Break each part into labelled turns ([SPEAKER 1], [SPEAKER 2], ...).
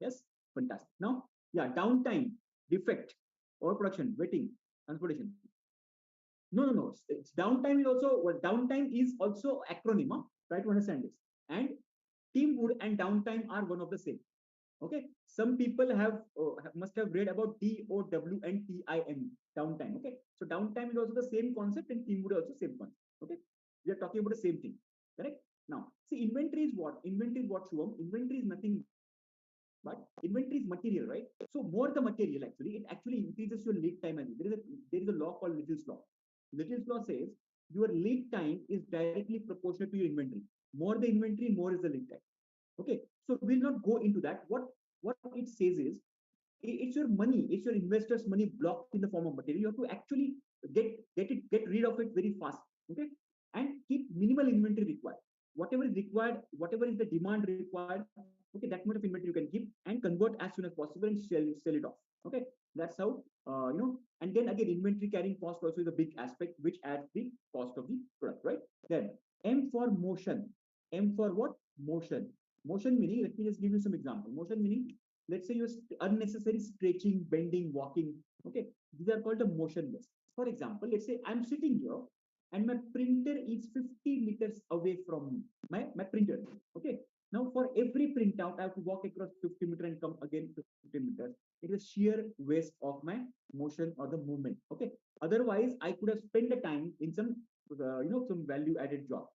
[SPEAKER 1] Yes, fantastic. Now, yeah, downtime, defect, overproduction, waiting, transportation. No, no, no. It's downtime is also well, downtime is also acronym. Huh? Try to understand this. And teamwood and downtime are one of the same. Okay, some people must have read about DOW and TIM, downtime. Okay, so downtime is also the same concept and teamwood is also same concept. Okay, we are talking about the same thing. Correct. Now, see, inventory is what? Inventory is what, Shubham? Inventory is nothing but inventory is material, right? So more the material actually, it actually increases your lead time. And there is a law called Little's law. Little's law says your lead time is directly proportional to your inventory. More the inventory, more is the lead time. Okay, so we'll not go into that. What it says is it's your money, it's your investors' money blocked in the form of material. You have to actually get rid of it very fast. Okay, and keep minimal inventory required. Whatever is required, whatever is the demand required, okay, that much of inventory you can keep and convert as soon as possible and sell it off. Okay, that's how And then again, inventory carrying cost also is a big aspect which adds the cost of the product, right? Then M for motion. M for what? Motion. Motion meaning, let me just give you some example. Motion meaning, let's say you're unnecessary stretching, bending, walking. Okay, these are called the motionless. For example, let's say I'm sitting here and my printer is 50 meters away from me. My printer. Okay. Now for every printout, I have to walk across 50 meters and come again to 50 meters. It is sheer waste of my motion or the movement. Okay. Otherwise, I could have spent the time in some value added job.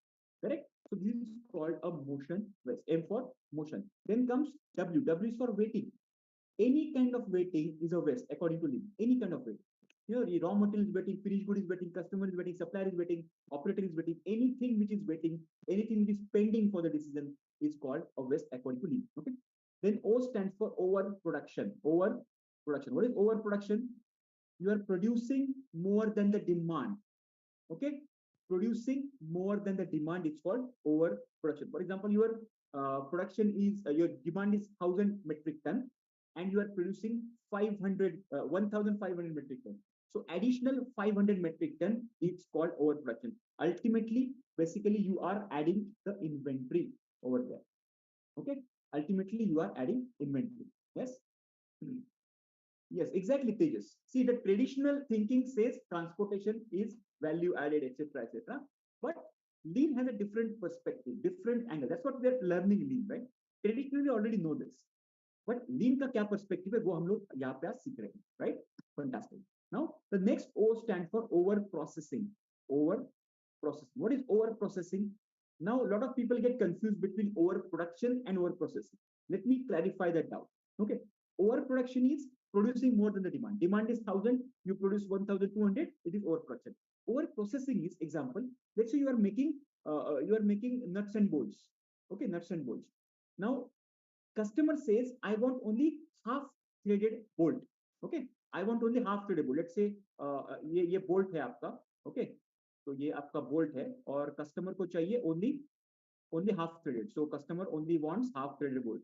[SPEAKER 1] Correct. So this is called a motion waste. M for motion. Then comes W. W is for waiting. Any kind of waiting is a waste according to Lean. Any kind of waiting. The raw material is waiting, finished good is waiting, customer is waiting, supplier is waiting, operator is waiting. Anything which is waiting, anything which is pending for the decision is called a waste according to Lean. Okay. Then O stands for overproduction. Overproduction. What is overproduction? You are producing more than the demand. Okay, producing more than the demand is called overproduction. For example, your demand is 1,000 metric ton and you are producing 1,500 metric ton. So additional 500 metric ton is called overproduction. Ultimately, basically, you are adding the inventory over there. Okay, ultimately, you are adding inventory. Yes. Yes, exactly, Tejas. See, the traditional thinking says transportation is value added, etc., etc. But Lean has a different perspective, different angle. That's what we are learning Lean, right? Traditionally, we already know this. But Lean का क्या perspective है वो हम लोग यहाँ पे आज सीख रहे हैं, right? Fantastic. Now, the next O stands for over processing. Over processing. What is over processing? Now, a lot of people get confused between overproduction and over processing. Let me clarify that doubt. Okay, overproduction is producing more than the demand. Demand is 1,000, you produce 1,200, it is overproduction. Over processing is example. Let's say you are making nuts and bolts. Okay, nuts and bolts. Now, customer says, I want only half threaded bolt. Okay, I want only half threaded bolt. Let's say ये bolt है आपका. Okay, तो ये आपका bolt है और customer को चाहिए only half threaded. So customer only wants half threaded bolt.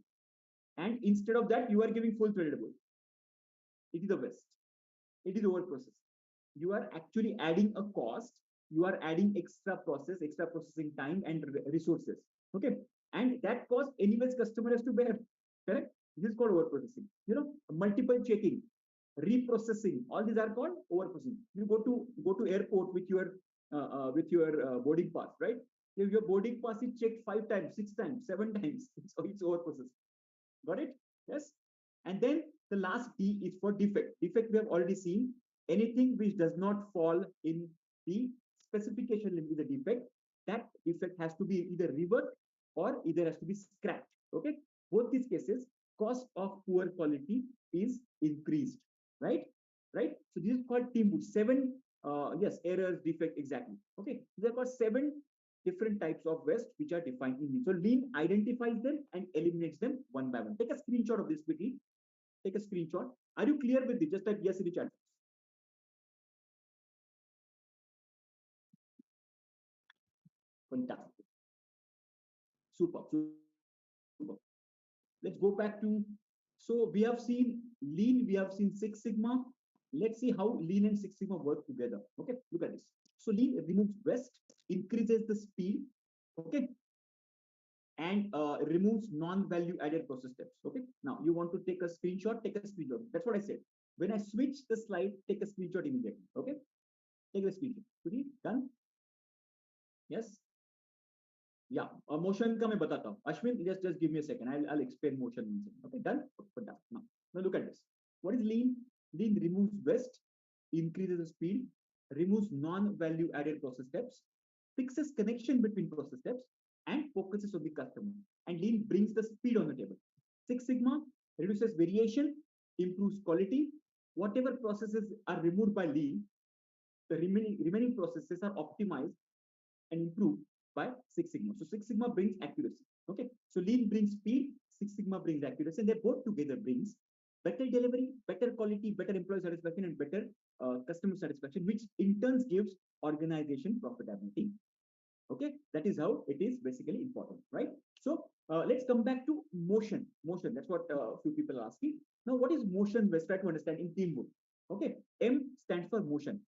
[SPEAKER 1] And instead of that, you are giving full threaded bolt. It is a waste. It is over process. You are actually adding a cost. You are adding extra processing time and resources. Okay, and that cost, anyways, customer has to bear. Correct. This is called over processing. Multiple checking, reprocessing. All these are called over processing. You go to airport with your boarding pass, right? If your boarding pass is checked 5 times, 6 times, 7 times, so it's over processing. Got it? Yes. And then the last D is for defect. Defect we have already seen. Anything which does not fall in the specification limit is a defect. That defect has to be either revert or either has to be scrapped. Okay. Both these cases, cost of poor quality is increased. Right? Right? So this is called teamwood. Errors, defect, exactly. Okay. There are 7 different types of waste which are defined in Lean. So Lean identifies them and eliminates them one by one. Take a screenshot of this quickly. Take a screenshot. Are you clear with it? Just type yes in the chat. Fantastic. Super. Super. Let's go back to, so we have seen Lean, we have seen Six Sigma. Let's see how Lean and Six Sigma work together. Okay, look at this. So Lean removes waste, increases the speed. Okay, and removes non-value added process steps. Okay. Now you want to take a screenshot, take a screenshot. That's what I said. When I switch the slide, take a screenshot immediately. Okay. Take a screenshot. Pretty done. Yes. Yeah. Motion ka main batata hu. Ashwin, just give me a second. I'll explain motion. Okay. Done. Put that. Now look at this. What is lean? Lean removes waste, increases the speed, removes non-value added process steps, fixes connection between process steps, and focuses on the customer. And lean brings the speed on the table. Six Sigma reduces variation, improves quality. Whatever processes are removed by lean, the remaining processes are optimized and improved by Six Sigma. So Six Sigma brings accuracy. Okay. So lean brings speed, Six Sigma brings accuracy, and they both together brings better delivery, better quality, better employee satisfaction, and better customer satisfaction, which in turn gives organization profitability. Okay, that is how it is basically important, right? So let's come back to motion. Motion, that's what a few people are asking. Now, what is motion? Let's try to understand in teamwork. Okay, M stands for motion.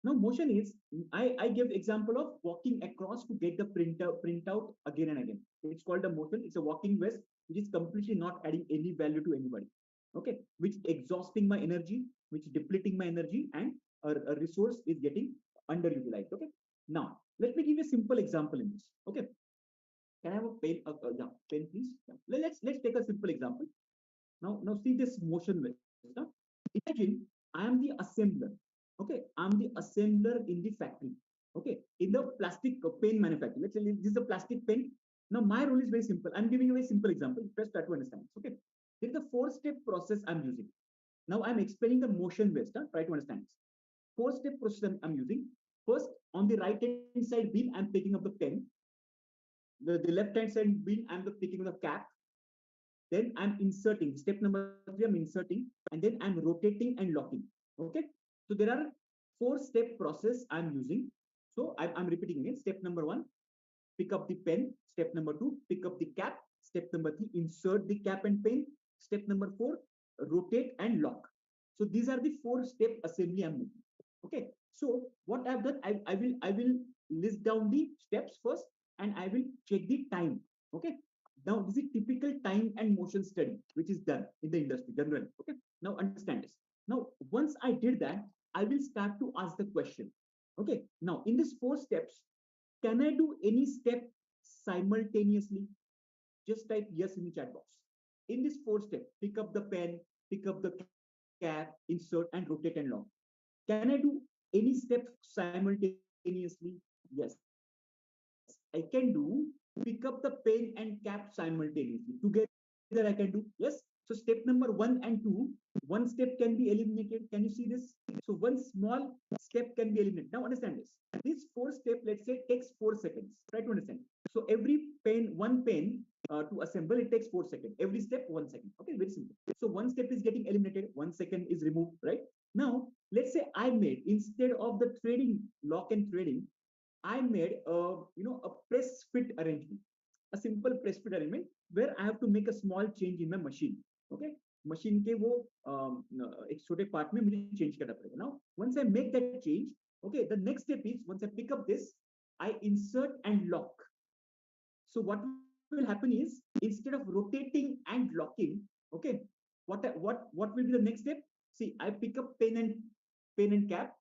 [SPEAKER 1] Now, motion is, I give example of walking across to get the printout again and again. It's called a motion. It's a walking west, which is completely not adding any value to anybody. Okay, which exhausting my energy, which depleting my energy, and a resource is getting underutilized. Okay, now let me give you a simple example in this. Okay, can I have a pen? Yeah, pen, please. Yeah. Let's take a simple example. Now see this motion with. Now, imagine I am the assembler. Okay, I'm the assembler in the factory. Okay, in the plastic pen manufacturer. Let's say this is a plastic pen. Now my role is very simple. I'm giving you a very simple example. Just try to understand. Okay, there is a four-step process I'm using. Now I'm explaining the motion based. Try to understand this. Four-step process I'm using. First, on the right-hand side beam, I'm picking up the pen. The left-hand side beam, I'm picking up the cap. Then I'm inserting. Step number 3, I'm inserting. And then I'm rotating and locking. Okay. So there are four-step process I'm using. So I'm repeating again. Step number 1, pick up the pen. Step number 2, pick up the cap. Step number 3, insert the cap and pen. Step number 4, rotate and lock. So these are the four-step assembly I'm making. Okay. So what I've done, I will list down the steps first, and I will check the time. Okay. Now this is typical time and motion study, which is done in the industry generally. Okay. Now understand this. Now once I did that, I will start to ask the question. Okay. Now in these four steps, can I do any step simultaneously? Just type yes in the chat box. In this four step, pick up the pen, pick up the cap, insert and rotate and lock. Can I do any step simultaneously? Yes, I can do. Pick up the pen and cap simultaneously. Together I can do. Yes. So step number 1 and 2, one step can be eliminated. Can you see this? So one small step can be eliminated. Now understand this. This four step, let's say, takes 4 seconds. Try to understand. So every pen, one pen to assemble, it takes 4 seconds. Every step, 1 second. Okay, very simple. So one step is getting eliminated, 1 second is removed, right? Now, let's say I made, instead of the threading, lock and threading, I made a press fit arrangement, a simple press fit arrangement where I have to make a small change in my machine. Okay, machine के वो एक छोटे part में मुझे change करना पड़ेगा. Now, once I make that change, okay, the next step is once I pick up this, I insert and lock. So what will happen is instead of rotating and locking, okay, what will be the next step? See, I pick up pen and cap,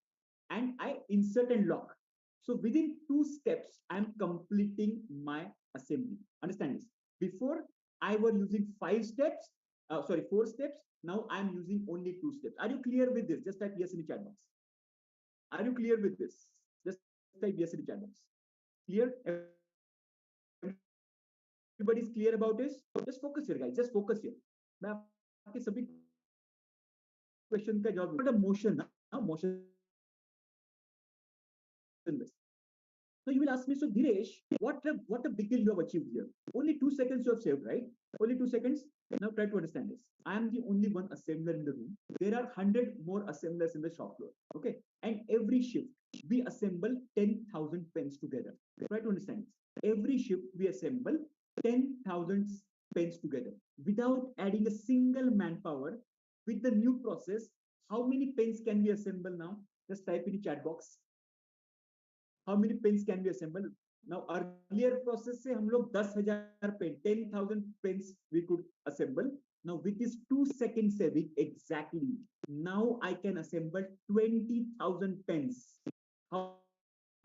[SPEAKER 1] and I insert and lock. So within 2 steps, I'm completing my assembly. Understand this? Before I was using 4 steps. Now I'm using only 2 steps. Are you clear with this? Just type yes in the chat box. Are you clear with this? Just type yes in the chat box. Clear? Everybody's clear about this? Just focus here, guys. Just focus here. मैं आपके सभी question का जवाब दूंगा. Motion, motion. So you will ask me, so Dinesh, what a big deal you have achieved here. Only 2 seconds you have saved, right? Only 2 seconds. Now try to understand this. I am the only one assembler in the room. There are 100 more assemblers in the shop floor. Okay. And every shift, we assemble 10,000 pens together. Try to understand this. Every shift, we assemble 10,000 pens together without adding a single manpower. With the new process, how many pens can we assemble now? Just type in the chat box. How many pens can we assemble? Now earlier process से हम लोग 10,000 pen, 10,000 pens we could assemble. Now with this 2 second saving exactly, now I can assemble 20,000 pens. How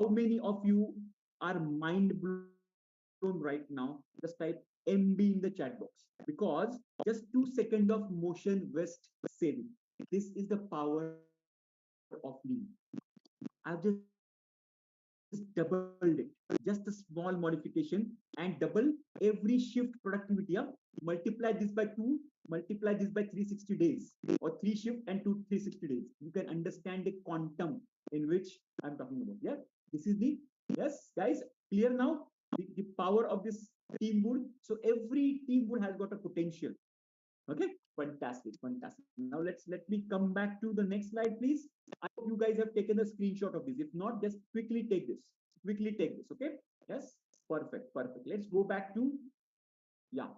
[SPEAKER 1] many of you are mind blown right now? Just type MB in the chat box because just 2 seconds of motion waste saving. This is the power of lean. I've just doubled it. Just a small modification and double every shift productivity up. Multiply this by 2, multiply this by 360 days, or 3 shift and 360 days. You can understand the quantum in which I'm talking about. Yeah, this is the, yes, guys, clear now? The power of this team wood. So every team wood has got a potential. Okay, fantastic, fantastic. Now let me come back to the next slide, please. I hope you guys have taken a screenshot of this. If not, just quickly take this. Quickly take this. Okay. Yes. Perfect. Perfect. Let's go back to, yeah.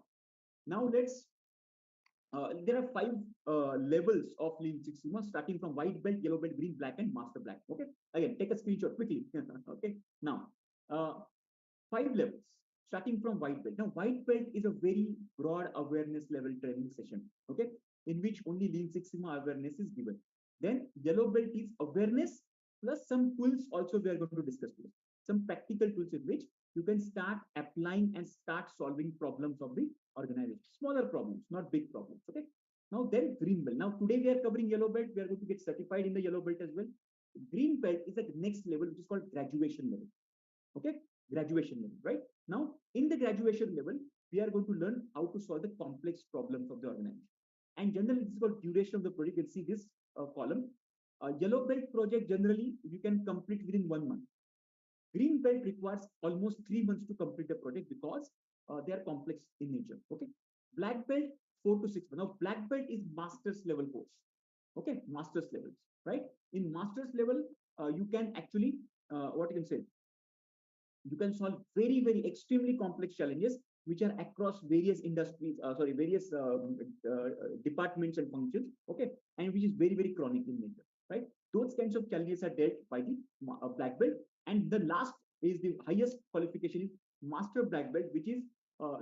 [SPEAKER 1] Now there are five levels of Lean Six Sigma, starting from white belt, yellow belt, green, black, and master black. Okay. Again, take a screenshot quickly. Okay. Now, uh, five levels, starting from white belt. Now, white belt is a very broad awareness level training session, okay, in which only Lean Six Sigma awareness is given. Then yellow belt is awareness plus some tools also we are going to discuss today. Some practical tools in which you can start applying and start solving problems of the organization. Smaller problems, not big problems, okay? Now then green belt. Now today we are covering yellow belt. We are going to get certified in the yellow belt as well. Green belt is at the next level, which is called graduation level. Okay, graduation level, right? Now, in the graduation level, we are going to learn how to solve the complex problems of the organization. And generally, this is called duration of the project. You'll see this column. Yellow belt project, generally, you can complete within 1 month. Green belt requires almost 3 months to complete the project because they are complex in nature. Okay. Black belt, 4 to 6 months. Now, black belt is master's level course. Okay, master's levels, right? In master's level, you can actually, what you can say, you can solve very, very extremely complex challenges which are across various industries, various departments and functions, okay, and which is very, very chronic in nature, right? Those kinds of challenges are dealt by the black belt. And the last is the highest qualification is master black belt, which is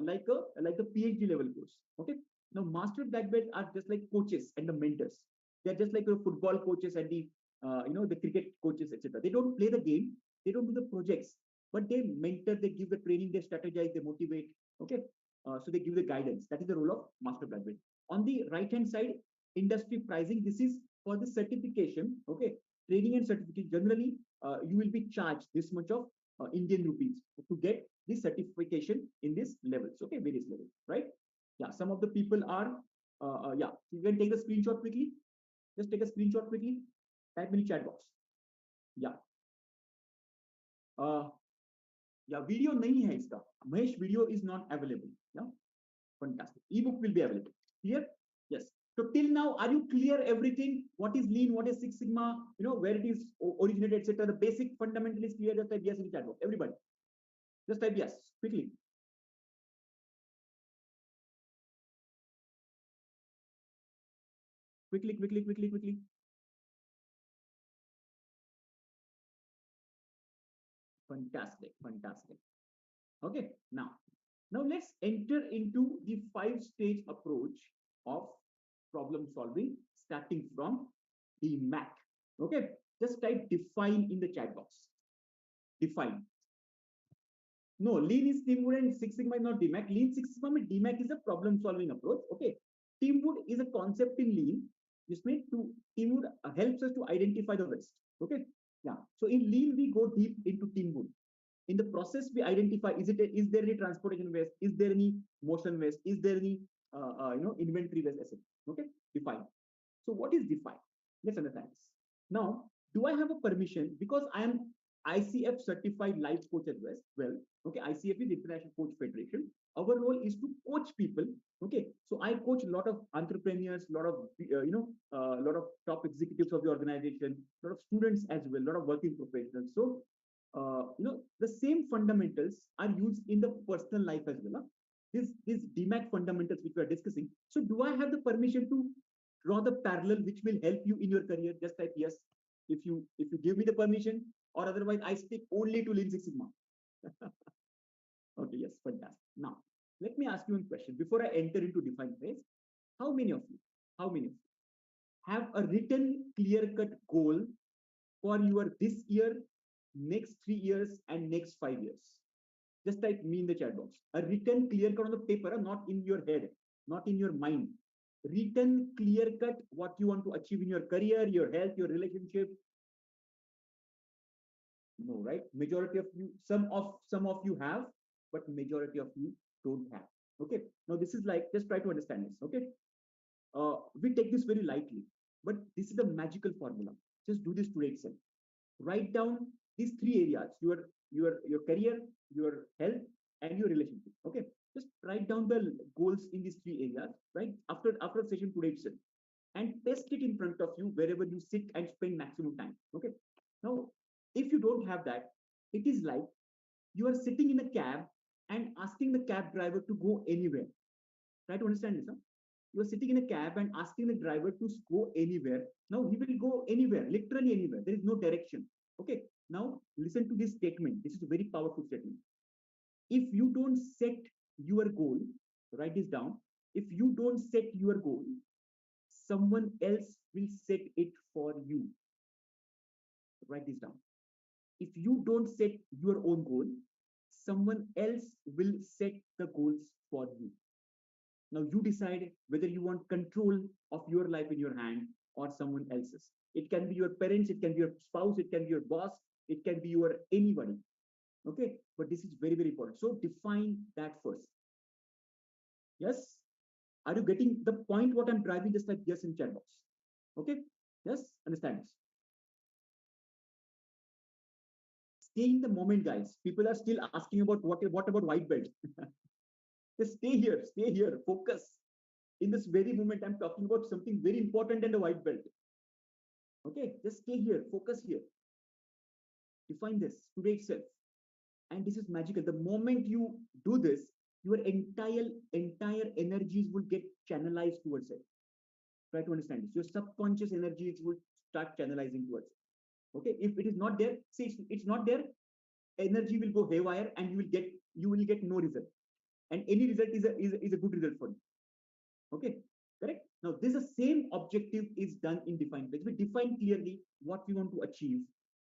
[SPEAKER 1] like a PhD level course, okay. Now, master black belt are just like coaches and the mentors. They're just like your football coaches and the the cricket coaches, etc. They don't play the game, they don't do the projects, but they mentor, they give the training, they strategize, they motivate. Okay, so they give the guidance. That is the role of master black belt. On the right hand side, industry pricing. This is for the certification. Okay, training and certification. Generally, you will be charged this much of Indian rupees to get this certification in these levels. Okay, various levels, right? Yeah, some of the people are. Yeah, you can take the screenshot quickly. Just take a screenshot quickly. Type in the chat box. Yeah. Uh, या video नहीं है इसका, Mahesh video is not available. या fantastic, ebook will be available. Clear? Yes. So till now, are you clear everything? What is lean, what is Six Sigma, where it is originated, etc. The basic fundamental is clear. Just type yes in the chat box, everybody. Just type yes quickly. Quickly. Fantastic. Okay, now let's enter into the 5-stage approach of problem solving, starting from the DMAT. Okay, just type define in the chat box. Define. No, Lean is Teamwood and Six Sigma is not DMAC. Lean Six Sigma, DMAC is a problem solving approach. Okay, Teamwood is a concept in Lean. This means Teamwood helps us to identify the waste. Okay, yeah. So in Lean we go deep into Teamwood. In the process we identify, is there any transportation waste, is there any motion waste, is there any inventory waste, etc. Okay, define. So what is define? Let's understand this. Now, do I have a permission, because I am ICF certified life coach as well? Okay, ICF is International Coach Federation. Our role is to coach people. Okay, so I coach a lot of entrepreneurs, a lot of lot of top executives of the organization, a lot of students as well, a lot of working professionals. So the same fundamentals are used in the personal life as well. These DMAC fundamentals which we are discussing. So do I have the permission to draw the parallel which will help you in your career? Just type yes if you give me the permission, or otherwise I stick only to Lean Six Sigma. Okay, yes, fantastic. Now, let me ask you one question. Before I enter into defined phase, how many of you, how many of you have a written clear-cut goal for your this year, next 3 years, and next 5 years? Just type me in the chat box. A written clear-cut on the paper, not in your head, not in your mind. Written clear-cut what you want to achieve in your career, your health, your relationship. No, right? Majority of you, some of you have, but majority of you don't have. Okay. Now this is like, just try to understand this. Okay. We take this very lightly, but this is the magical formula. Just do this today itself. Write down these three areas: your career, your health, and your relationship. Okay. Just write down the goals in these three areas. Right after session today itself, and test it in front of you wherever you sit and spend maximum time. Okay. Now, if you don't have that, it is like you are sitting in a cab and asking the cab driver to go anywhere. Try to understand this. Huh? You are sitting in a cab and asking the driver to go anywhere. Now he will go anywhere, literally anywhere. There is no direction. Okay. Now listen to this statement. This is a very powerful statement. If you don't set your goal, write this down. If you don't set your goal, someone else will set it for you. Write this down. If you don't set your own goal, someone else will set the goals for you. Now you decide whether you want control of your life in your hand or someone else's. It can be your parents, it can be your spouse, it can be your boss, it can be your anybody. Okay, but this is very, very important. So define that first. Yes, are you getting the point? What I'm driving, just like yes in chat box. Okay, yes, understand this. Stay in the moment, guys. People are still asking about what about white belt. Just stay here, focus. In this very moment, I'm talking about something very important in the white belt. Okay, just stay here, focus here. Define this today itself. And this is magical. The moment you do this, your entire energies will get channelized towards it. Try to understand this. Your subconscious energies will start channelizing towards it. Okay, if it is not there, see, it's not there, energy will go haywire and you will get no result. And any result is a good result for you. Okay, correct? Now, this the same objective is done in defined phase. We define clearly what we want to achieve.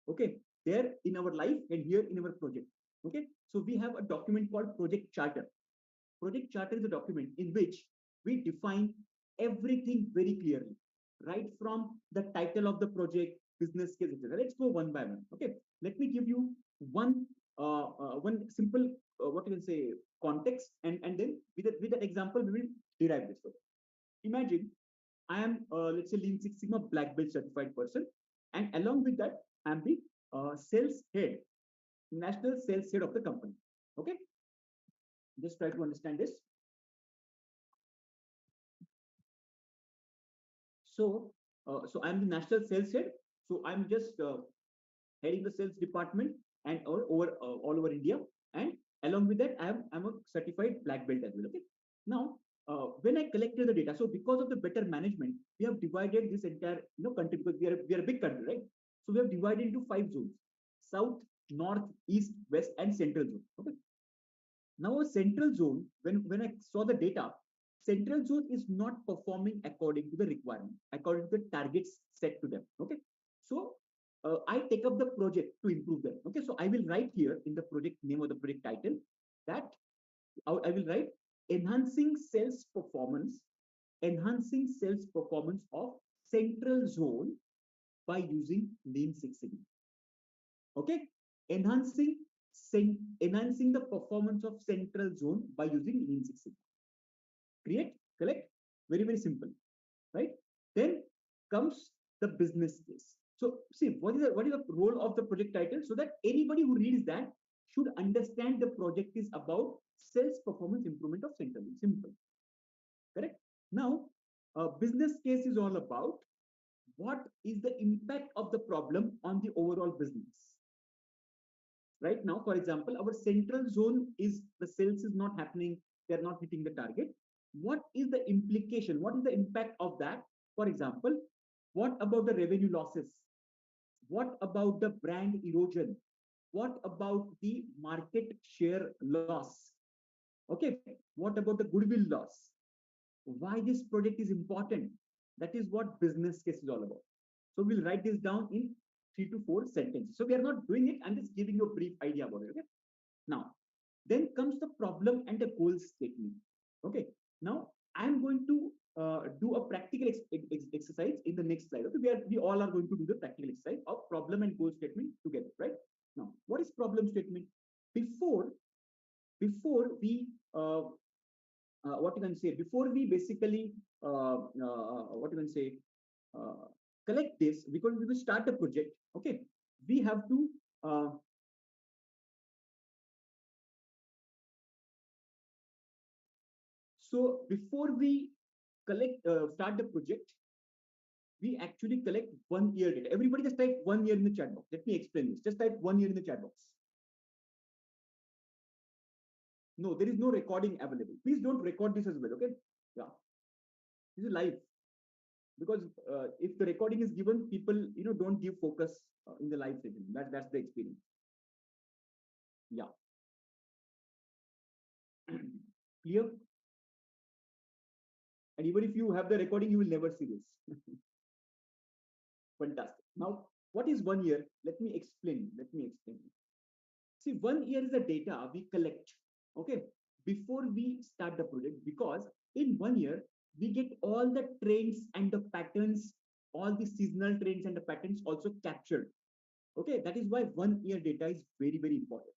[SPEAKER 1] Okay, there in our life and here in our project. Okay, so we have a document called project charter. Project charter is a document in which we define everything very clearly, right from the title of the project, business case, etc. Let's go one by one. Okay, let me give you one simple what you can say context, and then with that example we will derive this. Imagine I am let's say Lean Six Sigma Black Belt certified person, and along with that I am the sales head, national sales head of the company. Okay, just try to understand this. So I'm the national sales head. So I'm just heading the sales department and all over India. And along with that, I'm a certified black belt as well. Okay. Now, when I collected the data, so because of the better management, we have divided this entire country, because we are a big country, right? So we have divided into 5 zones: south, north, east, west, and central zone. Okay. Now a central zone, when I saw the data, central zone is not performing according to the requirement, according to the targets set to them. Okay. So I take up the project to improve them. Okay. So I will write here in the project name or the project title that I will write enhancing sales performance of central zone by using Lean Six Sigma. Okay. Enhancing enhancing the performance of central zone by using Lean Six Sigma. Create, collect, very, very simple, right? Then comes the business case. So see, what is the role of the project title, so that anybody who reads that should understand the project is about sales performance improvement of central. Simple, correct? Now, business case is all about what is the impact of the problem on the overall business. Right now, for example, our central zone is the sales is not happening, they're not hitting the target. What is the implication? What is the impact of that? For example, what about the revenue losses? What about the brand erosion? What about the market share loss? Okay, what about the goodwill loss? Why this project is important? That is what business case is all about. So we'll write this down in 3 to 4 sentences. So we are not doing it. I'm just giving you a brief idea about it. Okay. Now, then comes the problem and the goal statement. Okay. Now I'm going to do a practical exercise in the next slide. Okay. We all are going to do the practical exercise of problem and goal statement together. Right. Now, what is problem statement? Before we what you can say, before we basically what you can say, uh, collect this, because we will start the project. Okay, we have to so before we collect start the project, we actually collect 1 year data. Everybody just type 1 year in the chat box. Let me explain this. Just type 1 year in the chat box. No, there is no recording available. Please don't record this as well. Okay, yeah, this is live. Because if the recording is given, people don't give focus in the live session. That's the experience. Yeah. Clear? And even if you have the recording, you will never see this. Fantastic. Now, what is 1 year? Let me explain. See, 1 year is the data we collect, okay, before we start the project, because in 1 year, we get all the trends and the patterns, all the seasonal trends and the patterns also captured. Okay, that is why 1 year data is very, very important.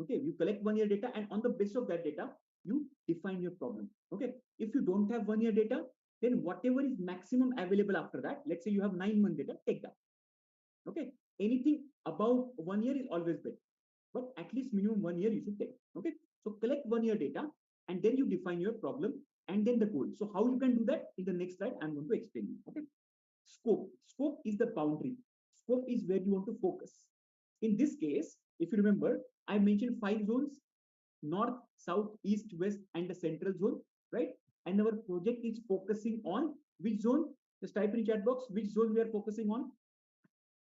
[SPEAKER 1] Okay, you collect 1 year data, and on the basis of that data, you define your problem. Okay, if you don't have 1 year data, then whatever is maximum available after that, let's say you have 9 month data, take that. Okay, anything above 1 year is always better, but at least minimum 1 year you should take. Okay, so collect 1 year data, and then you define your problem and then the goal. So how you can do that, in the next slide I'm going to explain you. Okay, scope is the boundary. Scope is where you want to focus. In this case, if you remember, I mentioned 5 zones: north, south, east, west, and the central zone, right? And our project is focusing on which zone? Just type in chat box which zone we are focusing on.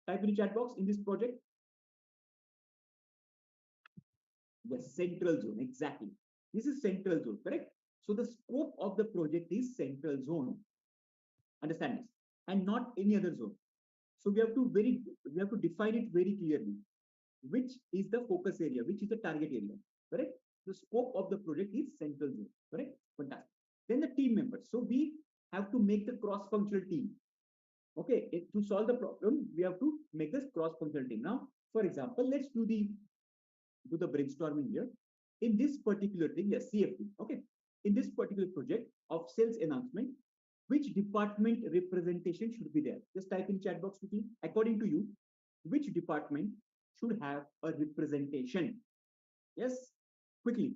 [SPEAKER 1] Type in chat box in this project. Yes, central zone, exactly. This is central zone, correct? So the scope of the project is central zone. Understand this? And not any other zone. So we have to define it very clearly. Which is the focus area, which is the target area, correct? The scope of the project is central zone, correct? Fantastic. Then the team members. So we have to make the cross-functional team. Okay, to solve the problem, we have to make this cross-functional team. Now, for example, let's do the brainstorming here. In this particular thing, yes, CFD. Okay, in this particular project of sales announcement, which department representation should be there? Just type in chat box with me. According to you, which department should have a representation? Yes, quickly.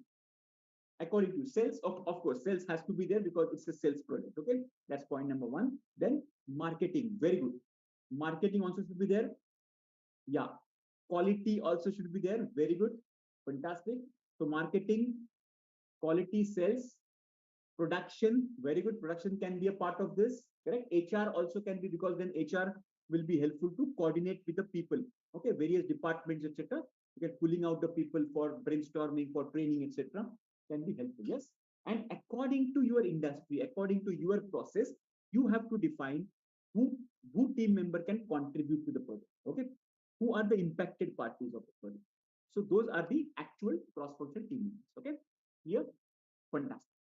[SPEAKER 1] According to sales, of course, sales has to be there because it's a sales project. Okay, that's point number one. Then marketing, very good. Marketing also should be there. Yeah, quality also should be there. Very good, fantastic. So marketing, quality, sales, production, very good. Production can be a part of this, correct? HR also can be, because then HR will be helpful to coordinate with the people. Okay, various departments, etc. You get pulling out the people for brainstorming, for training, etc. Can be helpful. Yes. And according to your industry, according to your process, you have to define who team member can contribute to the project. Okay, who are the impacted parties of the project. So those are the actual cross-functional team members. Okay, here, fantastic.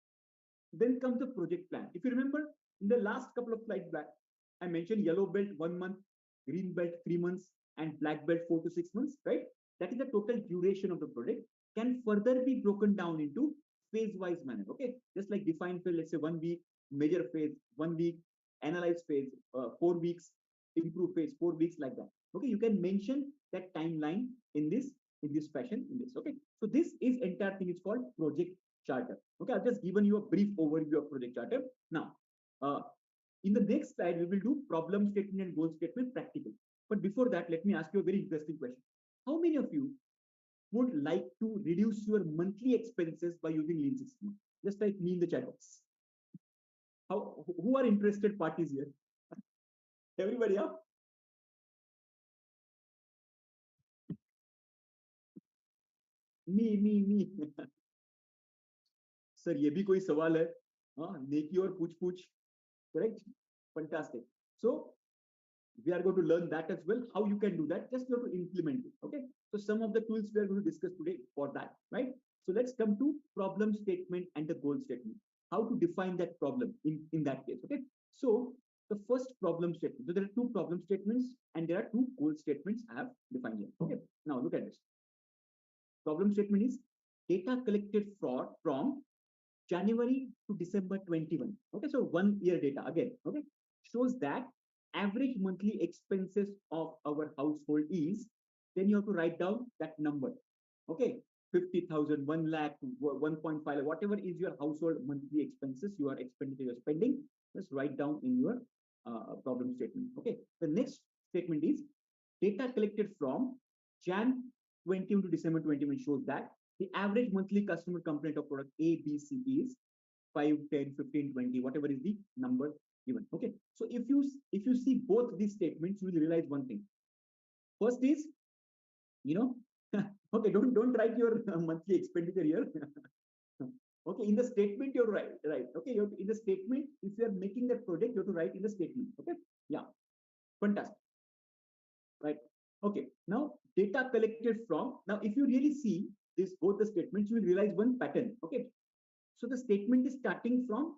[SPEAKER 1] Then comes the project plan. If you remember, in the last couple of slides back, I mentioned yellow belt 1 month, green belt 3 months, and black belt 4 to 6 months, right? That is the total duration of the project. Can further be broken down into phase-wise manner. Okay, just like define phase, let's say 1 week, measure phase, 1 week, analyze phase, 4 weeks, improve phase, 4 weeks, like that. Okay, you can mention that timeline in this fashion in this. Okay, so this is entire thing is called project charter. Okay, I've just given you a brief overview of project charter. Now, uh, in the next slide, we will do problem statement and goal statement practical. But before that, let me ask you a very interesting question. How many of you would like to reduce your monthly expenses by using Lean Six Sigma? Just like me in the chat box. Who are interested parties here? Everybody up? Me. Sir ये भी कोई सवाल है? हाँ, नेकी और पूछ पूछ. Correct? Fantastic. So we are going to learn that as well. How you can do that? Just you have to implement it. Okay. So some of the tools we are going to discuss today for that, right? So let's come to problem statement and the goal statement. How to define that problem in that case. Okay. So the first problem statement. So there are two problem statements and there are two goal statements I have defined here. Okay. Now look at this. Problem statement is data collected from January to December 21. Okay, so 1 year data again. Okay, shows that average monthly expenses of our household is. Then you have to write down that number. Okay, 50,000, 1 lakh, 1.5, whatever is your household monthly expenses, your expenditure you're spending. Just write down in your problem statement. Okay, the next statement is data collected from Jan 21 to December 21 shows that the average monthly customer complaint of product A, B, C is 5, 10, 15, 20, whatever is the number given. Okay. So if you see both these statements, you will realize one thing. First is, you know, okay, don't write your monthly expenditure here. Okay, in the statement you're right. Okay, you have to, in the statement, if you are making that project, you have to write in the statement. Okay, yeah, fantastic. Right. Okay. Now data collected from. Now, if you really see this both the statements, you will realize one pattern. Okay. So the statement is starting from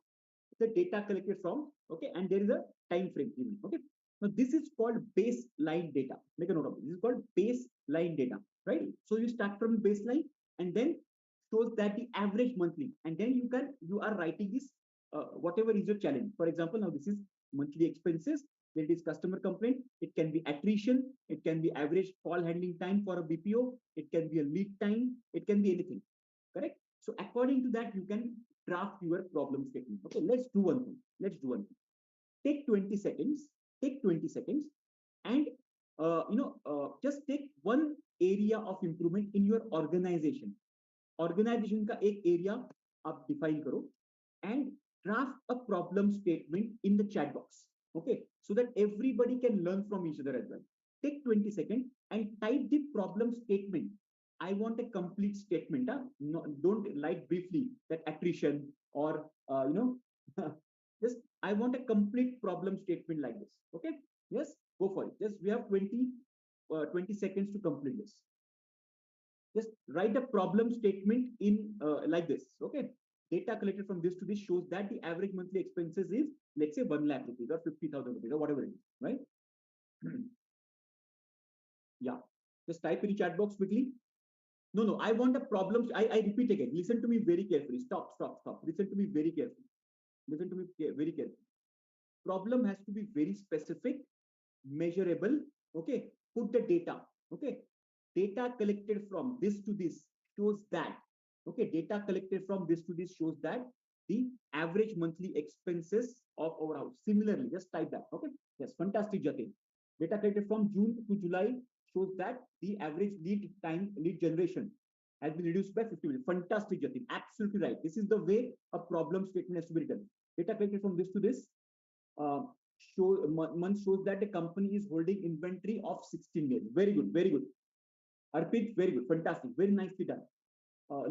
[SPEAKER 1] the data collected from. Okay, and there is a time frame given. Okay. Now this is called baseline data. Make a note of it. This is called baseline data. Right. So you start from baseline and then shows that the average monthly, and then you are writing this whatever is your challenge. For example, now this is monthly expenses. There is customer complaint. It can be attrition. It can be average call handling time for a BPO. It can be a lead time. It can be anything. Correct. So according to that, you can draft your problem statement. Okay. Let's do one thing. Take 20 seconds. Take 20 seconds, and just take one area of improvement in your organization. Organization का एक area आप define करो and draft a problem statement in the chat box. Okay, so that everybody can learn from each other as well. Take 20 seconds and type the problem statement. I want a complete statement. No, don't write briefly that attrition or just I want a complete problem statement like this. Okay, yes, go for it. Just we have 20 seconds to complete this. Just write a problem statement in like this. Okay, data collected from this to this shows that the average monthly expenses is, let's say, 1 lakh rupees or 50,000 rupees or whatever it is, right? Yeah, just type in chat box quickly. No, I want a problem. I repeat again. Listen to me very carefully. Stop. Listen to me very carefully. Listen to me very carefully. Problem has to be very specific, measurable. Okay, put the data. Okay, data collected from this to this shows that. Okay, data collected from this to this shows that the average monthly expenses of our house. Similarly, just type that. Okay, yes, fantastic, Jatin. Data collected from June to July shows that the average lead generation has been reduced by 50%. Fantastic, Jatin. Absolutely right. This is the way a problem statement has to be written. Data collected from this to this month shows that the company is holding inventory of 16 days. Very good, very good. Arpit, very good, fantastic, very nicely done.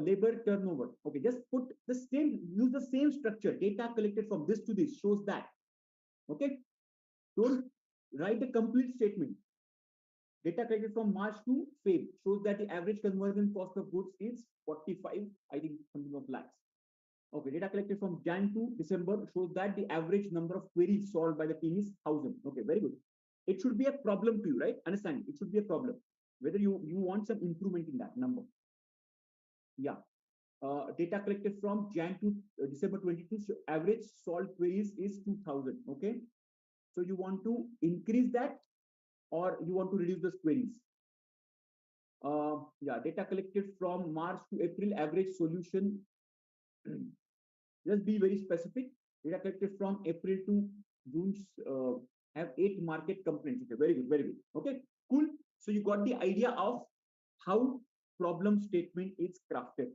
[SPEAKER 1] Labor turnover. Okay, just put the same, use the same structure. Data collected from this to this shows that. Okay, don't write the complete statement. Data collected from March to Feb shows that the average conversion cost of goods is 45, I think something of lakhs. Okay, data collected from Jan to December shows that the average number of queries solved by the team is 1,000. Okay, very good. It should be a problem to you, right? Understand? It should be a problem. Whether you want some improvement in that number. Yeah. Data collected from Jan to December 22, so average solved queries is 2,000. Okay. So you want to increase that or you want to reduce those queries? Yeah, data collected from March to April, average solution. Just be very specific. Data collected from April to June have 8 market complaints. Okay, very good, very good. Okay, cool. So you got the idea of how problem statement is crafted.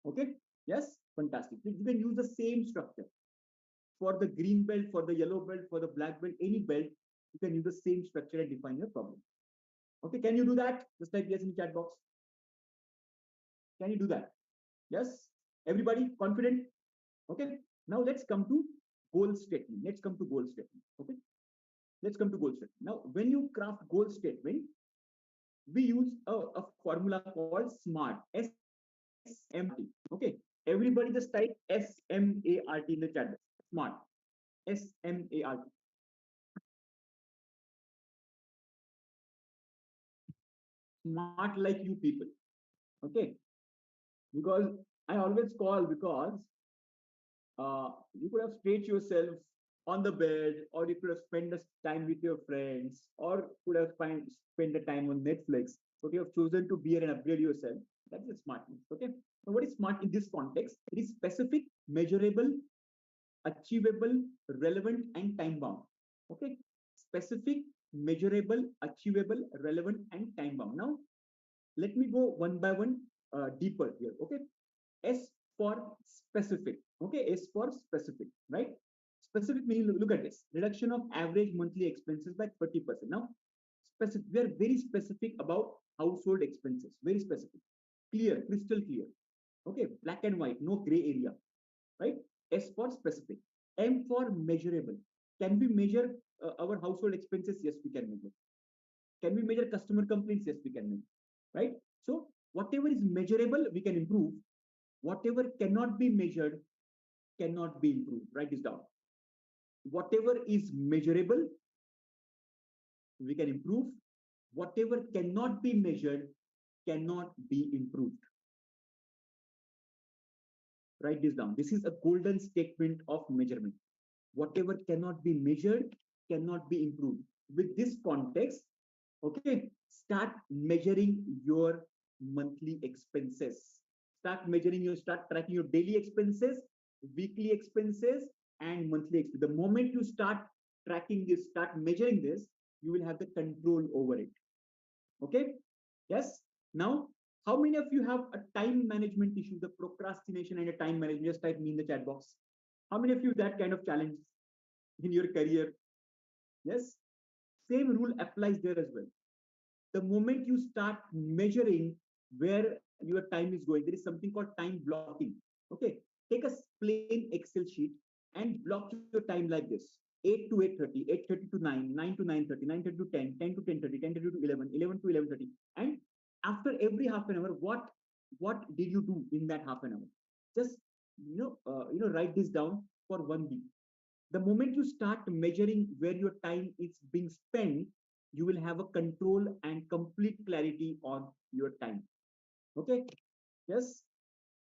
[SPEAKER 1] Okay, yes, fantastic. You can use the same structure for the green belt, for the yellow belt, for the black belt, any belt. You can use the same structure and define your problem. Okay, can you do that? Just type yes in the chat box. Can you do that? Yes. Everybody confident? Okay. Now let's come to goal statement. Let's come to goal statement. Okay. Let's come to goal statement. Now, when you craft goal statement, we use a formula called SMART. SMART. Okay. Everybody just type SMART in the chat. SMART. SMART. Smart like you people. Okay. Because I always call because you could have stretched yourself on the bed, or you could have spent the time with your friends, or could have spent the time on Netflix. But you have chosen to be here and upgrade yourself. That's a smartness. Okay. So what is smart in this context? It is specific, measurable, achievable, relevant, and time bound. Okay. Specific, measurable, achievable, relevant, and time bound. Now, let me go one by one deeper here. Okay. S for specific. Okay, S for specific, right? Specific meaning, look at this, reduction of average monthly expenses by 30%. Now, specific, we are very specific about household expenses, very specific, clear, crystal clear. Okay, black and white, no gray area, right? S for specific. M for measurable. Can we measure our household expenses? Yes, we can measure. Can we measure customer complaints? Yes, we can measure, right? So, whatever is measurable, we can improve. Whatever cannot be measured cannot be improved. Write this down. Whatever is measurable, we can improve. Whatever cannot be measured cannot be improved. Write this down. This is a golden statement of measurement. Whatever cannot be measured cannot be improved. With this context, okay, start measuring your monthly expenses. Start tracking your daily expenses, weekly expenses, and monthly expenses. The moment you start tracking this, start measuring this, you will have the control over it. Okay? Yes? Now, how many of you have a time management issue, the procrastination and a time management? Just type me in the chat box. How many of you that kind of challenge in your career? Yes? Same rule applies there as well. The moment you start measuring where your time is going, there is something called time blocking. Okay, take a plain Excel sheet and block your time like this: 8 to 8:30, 8:30 to 9, 9 to 9:30, 9:30 to 10, 10 to 10:30, 10:30 to 11, 11 to 11:30. And after every half an hour, what did you do in that half an hour? Just write this down for 1 week. The moment you start measuring where your time is being spent, you will have a control and complete clarity on your time. Okay. Yes.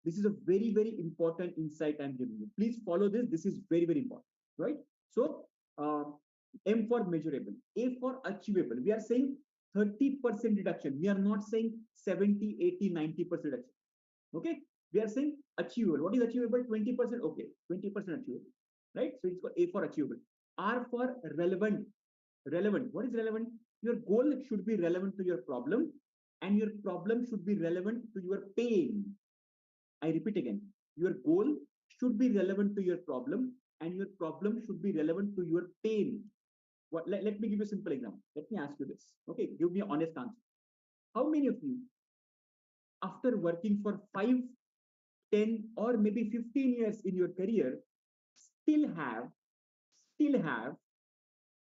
[SPEAKER 1] This is a very, very important insight I'm giving you. Please follow this. This is very, very important. Right. So, M for measurable, A for achievable. We are saying 30% reduction. We are not saying 70, 80, 90% reduction. Okay. We are saying achievable. What is achievable? 20%. Okay. 20% achievable. Right. So it's called A for achievable. R for relevant. Relevant. What is relevant? Your goal should be relevant to your problem, and your problem should be relevant to your pain. I repeat again. Your goal should be relevant to your problem, and your problem should be relevant to your pain. Let me give you a simple example. Let me ask you this. Okay, give me an honest answer. How many of you, after working for 5, 10, or maybe 15 years in your career, still have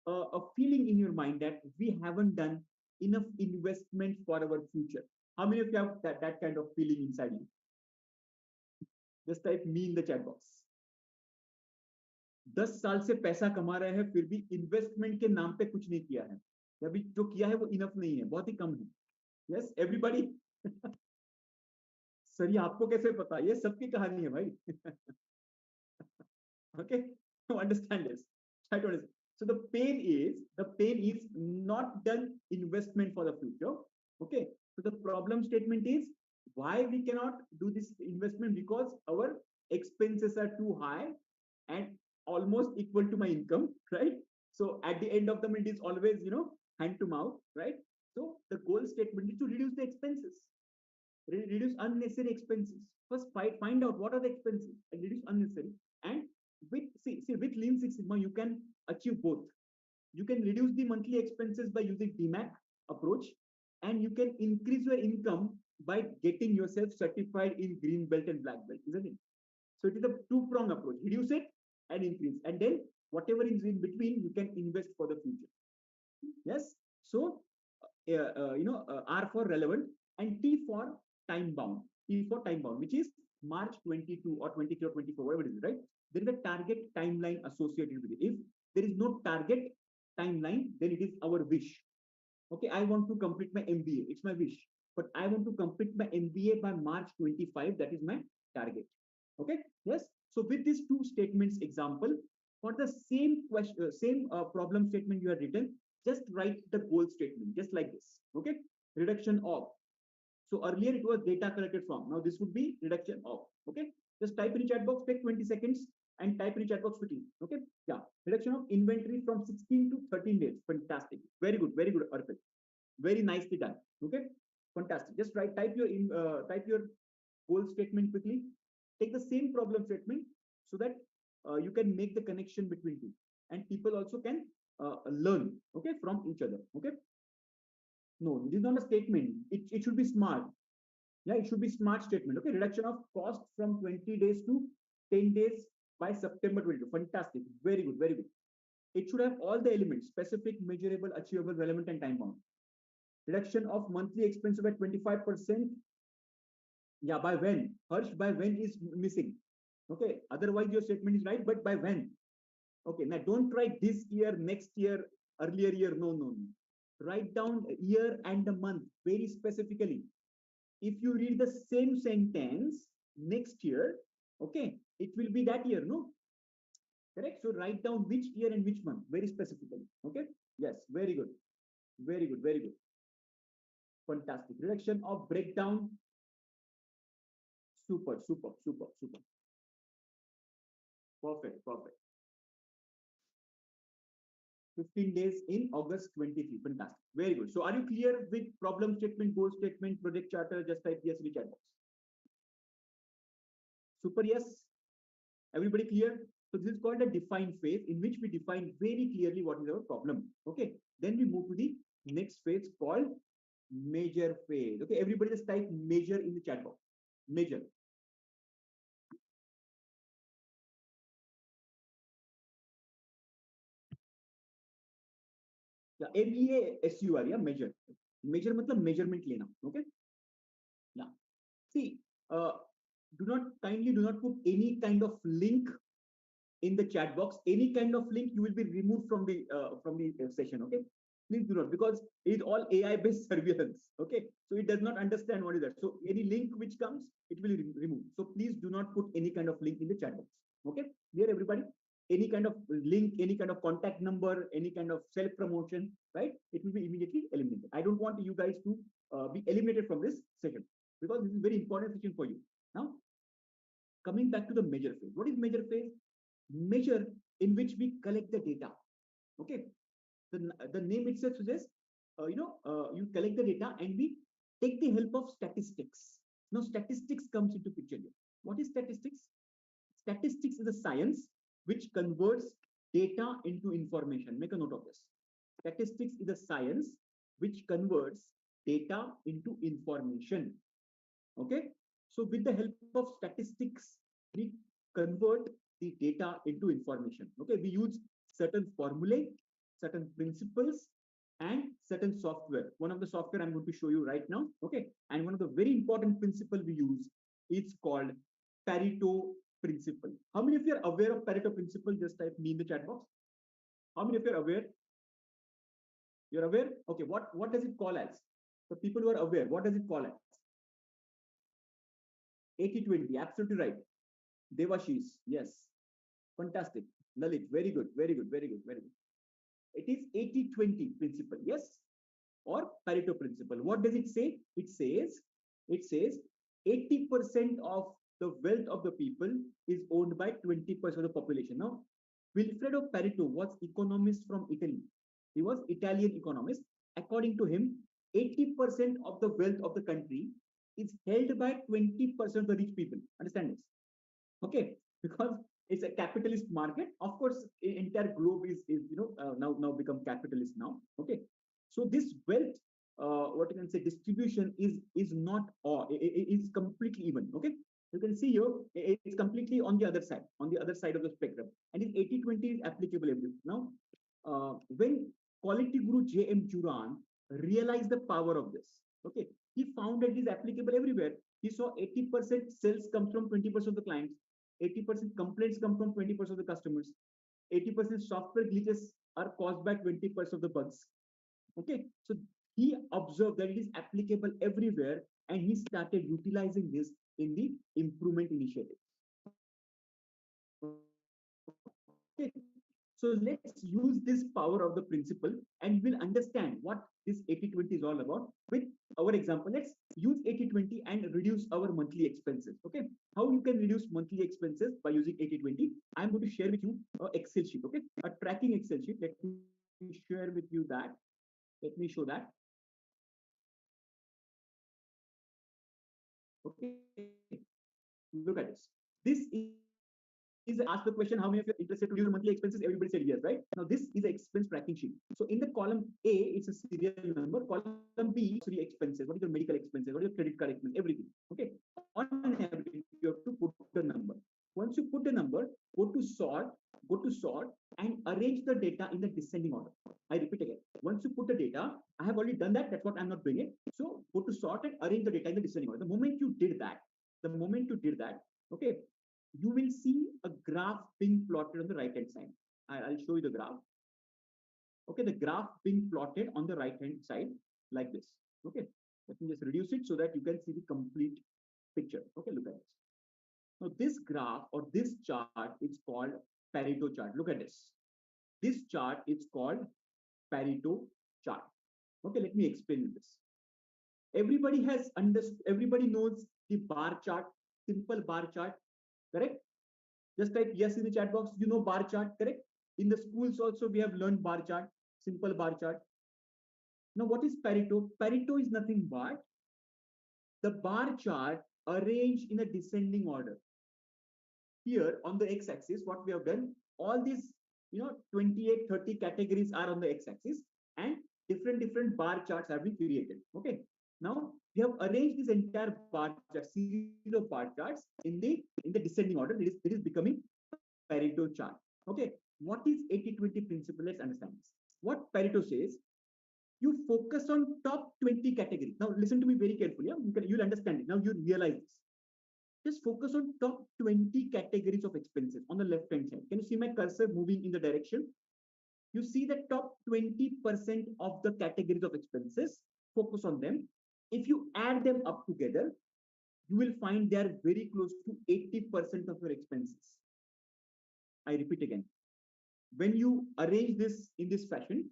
[SPEAKER 1] a feeling in your mind that we haven't done enough investment for our future? How many of you have that kind of feeling inside you? Just type me in the chat box. 10 साल से पैसा कमा रहे हैं फिर भी investment के नाम पे कुछ नहीं किया है, अभी जो किया है वो इनफ नहीं है, बहुत ही कम है. Yes everybody. सर ये आपको कैसे पता? ये सबकी कहानी है भाई. Okay, understand this. Try to understand. So the pain is not done investment for the future. Okay. So the problem statement is why we cannot do this investment, because our expenses are too high and almost equal to my income, right? So at the end of the month, it is always, hand to mouth, right? So the goal statement is to reduce the expenses, reduce unnecessary expenses. First, find out what are the expenses and reduce unnecessary. And with with Lean Six Sigma, you can achieve both. You can reduce the monthly expenses by using DMAC approach, and you can increase your income by getting yourself certified in green belt and black belt, isn't it? So it is a two-prong approach: reduce it and increase, and then whatever is in between, you can invest for the future. Yes. So R for relevant and T for time bound. T for time bound, which is March 22 or 23 or 24, whatever it is, right? There is a target timeline associated with it. If there is no target timeline, then it is our wish. Okay, I want to complete my MBA. It's my wish. But I want to complete my MBA by March 25. That is my target. Okay, yes. So with these two statements example, for the same question, same problem statement you have written, just write the goal statement, just like this. Okay, reduction of. So earlier it was data collected from. Now this would be reduction of. Okay, just type in the chat box, take 20 seconds and type in the chat box quickly. Okay, yeah, reduction of inventory from 16 to 13 days. Fantastic, very good, perfect, very nicely done. Okay, fantastic. Just write, type your goal statement quickly. Take the same problem statement so that you can make the connection between two, and people also can learn, okay, from each other. Okay, no, this is not a statement. It should be smart. Yeah, it should be smart statement. Okay, reduction of cost from 20 days to 10 days by September 22. Fantastic, very good, very good. It should have all the elements: specific, measurable, achievable, relevant, and time bound. Reduction of monthly expense by 25%. Yeah, by when? Harsh, by when is missing. Okay, otherwise your statement is right, but by when? Okay, now don't write this year, next year, earlier year. No, no, no. Write down year and the month very specifically. If you read the same sentence next year, okay, it will be that year, no? Correct? So write down which year and which month very specifically. Okay, yes, very good, very good, very good. Fantastic. Reduction of breakdown. Super, super, super, super. Perfect, perfect. 15 days in August 23. Fantastic. Very good. So are you clear with problem statement, goal statement, project charter? Just type yes in the chat box. Super, yes. Everybody clear? So this is called a define phase, in which we define very clearly what is our problem. Okay. Then we move to the next phase called measure phase. Okay. Everybody just type measure in the chat box. Measure. Yeah, MEASUR, yeah, measure. Measure मतलब measurement लेना. Okay. Yeah. See, do not put any kind of link in the chat box. Any kind of link you will be removed from the session. Okay, please do not, because it is all AI based surveillance. Okay, so it does not understand what is that. So any link which comes, it will be removed. So please do not put any kind of link in the chat box. Okay, clear everybody? Any kind of link, any kind of contact number, any kind of self promotion, right? It will be immediately eliminated. I don't want you guys to be eliminated from this session, because this is very important session for you. Now, coming back to the measure phase. What is measure phase? Measure in which we collect the data. Okay, the name itself suggests, you collect the data and we take the help of statistics. Now, statistics comes into picture here. What is statistics? Statistics is a science which converts data into information. Make a note of this. Statistics is a science which converts data into information. Okay, so with the help of statistics, we convert the data into information. Okay, we use certain formulae, certain principles, and certain software. One of the software I'm going to show you right now. Okay, and one of the very important principle we use is called Pareto principle. How many of you are aware of Pareto principle? Just type me in the chat box. How many of you are aware? You're aware? Okay, what does it call as? The people who are aware, what does it call as? 80-20, absolutely right. Devashish, yes. Fantastic. Lalit, very good, very good, very good, very good. It is 80-20 principle, yes? Or Pareto principle. What does it say? It says 80% of the wealth of the people is owned by 20% of the population. Now, Vilfredo Pareto was economist from Italy. He was Italian economist. According to him, 80% of the wealth of the country is held by 20% of the rich people. Understand this? Okay, because it's a capitalist market. Of course, entire globe is now become capitalist now. Okay, so this wealth what you can say distribution is not or is completely even. Okay, you can see here it's completely on the other side of the spectrum, and in 80/20 is applicable everywhere. Now, when quality guru J.M. Juran realized the power of this, okay, he found that it is applicable everywhere. He saw 80% sales comes from 20% of the clients, 80% complaints come from 20% of the customers, 80% software glitches are caused by 20% of the bugs. Okay, so he observed that it is applicable everywhere, and he started utilizing this in the improvement initiative. Okay, so let's use this power of the principle and we'll understand what this 80/20 is all about with our example. Let's use 80/20 and reduce our monthly expenses. Okay, how you can reduce monthly expenses by using 80/20? I'm going to share with you an Excel sheet. Okay, a tracking Excel sheet. Let me share with you that. Let me show that. Okay, look at this. This is ask the question, how many of you are interested to use monthly expenses? Everybody said yes, right? Now this is an expense tracking sheet. So in the column A, it's a serial number. Column B, three expenses. What is your medical expenses? What is your credit card expense? Everything. Okay. On average, you have to put the number. Once you put the number, go to sort, and arrange the data in the descending order. I repeat again. Once you put the data, I have already done that. That's what I'm not doing it. So go to sort and arrange the data in the descending order. The moment you did that, okay, you will see a graph being plotted on the right hand side. I'll show you the graph. Okay, the graph being plotted on the right hand side like this. Okay, let me just reduce it so that you can see the complete picture. Okay, look at this. Now this graph or this chart is called Pareto chart. Look at this. This chart is called Pareto chart. Okay, let me explain this. Everybody has understood. Everybody knows the bar chart, simple bar chart, correct? Just type yes in the chat box. You know bar chart, correct? In the schools also we have learned bar chart, simple bar chart. Now what is Pareto? Pareto is nothing but the bar chart arranged in a descending order. Here on the x-axis, what we have done, all these 28, 30 categories are on the x-axis, and different bar charts have been created. Okay. Now we have arranged this entire bar chart, series of bar charts in the descending order. It is becoming Pareto chart. Okay. What is 80/20 principle? Let's understand this. What Pareto says, you focus on top 20 categories. Now listen to me very carefully. Yeah? You'll understand it. Now you realize this. Just focus on top 20 categories of expenses on the left hand side. Can you see my cursor moving in the direction? You see the top 20% of the categories of expenses. Focus on them. If you add them up together, you will find they are very close to 80% of your expenses. I repeat again. When you arrange this in this fashion,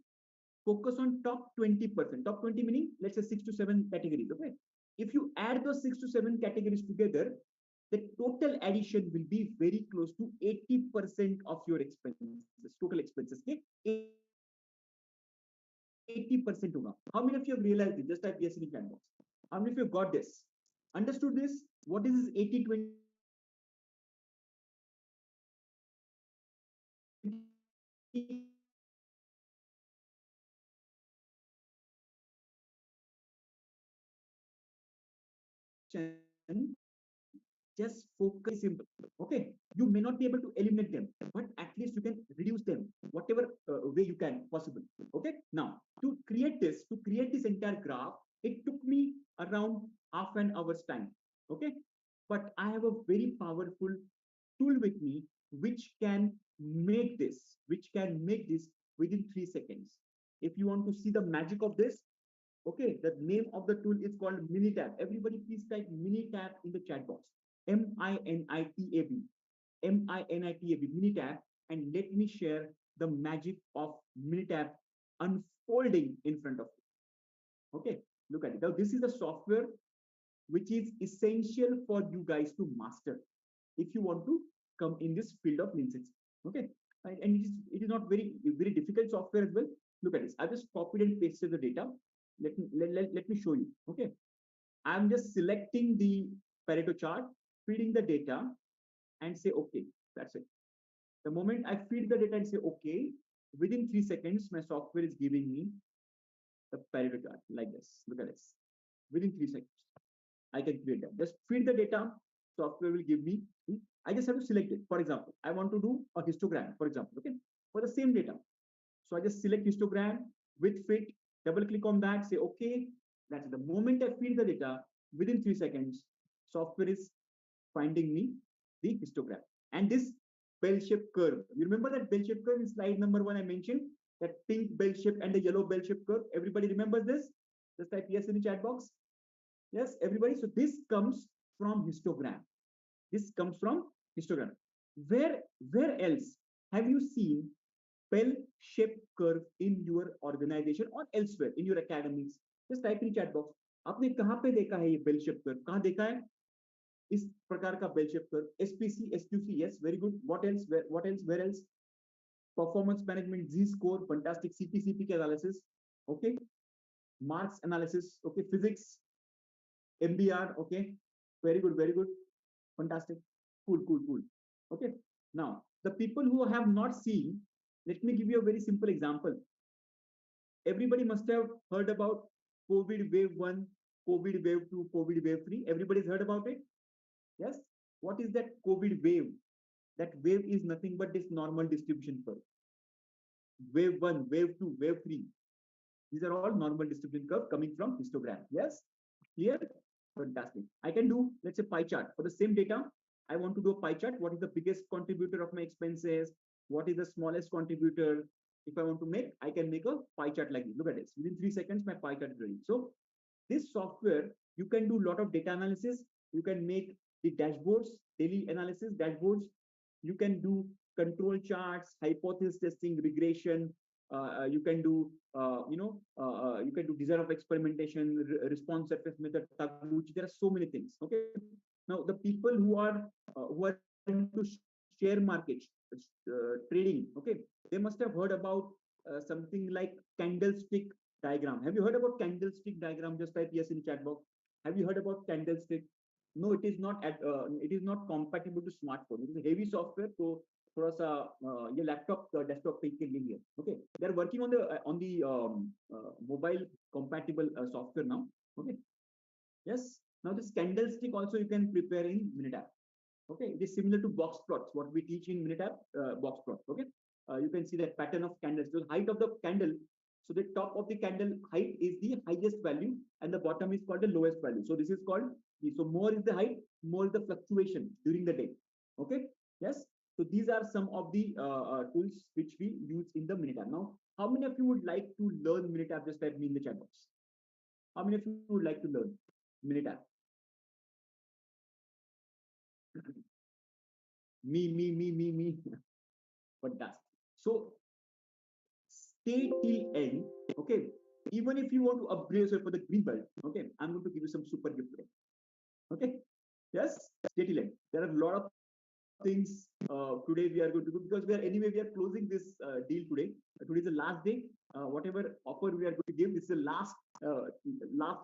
[SPEAKER 1] focus on top 20%. Top 20 meaning, let's say 6 to 7 categories. Okay. If you add those 6 to 7 categories together, the total addition will be very close to 80% of your expenses, total expenses. Okay? 80% hoga. How many of you have realized it? Just type yes in the chat box. How many of you have got this? Understood this? What is this 80/20? Just focus simple. Okay, you may not be able to eliminate them, but at least you can reduce them whatever way you can possible. Okay, now to create this entire graph, it took me around half an hour's time. Okay, but I have a very powerful tool with me which can make this within 3 seconds. If you want to see the magic of this, okay, the name of the tool is called Minitab. Everybody please type Minitab in the chat box. MINITAB, MINITAB, Minitab, and let me share the magic of Minitab unfolding in front of you. Okay, look at it. Now, this is a software which is essential for you guys to master if you want to come in this field of Lean Six. Okay, and it is not very difficult software as well. Look at this. I just copied and pasted the data. Let me show you. Okay, I'm just selecting the Pareto chart, feeding the data, and say okay. That's it. The moment I feed the data and say okay, within 3 seconds, my software is giving me the Pareto chart like this. Look at this. Within 3 seconds, I can create that. Just feed the data. Software will give me. I just have to select it. For example, I want to do a histogram, for example, okay, for the same data. So I just select histogram with fit, double click on that, say okay. That's the moment I feed the data, within 3 seconds, software is finding me the histogram. And this bell-shaped curve. You remember that bell-shaped curve in slide number 1 I mentioned? That pink bell-shaped and the yellow bell-shaped curve. Everybody remembers this? Just type yes in the chat box. Yes, everybody. So this comes from histogram. This comes from histogram. Where else have you seen bell-shaped curve in your organization or elsewhere in your academics? Just type in chat box. आपने कहाँ पे देखा है ये bell shape curve? कहाँ देखा है इस प्रकार का bell shape curve? SPC, SQC, yes, very good. What else? Where else? Performance management, Z-score, fantastic. CPCP analysis, okay. Marks analysis, okay. Physics, MBR, okay. Very good, fantastic. Cool. Okay. Now, the people who have not seen, let me give you a very simple example. Everybody must have heard about COVID wave 1, COVID wave 2, COVID wave 3. Everybody's heard about it? Yes? What is that COVID wave? That wave is nothing but this normal distribution curve. Wave 1, wave 2, wave 3. These are all normal distribution curve coming from histogram. Yes? Clear? Fantastic. I can do, let's say, pie chart. For the same data, I want to do a pie chart. What is the biggest contributor of my expenses? What is the smallest contributor? If I want to make, I can make a pie chart like this. Look at this. Within 3 seconds, my pie chart is ready. So this software, you can do a lot of data analysis. You can make the dashboards, daily analysis dashboards. You can do control charts, hypothesis testing, regression. You can do, you can do design of experimentation, response surface method, Taguchi. There are so many things. Okay. Now the people who are into share market trading, okay, they must have heard about something like candlestick diagram. Have you heard about candlestick diagram? Just type yes in chat box. Have you heard about candlestick? No, it is not it is not compatible to smartphone. It is a heavy software. So थोड़ा सा ये laptop desktop पे के लिए okay, they are working on the mobile compatible software now. Okay, yes. Now this candlestick also you can prepare in Minitab. Okay, it is similar to box plots, what we teach in Minitab, box plot. Okay, you can see that pattern of candles, the height of the candle. So the top of the candle height is the highest value and the bottom is called the lowest value. So this is called, so more is the height, more is the fluctuation during the day. Okay, yes. So these are some of the tools which we use in the Minitab. Now, how many of you would like to learn Minitab? Just type me in the chat box. How many of you would like to learn Minitab? me. Fantastic. So stay till end. Okay. Even if you want to upgrade yourself for the green belt, okay, I'm going to give you some super gift today. Okay. Yes. Stay till end. There are a lot of things today we are going to do, because we are closing this deal today. Today is the last day. Whatever offer we are going to give, this is the last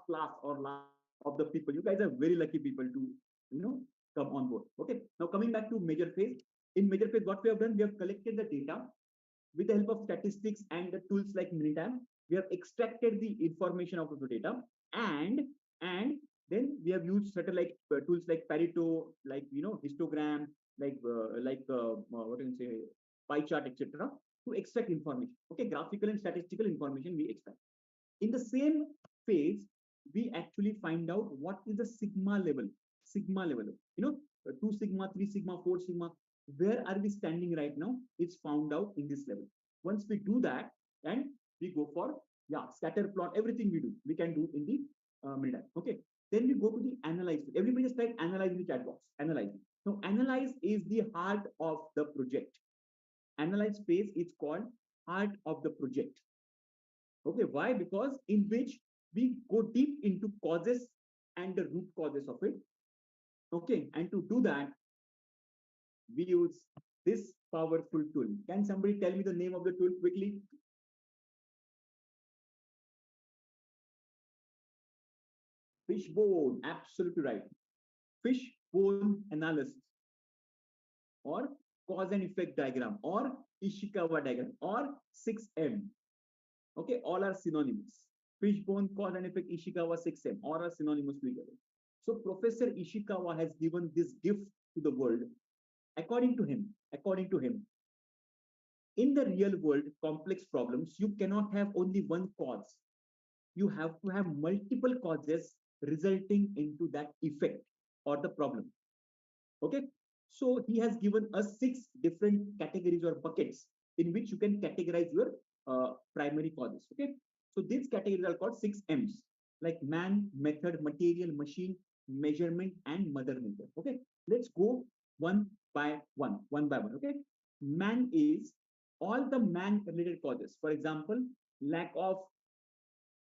[SPEAKER 1] class or last of the people. You guys are very lucky people to come on board. Okay. Now coming back to major phase. In major phase, what we have done, we have collected the data with the help of statistics and the tools like Minitab. We have extracted the information out of the data, and then we have used certain tools like Pareto, like histogram, like what do you say, pie chart, etc., to extract information. Okay, graphical and statistical information we extract. In the same phase, we actually find out what is the sigma level. 2 sigma, 3 sigma, 4 sigma. Where are we standing right now? It's found out in this level. Once we do that, and we go for scatter plot, everything we can do in the Minitab. Okay. Then we go to the analyze. Everybody just type analyze in the chat box. Analyze. Now, analyze is the heart of the project. Analyze phase is called heart of the project. Okay, why? Because in which we go deep into causes and the root causes of it. Okay, and to do that, we use this powerful tool. Can somebody tell me the name of the tool quickly? Fishbone, absolutely right. Fishbone analysis, or cause and effect diagram, or Ishikawa diagram, or 6M. Okay, all are synonyms. Fishbone, cause and effect, Ishikawa 6M, or are synonymous to each other. So Professor Ishikawa has given this gift to the world. According to him, in the real world, complex problems, you cannot have only one cause. You have to have multiple causes resulting into that effect or the problem. Okay. So he has given us six different categories or buckets in which you can categorize your primary causes. Okay. So these categories are called six M's, like man, method, material, machine, measurement, and mother nature. Okay. Let's go one by one. Okay. Man is all the man related causes. For example, lack of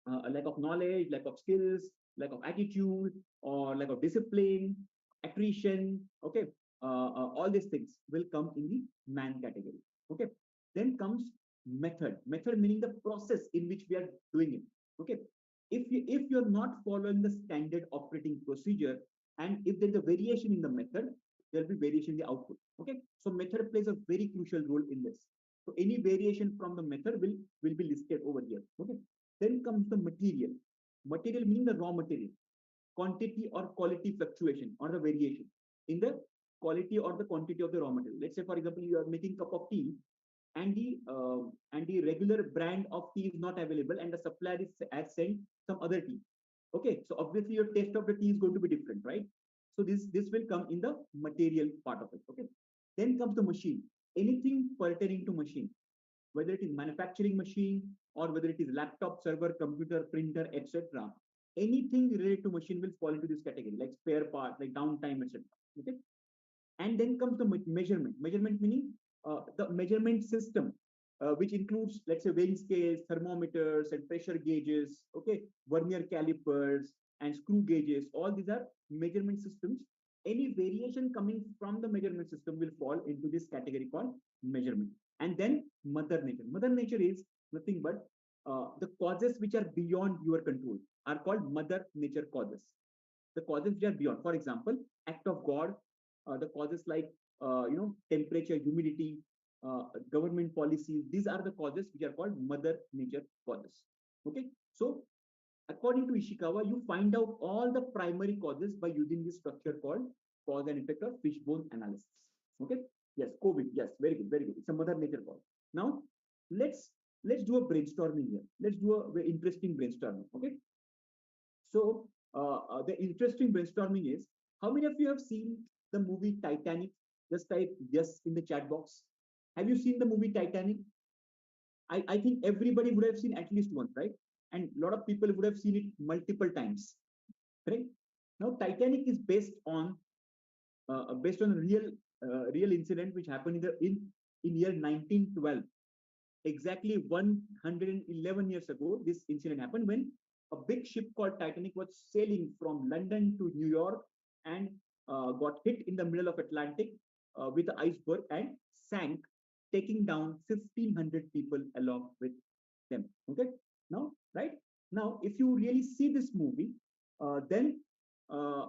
[SPEAKER 1] lack of knowledge, lack of skills, lack of attitude, or lack of discipline, attrition. Okay, all these things will come in the man category. Okay, then comes method. Method meaning the process in which we are doing it. Okay, if you're not following the standard operating procedure, and if there is a variation in the method, there will be variation in the output. Okay, so method plays a very crucial role in this. So any variation from the method will be listed over here. Okay, then comes the material. Material meaning the raw material, quantity or quality fluctuation or the variation in the quality or the quantity of the raw material. Let's say, for example, you are making cup of tea, and the regular brand of tea is not available, and the supplier has sent some other tea. Okay, so obviously your taste of the tea is going to be different, right? So this will come in the material part of it. Okay, then comes the machine. Anything pertaining to machine, whether it is manufacturing machine or whether it is laptop, server, computer, printer, etc. Anything related to machine will fall into this category, like spare part, like downtime, etc. Okay, and then comes the measurement. Measurement meaning the measurement system, which includes, let's say, weighing scales, thermometers, and pressure gauges. Okay, vernier calipers and screw gauges. All these are measurement systems. Any variation coming from the measurement system will fall into this category called measurement. And then mother nature. Mother nature is nothing but the causes which are beyond your control are called mother nature causes. The causes which are beyond, for example, act of God, the causes like temperature, humidity, government policies. These are the causes which are called mother nature causes. Okay, so according to Ishikawa, you find out all the primary causes by using this structure called cause and effect or fishbone analysis. Okay, yes, COVID, yes, very good, very good. It's a mother nature cause. Now let's do a brainstorming here. Let's do a very interesting brainstorming. Okay, so the interesting brainstorming is, how many of you have seen the movie Titanic? Just type yes in the chat box. Have you seen the movie Titanic? I think everybody would have seen at least once, right? And a lot of people would have seen it multiple times, right? Now, Titanic is based on a real incident which happened in year 1912. Exactly 111 years ago, this incident happened when a big ship called Titanic was sailing from London to New York and got hit in the middle of Atlantic with the iceberg and sank, taking down 1,500 people along with them. Okay, now, right now, if you really see this movie, then uh,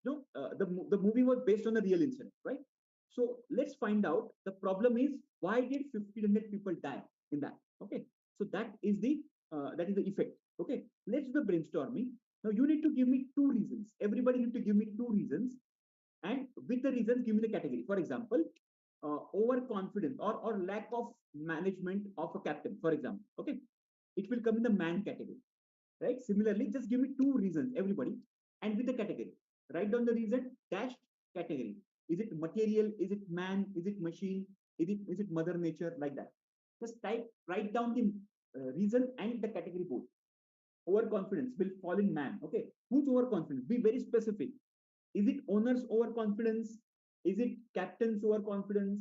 [SPEAKER 1] the movie was based on a real incident, right? So let's find out. The problem is, why did 1,500 people die in that? Okay, so that is the effect. Okay, let's do the brainstorming. Now you need to give me two reasons. Everybody need to give me two reasons, and with the reasons, give me the category. For example, overconfidence or lack of management of a captain, for example. Okay, it will come in the man category, right? Similarly, just give me two reasons, everybody, and with the category. Write down the reason dash category. Is it material? Is it man? Is it machine? Is it mother nature? Like that. Just write down the reason and the category both. Overconfidence will fall in man. Okay. Who's overconfident? Be very specific. Is it owner's overconfidence? Is it captain's overconfidence?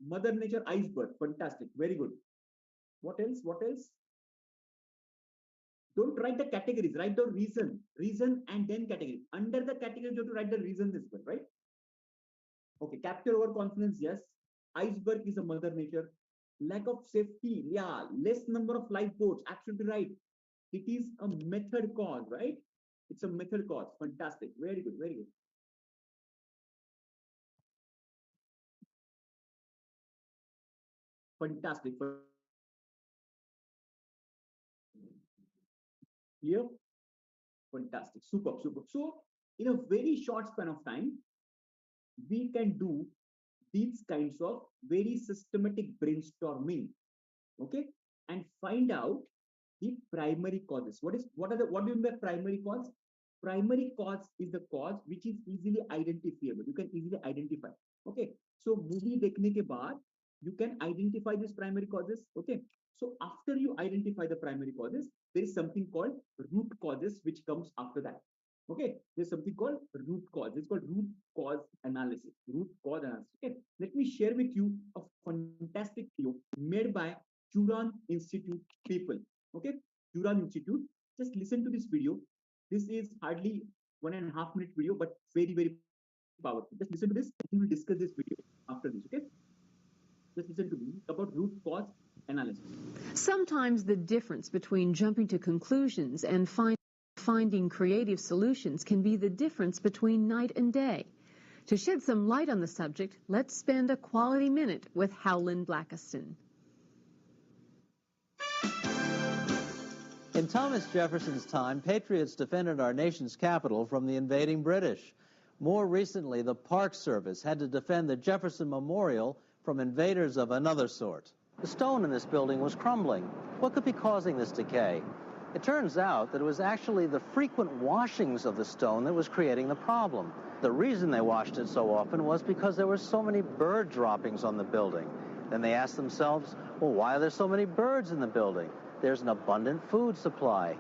[SPEAKER 1] Mother nature iceberg. Fantastic. Very good. What else? What else? Don't write the categories, write the reason and then category. Under the category, you have to write the reasons as well, right? Okay, capture overconfidence, yes. Iceberg is a mother nature. Lack of safety, yeah. Less number of lifeboats, absolutely right. It is a method cause, right? It's a method cause. Fantastic. Very good, very good. Fantastic. Clear? Fantastic. Super, super. So, in a very short span of time, we can do these kinds of very systematic brainstorming, okay, and find out the primary causes. What do you mean by primary cause? Primary cause is the cause which is easily identifiable. You can easily identify. Okay. So movie देखने के बाद you can identify these primary causes. Okay. So after you identify the primary causes, there is something called root causes which comes after that. Okay. There's something called root cause. It's called root cause analysis. Root cause analysis. Okay. Let me share with you a fantastic video made by Juran Institute people. Okay. Juran Institute. Just listen to this video. This is hardly 1.5 minute video, but very, very powerful. Just listen to this. We will discuss this video after this. Okay. Just listen to me about root cause analysis.
[SPEAKER 2] Sometimes the difference between jumping to conclusions and finding creative solutions can be the difference between night and day. To shed some light on the subject, let's spend a quality minute with Howland Blackiston.
[SPEAKER 3] In Thomas Jefferson's time, patriots defended our nation's capital from the invading British. More recently, the Park Service had to defend the Jefferson Memorial from invaders of another sort. The stone in this building was crumbling. What could be causing this decay? It turns out that it was actually the frequent washings of the stone that was creating the problem. The reason they washed it so often was because there were so many bird droppings on the building. Then they asked themselves, well, why are there so many birds in the building? There's an abundant food supply.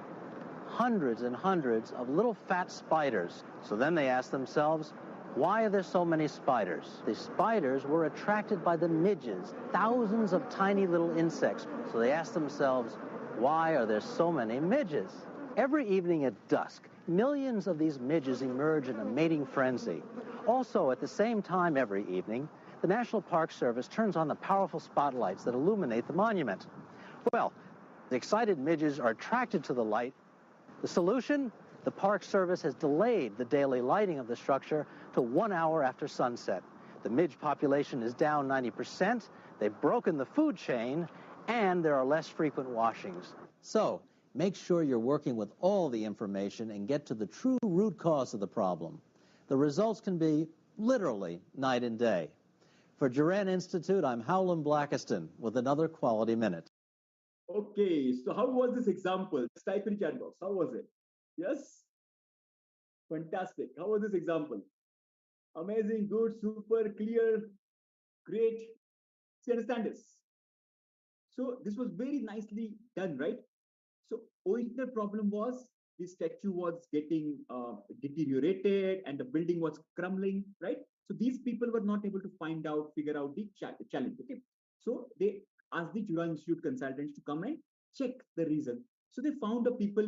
[SPEAKER 3] Hundreds and hundreds of little fat spiders. So then they asked themselves, why are there so many spiders? The spiders were attracted by the midges, thousands of tiny little insects. So they asked themselves, why are there so many midges? Every evening at dusk, millions of these midges emerge in a mating frenzy. Also, at the same time every evening, the National Park Service turns on the powerful spotlights that illuminate the monument. Well, the excited midges are attracted to the light. The solution? The Park Service has delayed the daily lighting of the structure to 1 hour after sunset. The midge population is down 90%, they've broken the food chain, and there are less frequent washings.
[SPEAKER 4] So, make sure you're working with all the information and get to the true root cause of the problem. The results can be literally night and day. For Juran Institute, I'm Howland Blackiston with another Quality Minute.
[SPEAKER 1] Okay, so how was this example? Just type in chat box. How was it? Yes? Fantastic. How was this example? Amazing, good, super, clear, great. So you understand this? So this was very nicely done, right? So original problem was the statue was getting deteriorated and the building was crumbling, right? So these people were not able to figure out the challenge, okay? So they asked the Juran Institute consultants to come and check the reason. So they found the people,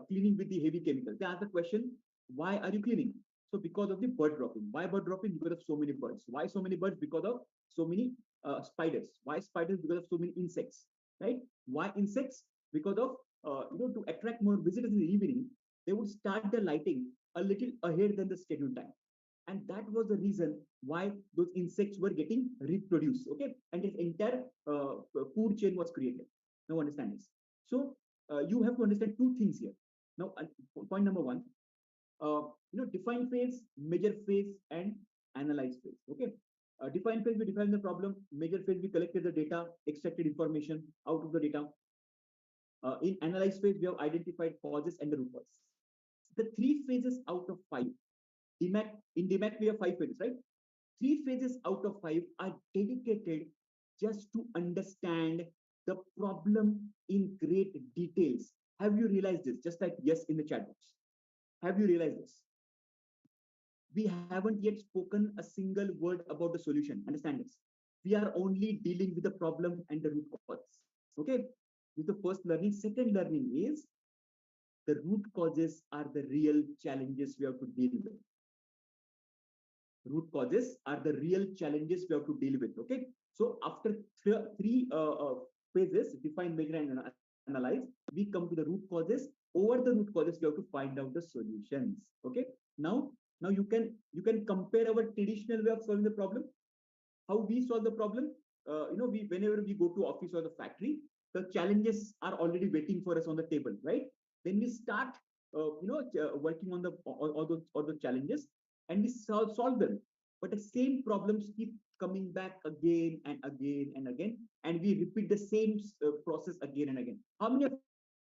[SPEAKER 1] cleaning with the heavy chemicals. They asked the question, why are you cleaning? So because of the bird dropping. Why bird dropping? Because of so many birds. Why so many birds? Because of so many spiders. Why spiders? Because of so many insects, right? Why insects? Because of, to attract more visitors in the evening, they would start the lighting a little ahead than the scheduled time. And that was the reason why those insects were getting reproduced, okay? And this entire food chain was created. Now understand this. So you have to understand two things here. Now, point number one, define phase, measure phase, and analyze phase. Okay. Define phase, we define the problem. Measure phase, we collected the data, extracted information out of the data. In analyze phase, we have identified causes and the root cause. The 3 phases out of 5. In DMAT, we have 5 phases, right? 3 phases out of 5 are dedicated just to understand the problem in great details. Have you realized this? Just type yes in the chat box. Have you realized this? We haven't yet spoken a single word about the solution. Understand this. We are only dealing with the problem and the root cause. Okay. This is the first learning. Second learning is the root causes are the real challenges we have to deal with. Root causes are the real challenges we have to deal with. Okay. So after three phases, define, measure, and analyze, we come to the root causes. Over the root causes, we have to find out the solutions. Okay. Now you can compare our traditional way of solving the problem. How we solve the problem. Whenever we go to office or the factory, the challenges are already waiting for us on the table, right? then we start, working on the all the challenges, and we solve them. But the same problems keep coming back again and again and again, and we repeat the same process again and again. How many of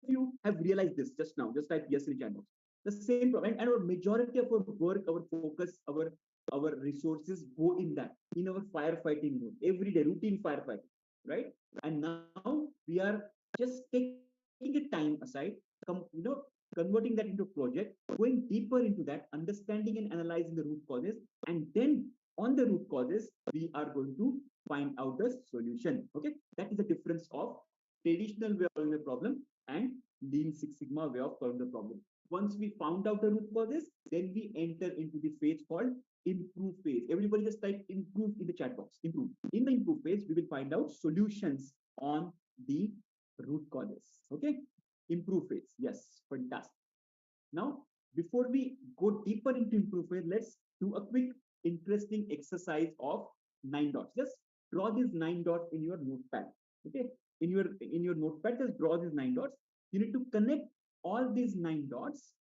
[SPEAKER 1] you have realized this just now? Just type yes in the chat box. The same problem, and our majority of our work, our focus, our resources go in that, in our firefighting mode, every day, routine firefighting, right? And now we are just taking a time aside, converting that into a project, going deeper into that, understanding and analyzing the root causes, and then on the root causes, we are going to find out the solution. Okay, that is the difference of traditional way of solving the problem and Lean Six Sigma way of solving the problem. Once we found out the root causes, then we enter into the phase called improve phase. Everybody just type improve in the chat box. Improve. In the improve phase, we will find out solutions on the root causes. Okay, improve phase. Yes, fantastic. Now, before we go deeper into improve phase, let's do a quick interesting exercise of 9 dots. Just draw these 9 dots in your notepad. Okay, in your notepad, just draw these 9 dots. You need to connect all these 9 dots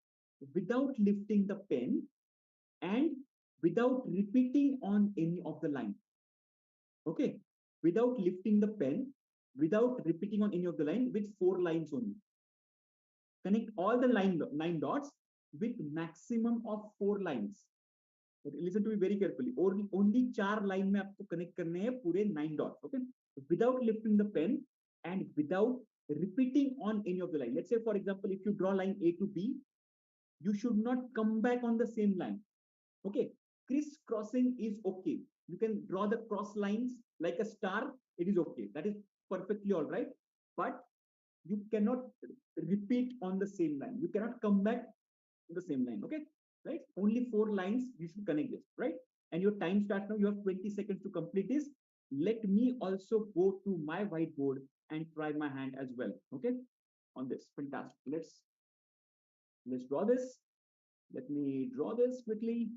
[SPEAKER 1] without lifting the pen and without repeating on any of the line. Okay, without lifting the pen, without repeating on any of the line, with 4 lines only. Connect all the 9 dots with maximum of 4 lines. Okay, listen to me very carefully. Only 4 line में आपको connect करने हैं पूरे 9 dots. Okay, without lifting the pen and without repeating on any of the line. Let's say, for example, if you draw line A to B, you should not come back on the same line. Okay, crisscrossing is okay. You can draw the cross lines like a star. It is okay. That is perfectly all right. But you cannot repeat on the same line. You cannot come back to the same line. Okay, right? Only 4 lines you should connect this, right? And your time starts now. You have 20 seconds to complete this. Let me also go to my whiteboard and try my hand as well. Okay, on this. Fantastic. Let's draw this. Let me draw this quickly.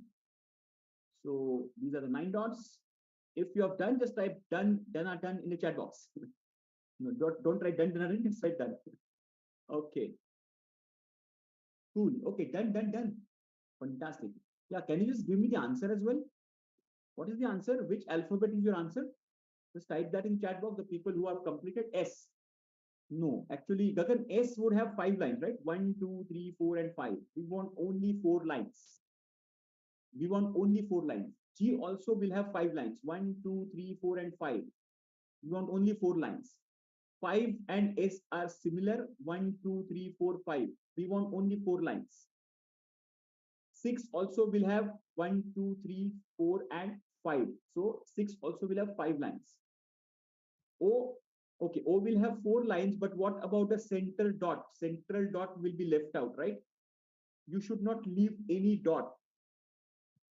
[SPEAKER 1] So these are the 9 dots. If you have done, just type done or done in the chat box. No, don't write done or done, just write done. Okay. Cool. Okay, done. Fantastic. Yeah, can you just give me the answer as well? What is the answer? Which alphabet is your answer? Just type that in chat box. The people who have completed S. No, actually, Gagan, S would have 5 lines, right? 1, 2, 3, 4, and 5. We want only 4 lines. We want only 4 lines. G also will have 5 lines. 1, 2, 3, 4, and 5. We want only 4 lines. 5 and S are similar. 1, 2, 3, 4, 5. We want only 4 lines. 6 also will have 1, 2, 3, 4, and 5. So 6 also will have 5 lines. O, okay, O will have 4 lines, but what about the central dot? Central dot will be left out, right? You should not leave any dot.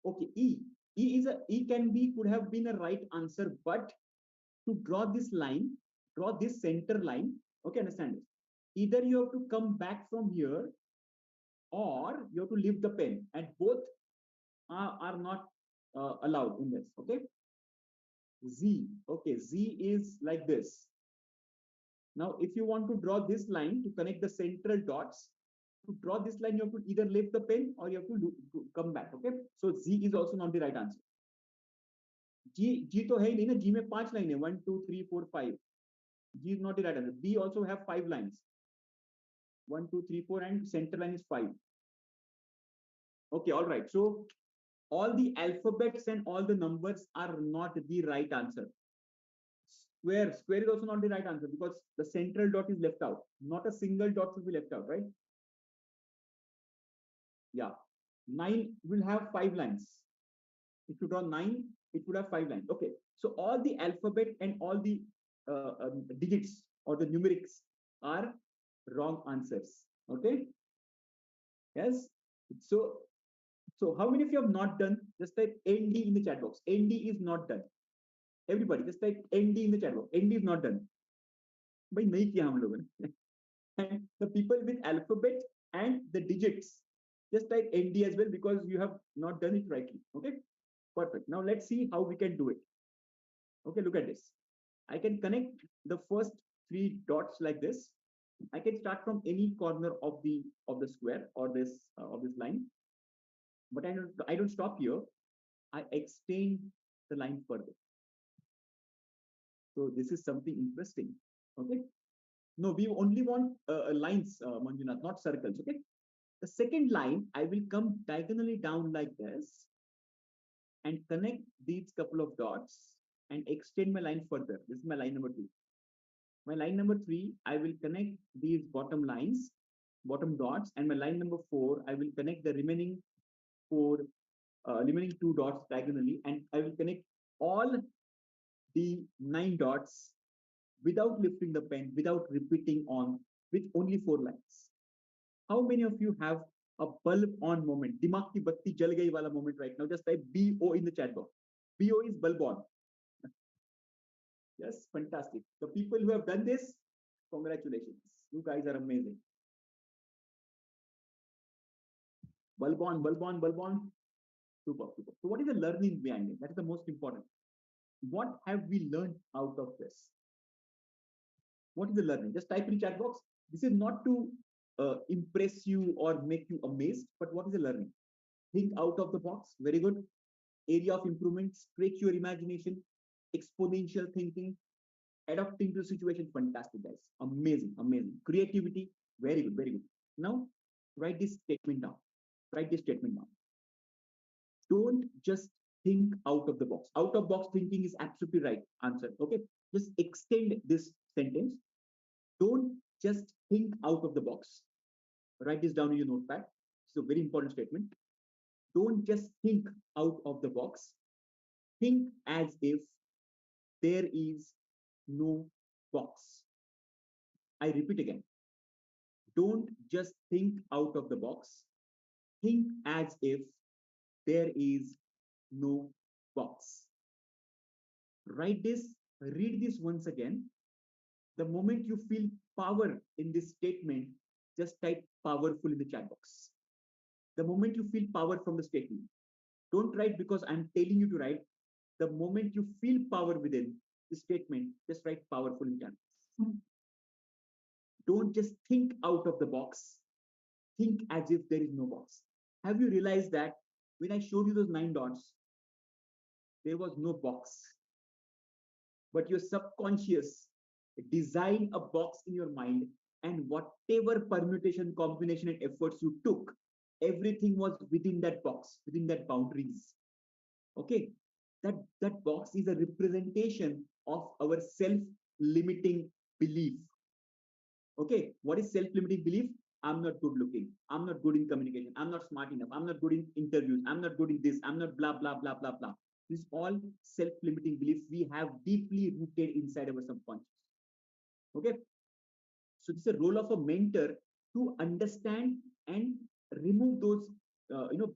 [SPEAKER 1] Okay, E. Could have been a right answer, but to draw this line, draw this center line. Okay, understand this. Either you have to come back from here, or you have to leave the pen, and both are not allowed in this. Okay. Z. Okay, Z is like this. Now, if you want to draw this line to connect the central dots, to draw this line, you have to either lift the pen or you have to come back. Okay, so Z is also not the right answer. G to hai nahi na, G mein 5 line hai, 1, 2, 3, 4, 5. G is not the right answer. B also have 5 lines. 1, 2, 3, 4, and center line is 5. Okay, all right. So all the alphabets and all the numbers are not the right answer. Square is also not the right answer because the central dot is left out. Not a single dot should be left out, right? Yeah. 9 will have 5 lines. If you draw 9, it would have 5 lines. Okay. So all the alphabet and all the digits or the numerics are wrong answers. Okay. Yes. So how many of you have not done? Just type ND in the chat box. ND is not done. Everybody, just type ND in the chat box. ND is not done. Bhai, nahi kiya hum logon ne. And the people with alphabet and the digits, just type ND as well because you have not done it rightly. Okay, perfect. Now let's see how we can do it. Okay, look at this. I can connect the first 3 dots like this. I can start from any corner of the square or this line, but I don't stop here. I extend the line further. So this is something interesting. Okay. No, we only want lines, Manjunath, not circles. Okay. The second line, I will come diagonally down like this and connect these couple of dots and extend my line further. This is my line number two. My line number three, I will connect these bottom lines, bottom dots, and my line number four, I will connect the remaining two dots diagonally, and I will connect all the 9 dots without lifting the pen, without repeating on, with only 4 lines. How many of you have a bulb on moment? Dimag ki batti jal gayi wala moment right now. Just type BO in the chat box. BO is bulb on. Yes, fantastic. The people who have done this, congratulations. You guys are amazing. Bulb on, bulb on, bulb on. Super, super. So what is the learning behind it? That is the most important. What have we learned out of this? What is the learning? Just type in chat box. This is not to impress you or make you amazed, but what is the learning? Think out of the box. Very good. Area of improvement. Stretch your imagination. Exponential thinking. Adapting to the situation. Fantastic, guys. Amazing, amazing. Creativity. Very good, very good. Now, write this statement down. Write this statement down. Don't just think out of the box. Out of box thinking is absolutely right answer. Okay. Just extend this sentence. Don't just think out of the box. Write this down in your notepad. It's a very important statement. Don't just think out of the box. Think as if there is no box. I repeat again. Don't just think out of the box. Think as if there is no box. Write this, read this once again. The moment you feel power in this statement, just type powerful in the chat box. The moment you feel power from the statement, don't write because I'm telling you to write. The moment you feel power within the statement, just write powerful in the chat box. Don't just think out of the box. Think as if there is no box. Have you realized that when I showed you those 9 dots, there was no box, but your subconscious designed a box in your mind, and whatever permutation, combination, and efforts you took, everything was within that box, within that boundaries. Okay, that box is a representation of our self-limiting belief. Okay, what is self-limiting belief? I'm not good looking. I'm not good in communication. I'm not smart enough. I'm not good in interviews. I'm not good in this. I'm not blah, blah, blah, blah, blah. These all self-limiting beliefs we have deeply rooted inside our subconscious. Okay. So this is a role of a mentor to understand and remove those,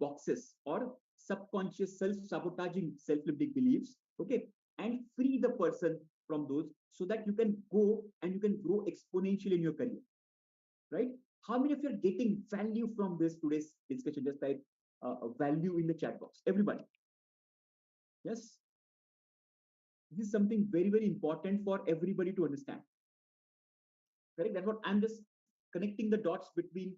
[SPEAKER 1] boxes or subconscious self-sabotaging self-limiting beliefs. Okay. And free the person from those so that you can go and you can grow exponentially in your career. Right? How many of you are getting value from this today's discussion? Just type value in the chat box. Everybody. Yes. This is something very, very important for everybody to understand. Correct? That's what I'm just connecting the dots between,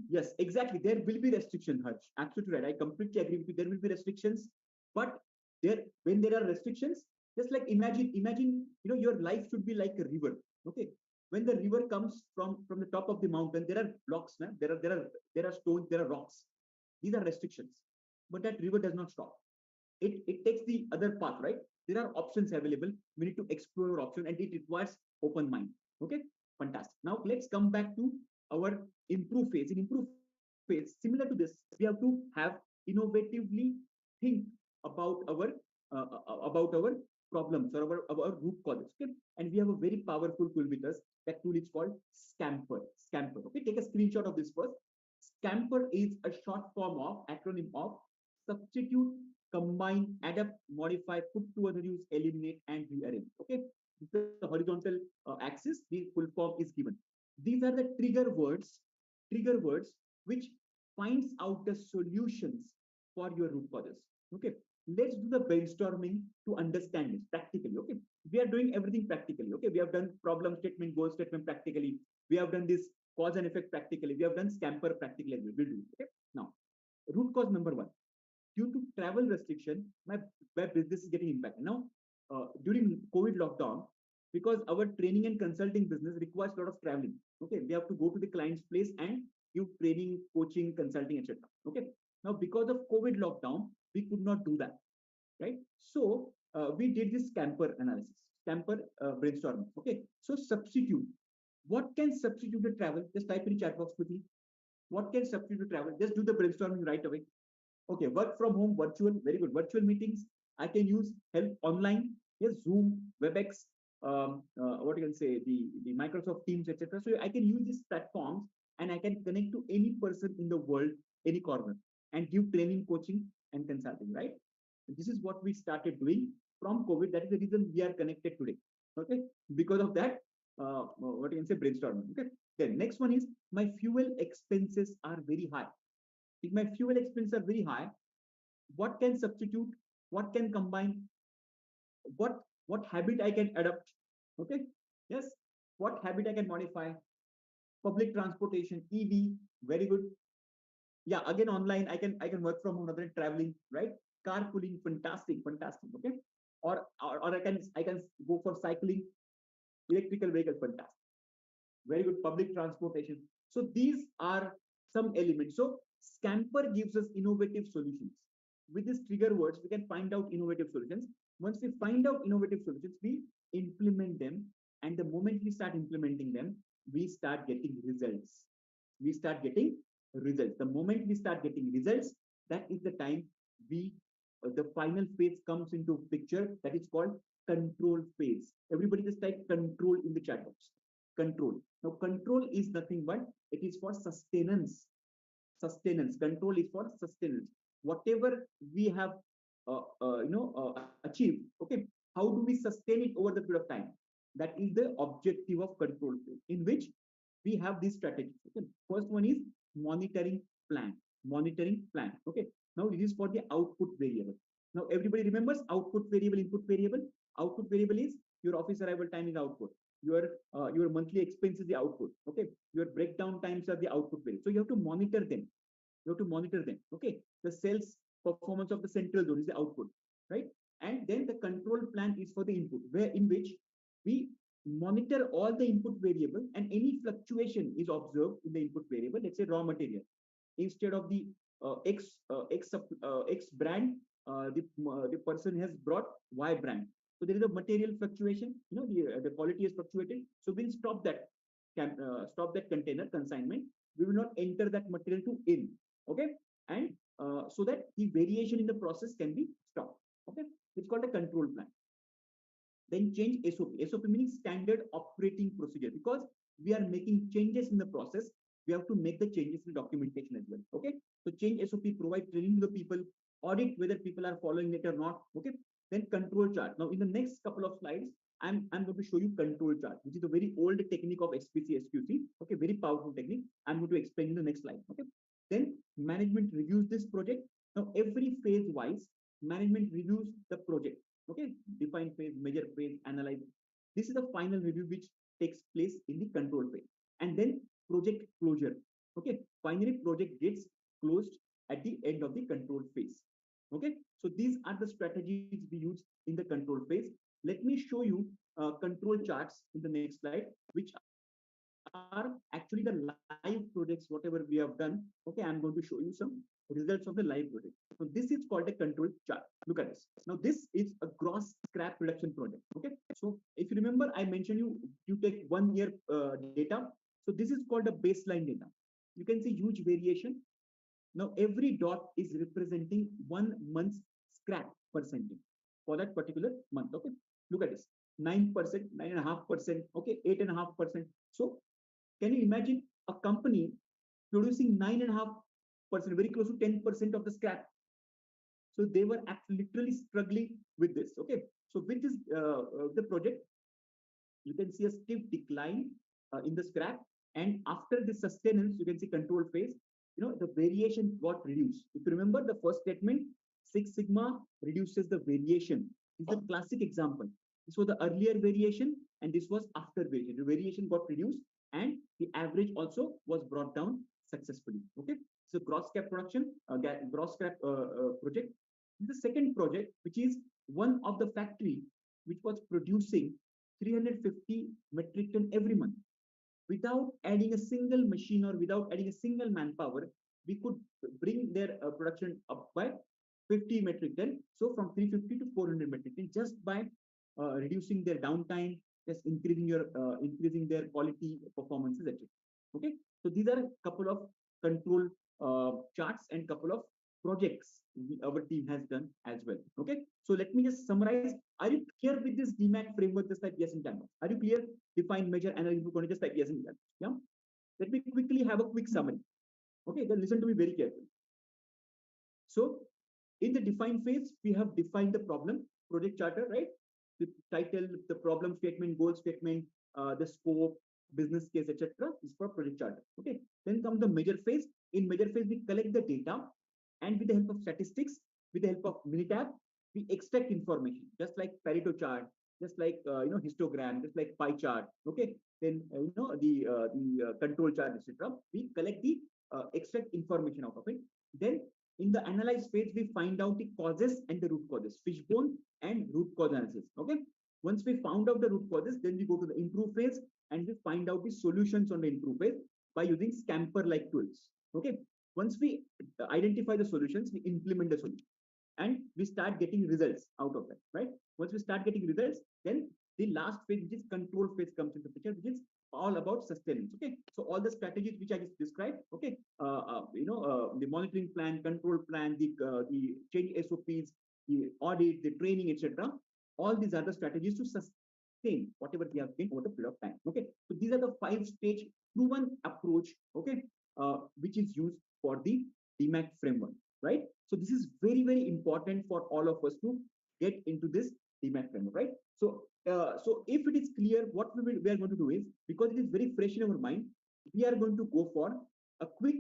[SPEAKER 1] yes, exactly. There will be restriction, Harsh. Absolutely right. I completely agree with you. There will be restrictions, but when there are restrictions, just like imagine, your life should be like a river. Okay. When the river comes from the top of the mountain, there are blocks, man. There are stones, there are rocks. These are restrictions. But that river does not stop. It takes the other path, right? There are options available. We need to explore our option, and it requires open mind. Okay, fantastic. Now let's come back to our improve phase. In improve phase, similar to this, we have to have innovatively think about our problems or our root causes. Okay, and we have a very powerful tool with us. That tool is called Scamper. Scamper. Okay, take a screenshot of this first. Scamper is a short form of acronym of substitute, combine, adapt, modify, put to other use, eliminate, and rearrange. Okay, this is the horizontal axis. The full form is given. These are the trigger words which finds out the solutions for your root causes. Okay, let's do the brainstorming to understand this practically. Okay, we are doing everything practically. Okay, we have done problem statement, goal statement practically. We have done this cause and effect practically. We have done scamper practically. We will do. Okay, now root cause number one. Due to travel restriction, my business is getting impacted. Now, during COVID lockdown, because our training and consulting business requires a lot of traveling. Okay, we have to go to the client's place and give training, coaching, consulting, etc. Okay. Now, because of COVID lockdown, we could not do that, right? So we did this scamper analysis, scamper brainstorming. Okay. So substitute. What can substitute the travel? Just type in the chat box quickly. What can substitute travel? Just do the brainstorming right away. Okay, work from home, virtual, very good. Virtual meetings, I can use help online. Yes, Zoom, WebEx, what you can say, the Microsoft Teams, etc. So I can use these platforms and I can connect to any person in the world, any corner, and give training, coaching, and consulting, right? And this is what we started doing from COVID. That is the reason we are connected today. Okay, because of that, what you can say, brainstorming. Okay, then next one is my fuel expenses are very high. If my fuel expenses are very high, what can substitute? What can combine? What habit I can adopt? Okay. Yes. What habit I can modify? Public transportation, EV, very good. Yeah, again online, I can work from home other than traveling, right? Carpooling, fantastic, fantastic. Okay. Or I can go for cycling, electrical vehicle, fantastic. Very good. Public transportation. So these are some elements. So Scamper gives us innovative solutions. With these trigger words, we can find out innovative solutions. Once we find out innovative solutions, we implement them. And the moment we start implementing them, we start getting results. We start getting results. The moment we start getting results, that is the time we the final phase comes into picture. That is called control phase. Everybody just type control in the chat box. Control. Now, control is nothing but it is for sustenance. Sustenance. Control is for sustenance. Whatever we have, achieved. Okay. How do we sustain it over the period of time? That is the objective of control phase, in which we have these strategies. Okay. First one is monitoring plan. Monitoring plan. Okay. Now it is for the output variable. Now everybody remembers output variable, input variable. Output variable is your office arrival time is output. Your monthly expense is the output. Okay. Your breakdown times are the output variable. So you have to monitor them. You have to monitor them. Okay. The sales performance of the central zone is the output, right? And then the control plan is for the input, where in which we monitor all the input variable and any fluctuation is observed in the input variable. Let's say raw material. Instead of the X brand, the person has brought Y brand. So there is a material fluctuation. The quality is fluctuated. So we'll stop that. Stop that container consignment. We will not enter that material to in. Okay, and so that the variation in the process can be stopped. Okay, it's called a control plan. Then change SOP. SOP meaning standard operating procedure. Because we are making changes in the process, we have to make the changes in the documentation as well. Okay, so change SOP, provide training to the people, audit whether people are following it or not. Okay, then control chart. Now in the next couple of slides, I'm going to show you control chart, which is a very old technique of SPC SQC. Okay, very powerful technique. I'm going to explain in the next slide. Okay, then management reviews this project. Now every phase wise, management reviews the project. Okay, define phase, measure phase, analyze. This is the final review which takes place in the control phase. And then project closure. Okay, finally project gets closed at the end of the control phase. Okay, so these are the strategies we use in the control phase. Let me show you control charts in the next slide, which are actually the live projects, whatever we have done. Okay, I'm going to show you some results of the live project. So this is called a control chart. Look at this. Now this is a gross scrap reduction project. Okay, so if you remember, I mentioned you take 1 year data. So this is called a baseline data. You can see huge variation. Now every dot is representing 1 month's scrap percentage for that particular month. Okay, look at this. 9%, 9.5%, okay, 8.5%. So can you imagine a company producing 9.5%, very close to 10% of the scrap? So they were literally struggling with this. Okay, so with this the project, you can see a steep decline in the scrap, and after the sustenance, you can see control phase. The variation got reduced. If you remember the first statement, Six Sigma reduces the variation. This is a classic example. This was the earlier variation, and this was after variation. The variation got reduced, and the average also was brought down successfully. Okay, so gross scrap production, gross scrap project. The second project, which is one of the factory which was producing 350 metric ton every month without adding a single machine or without adding a single manpower, we could bring their production up by 50 metric ton. So from 350 to 400 metric ton just by reducing their downtime, just increasing their quality performances, etc. Okay, so these are a couple of control charts and couple of projects our team has done as well. Okay, so let me just summarize. Are you clear with this DMAT framework? Just type yes in Canvas. Are you clear? Define, measure, analyze, improve. Just type yes in Canvas. Yeah. Let me quickly have a quick summary. Okay, then listen to me very carefully. So in the define phase, we have defined the problem, project charter, right? The title, the problem statement, goal statement, the scope, business case, etc. is for project charter. Okay. Then comes the measure phase. In measure phase, we collect the data, and with the help of statistics, with the help of Minitab, we extract information, just like Pareto chart, just like histogram, just like pie chart. Okay. Then the control chart, etc. We collect the extract information out of it. Then in the analyze phase, we find out the causes and the root causes, fishbone and root cause analysis. Okay. Once we found out the root causes, then we go to the improve phase and we find out the solutions on the improve phase by using Scamper-like tools. Okay. Once we identify the solutions, we implement the solution and we start getting results out of that, right? Once we start getting results, then the last phase, which is control phase, comes into picture, which is all about sustenance. Okay, so all the strategies which I just described, okay, the monitoring plan, control plan, the change SOPs, the audit, the training, etc. All these are the strategies to sustain whatever we have gained over the period of time. Okay, so these are the 5-stage proven approach, okay, which is used for the DMAT framework, right? So this is very, very important for all of us to get into this DMAT framework, right? So, so if it is clear, what we are going to do is, because it is very fresh in our mind, we are going to go for a quick,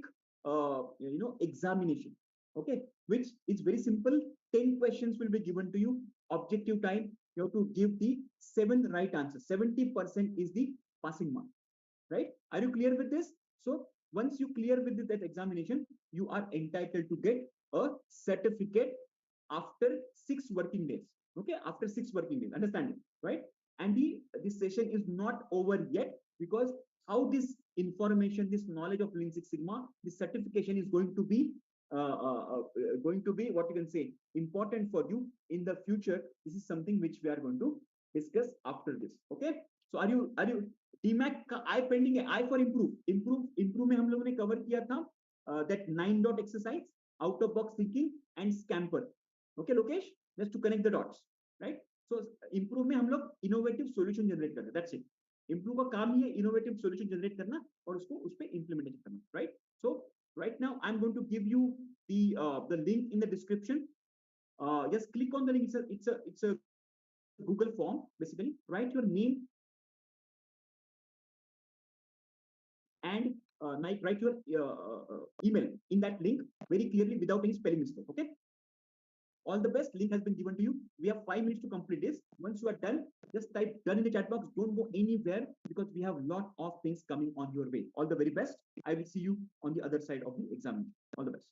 [SPEAKER 1] examination, okay, which is very simple. 10 questions will be given to you. Objective time, you have to give the 7 right answers. 70% is the passing mark, right? Are you clear with this? So once you clear with that examination, you are entitled to get a certificate after 6 working days. Okay, after 6 working days, understand it, right? And this session is not over yet, because how this information, this knowledge of Lean Six Sigma, this certification is going to be what you can say important for you in the future. This is something which we are going to discuss after this. Okay, so are you DMAT का I pending है, I for improve में हम लोगों ने cover किया था that 9 dot exercise, out of box thinking and Scamper. Okay, Lokesh, just to connect the dots, right? So improve में हम लोग innovative solution generate करते हैं. That's it. Improve का काम ही है innovative solution generate करना और उसको उस पे implementation करना, right? So right now I'm going to give you the link in the description. Just click on the link. It's a Google form. Basically, write your name and write your email in that link very clearly without any spelling mistake. Okay. All the best. Link has been given to you. We have 5 minutes to complete this. Once you are done, just type done in the chat box. Don't go anywhere, because we have a lot of things coming on your way. All the very best. I will see you on the other side of the exam. All the best.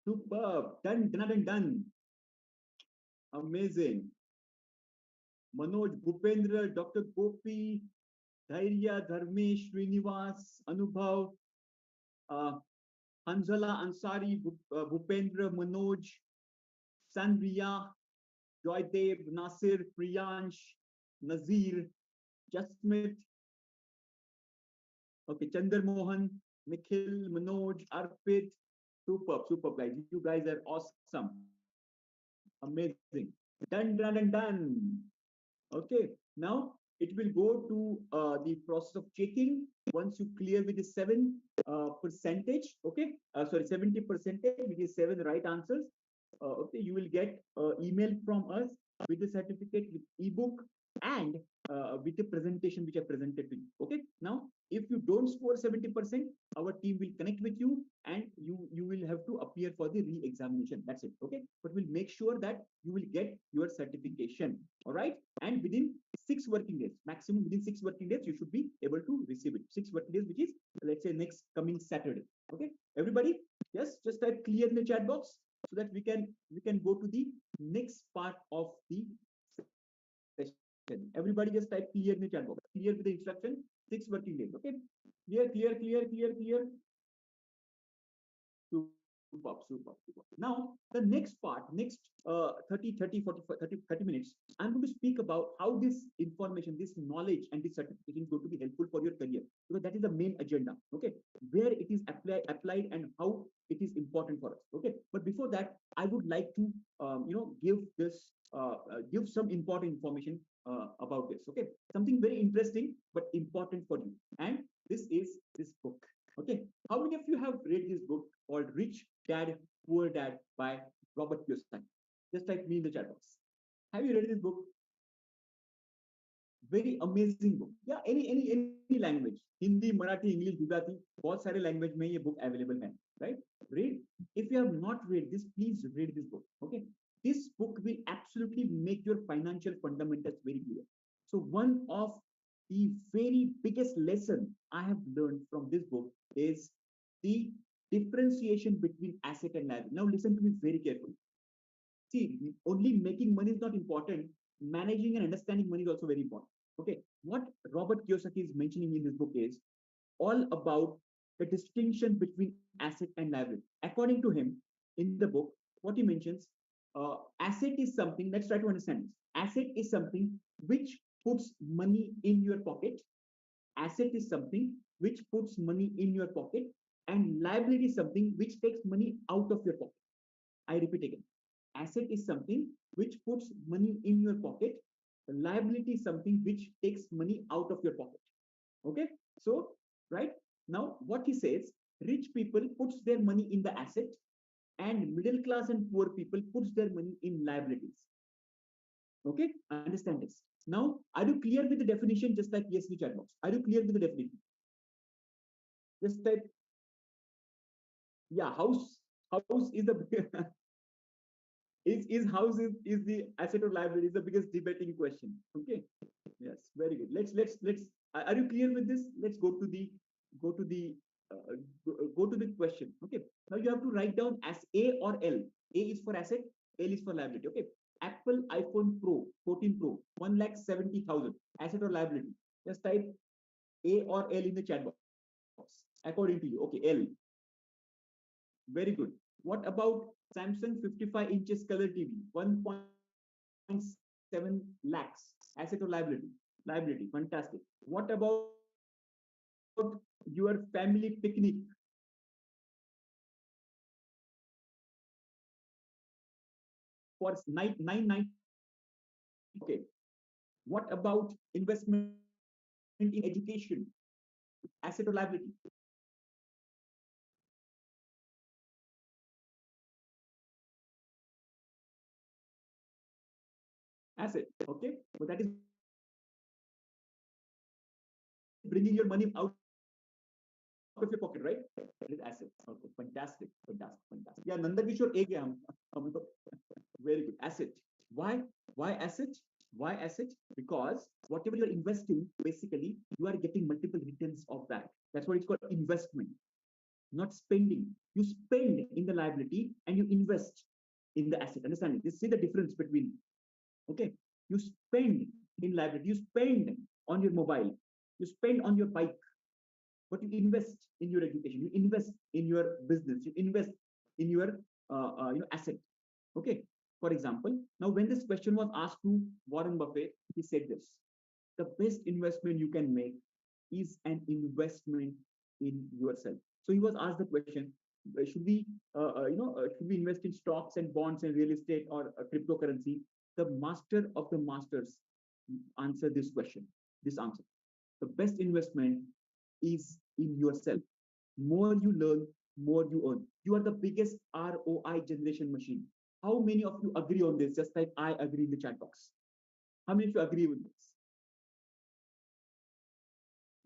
[SPEAKER 1] Superb. Done, done, and done. Amazing. Manoj, Bhupendra, Dr. Gopi, Dhairya, Dharmesh, Srinivas, Anubhav, uh, Hanzala Ansari, Bhupendra, Manoj, Sandriya, Joydev, Nasir, Priyansh, Nazir, Jasmith, okay, Chandar Mohan, Nikhil, Manoj, Arpit. Superb, superb, guys. You guys are awesome. Amazing. Done, done, and done. Okay. Now it will go to the process of checking. Once you clear with the 7 percentage, okay, sorry, 70 percentage, which is 7 right answers. Okay, you will get email from us with the certificate, with ebook, and with the presentation which I presented to you. Okay. Now, if you don't score 70%, our team will connect with you, and you will have to appear for the re-examination. That's it. Okay. But we'll make sure that you will get your certification. All right. And within 6 working days, maximum within 6 working days, you should be able to receive it. 6 working days, which is, let's say, next coming Saturday. Okay. Everybody, yes, just type clear in the chat box so that we can go to the next part of the session. Everybody just type clear in the chat box. Clear with the instruction, 6 working days. Okay. Clear, clear, clear, clear, clear. Superb, superb, superb. Now, the next part, next 30 minutes, I'm going to speak about how this information, this knowledge, and this certification is going to be helpful for your career, because that is the main agenda. Okay. Where it is applied and how it is important for us. Okay. But before that, I would like to, give some important information about this. Okay. Something very interesting but important for you. And this is this book. Okay. How many of you have read this book called Rich Dad, Poor Dad by Robert Kiyosaki? Just type me in the chat box. Have you read this book? Very amazing book. Yeah, any language, Hindi, Marathi, English, Gujarati, बहुत सारे language में ये book available है, right? Read. If you have not read this, please read this book. Okay, this book will absolutely make your financial fundamentals very clear. So one of the very biggest lesson I have learned from this book is the differentiation between asset and liability. Now listen to me very carefully. See, only making money is not important. Managing and understanding money is also very important. Okay, what Robert Kiyosaki is mentioning in this book is all about the distinction between asset and liability. According to him, in the book, what he mentions, asset is something. Let's try to understand this. Asset is something which puts money in your pocket. Asset is something which puts money in your pocket, and liability is something which takes money out of your pocket. I repeat again. Asset is something which puts money in your pocket. Liability is something which takes money out of your pocket. Okay. So, right now, what he says, rich people puts their money in the asset, and middle class and poor people puts their money in liabilities. Okay. Understand this. Now, are you clear with the definition? Just like yes in the chat box. Are you clear with the definition? Just type, yeah, house is the is house is the asset or liability is the biggest debating question. Okay. Yes, very good. Let's are you clear with this? Let's go to the go to the go to the question. Okay. Now you have to write down as A or L. A is for asset, L is for liability. Okay. Apple iPhone Pro 14 Pro 1,70,000 asset or liability. Just type A or L in the chat box according to you. Okay, L. Very good. What about Samsung 55 inches color TV 1.7 lakhs asset or liability? Liability. Fantastic. What about your family picnic? For night 990. Okay. What about investment in education? Asset or liability? Asset. Okay. So that is bringing your money out of your pocket, right? It is asset. Okay. Fantastic. Fantastic. Fantastic. Yeah, Nanda Kishore A gaya hum to. Very good. Asset. Why? Why asset? Why asset? Because whatever you're investing, basically, you are getting multiple returns of that. That's what it's called investment. not spending. You spend in the liability and you invest in the asset. Understand? This see the difference between. Okay, you spend in liability, you spend on your mobile, you spend on your bike, but you invest in your education, you invest in your business, you invest in your asset. Okay. For example, now when this question was asked to Warren Buffett, he said this: the best investment you can make is an investment in yourself. So he was asked the question: should we, should we invest in stocks and bonds and real estate or cryptocurrency? The master of the masters answered this question. This answer: the best investment is in yourself. More you learn, more you earn. You are the biggest ROI generation machine. How many of you agree on this? Just like I agree in the chat box. How many of you agree with this?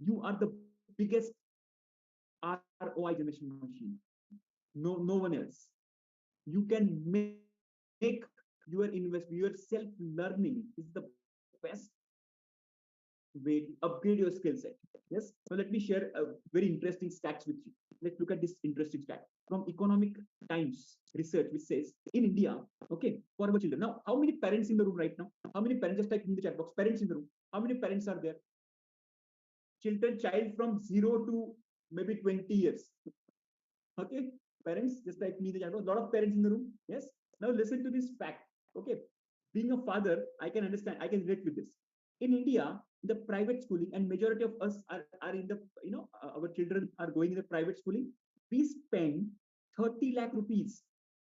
[SPEAKER 1] You are the biggest ROI generation machine. No one else. You can make your investment, your self-learning is the best way to upgrade your skill set. Yes. So let me share a very interesting stats with you. Let's look at this interesting stat from Economic Times research, which says in India, okay, for our children. Now, how many parents in the room right now? How many parents? Just type in the chat box. Parents in the room. How many parents are there? Child from 0 to maybe 20 years. Okay, parents, just like me, there are a lot of parents in the room. Yes. Now listen to this fact. Okay, being a father, I can understand, I can relate with this. In India, the private schooling, and majority of us are in the, our children are going in the private schooling. We spend 30 lakh rupees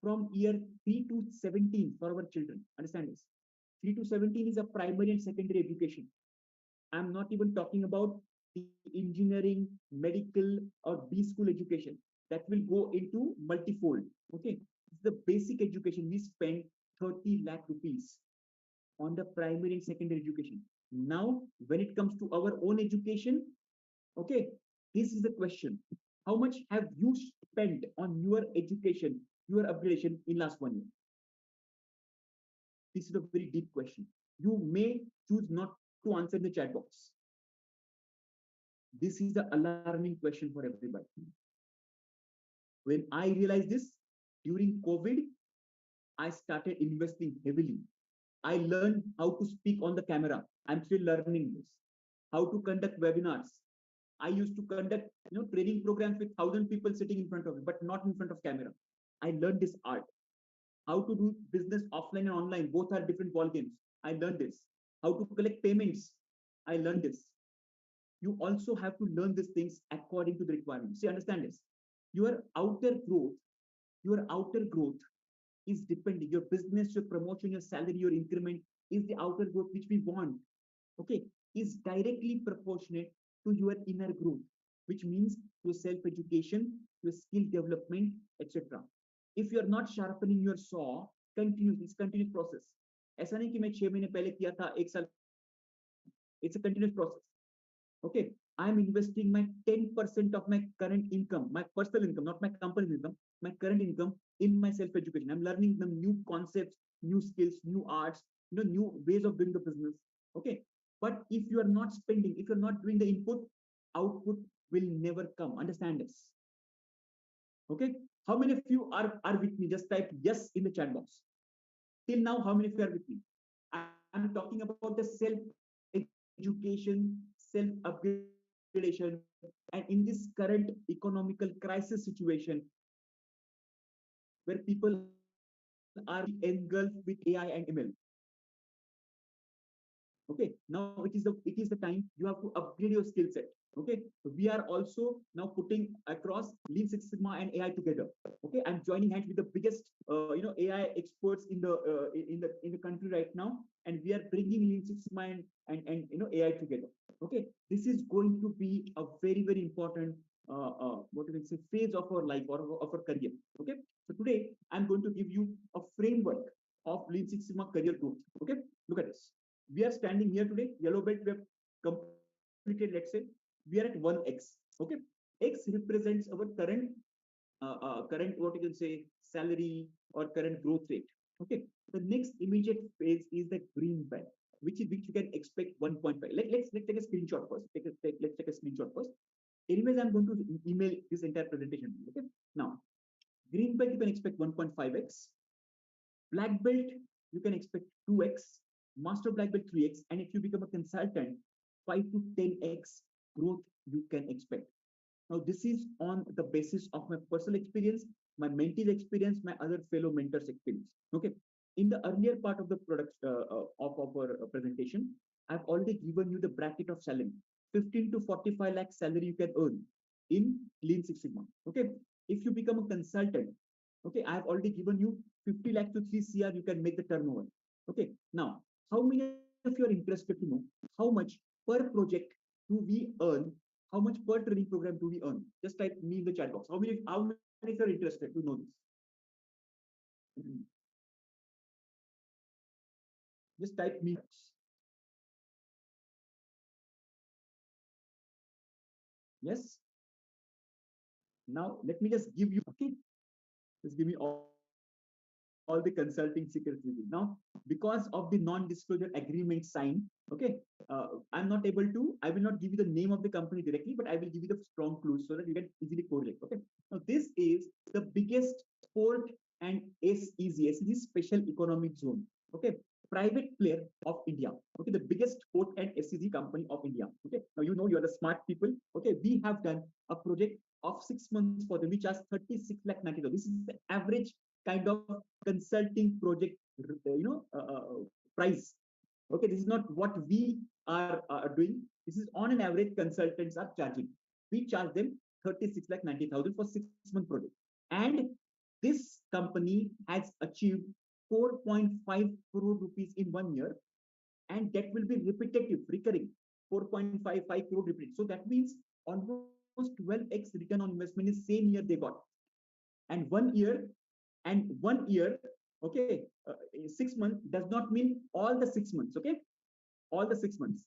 [SPEAKER 1] from year 3 to 17 for our children. Understand this? 3 to 17 is a primary and secondary education. I'm not even talking about the engineering, medical, or B school education that will go into multifold. Okay, it's the basic education. We spend 30 lakh rupees on the primary and secondary education. Now, when it comes to our own education, okay, this is the question: how much have you spent on your education, your upgradation in last 1 year? This is a very deep question. You may choose not to answer in the chat box. This is the alarming question for everybody. When I realized this during COVID, I started investing heavily. I learned how to speak on the camera. I'm still learning this. How to conduct webinars. I used to conduct training programs with 1,000 people sitting in front of me, but not in front of camera. I learned this art. How to do business offline and online. Both are different ball games. I learned this. How to collect payments. I learned this. You also have to learn these things according to the requirements. See, understand this. Your outer growth is depending. Your business, your promotion, your salary, your increment is the outer growth which we want. Okay, is directly proportionate to your inner growth, which means your self-education, your skill development, etc. If you are not sharpening your saw, it's continuous process. ऐसा नहीं कि मैं 6 महीने पहले किया था 1 साल. It's a continuous process. Okay, I'm investing my 10% of my current income, my personal income, not my company's income, my current income in my self-education. I'm learning the new concepts, new skills, new arts, new ways of doing the business. Okay, but if you are not spending, if you're not doing the input, output will never come. Understand this? Okay, how many of you are with me? Just type yes in the chat box. Till now, how many of you are with me? I'm talking about the self-education, self-upgradation, and in this current economical crisis situation where people are engulfed with AI and ML. Okay, now it is the time you have to upgrade your skill set. Okay, we are also now putting across Lean Six Sigma and AI together. Okay, I'm joining hands with the biggest AI experts in the country right now, and we are bringing Lean Six Sigma and AI together. Okay, this is going to be a very, very important what you can say phase of our life or of our career. Okay, so today I'm going to give you a framework of Lean Six Sigma career growth. Okay, look at this. We are standing here today, yellow belt, we have completed, let's say, we are at 1x. Okay, x represents our current what you can say salary or current growth rate. Okay, the next immediate phase is the green belt, which you can expect 1.5. Let's take a screenshot first. Let's take a screenshot first. Anyways, I'm going to email this entire presentation. Okay. Now, green belt, you can expect 1.5x. Black belt, you can expect 2x. Master black belt, 3x. And if you become a consultant, 5 to 10x growth you can expect. Now, this is on the basis of my personal experience, my mentee's experience, my other fellow mentors' experience. Okay. In the earlier part of the product of our presentation, I've already given you the bracket of salary. 15 to 45 lakh salary you can earn in Lean Six Sigma. Okay. If you become a consultant, okay, I've already given you 50 lakh to 3 CR you can make the turnover. Okay. Now, how many of you are interested to know how much per project do we earn? How much per training program do we earn? Just type me in the chat box. How many of you are interested to know this? Just type me. Yes. Now let me just give you, okay. Just give me all the consulting secrets with you. Now, because of the non-disclosure agreement signed, okay, I'm not able to, I will not give you the name of the company directly, but I will give you the strong clues so that you can easily correlate. Okay. Now, this is the biggest port and SEZ, Special Economic Zone. Okay. Private player of India. Okay. The biggest port and SEZ company of India. Okay. Now, you know, you are the smart people. Okay. We have done a project of 6 months for them, which has 36 lakh 90. This is the average kind of consulting project, price. Okay, this is not what we are doing. This is on an average consultants are charging. We charge them 36 lakh 90,000 for 6-month project. And this company has achieved 4.5 crore rupees in 1 year. And that will be repetitive, recurring, 4.55 crore repeat. So that means almost 12x return on investment is same year they got. And 1 year, okay, 6 months does not mean all the 6 months, okay? All the 6 months.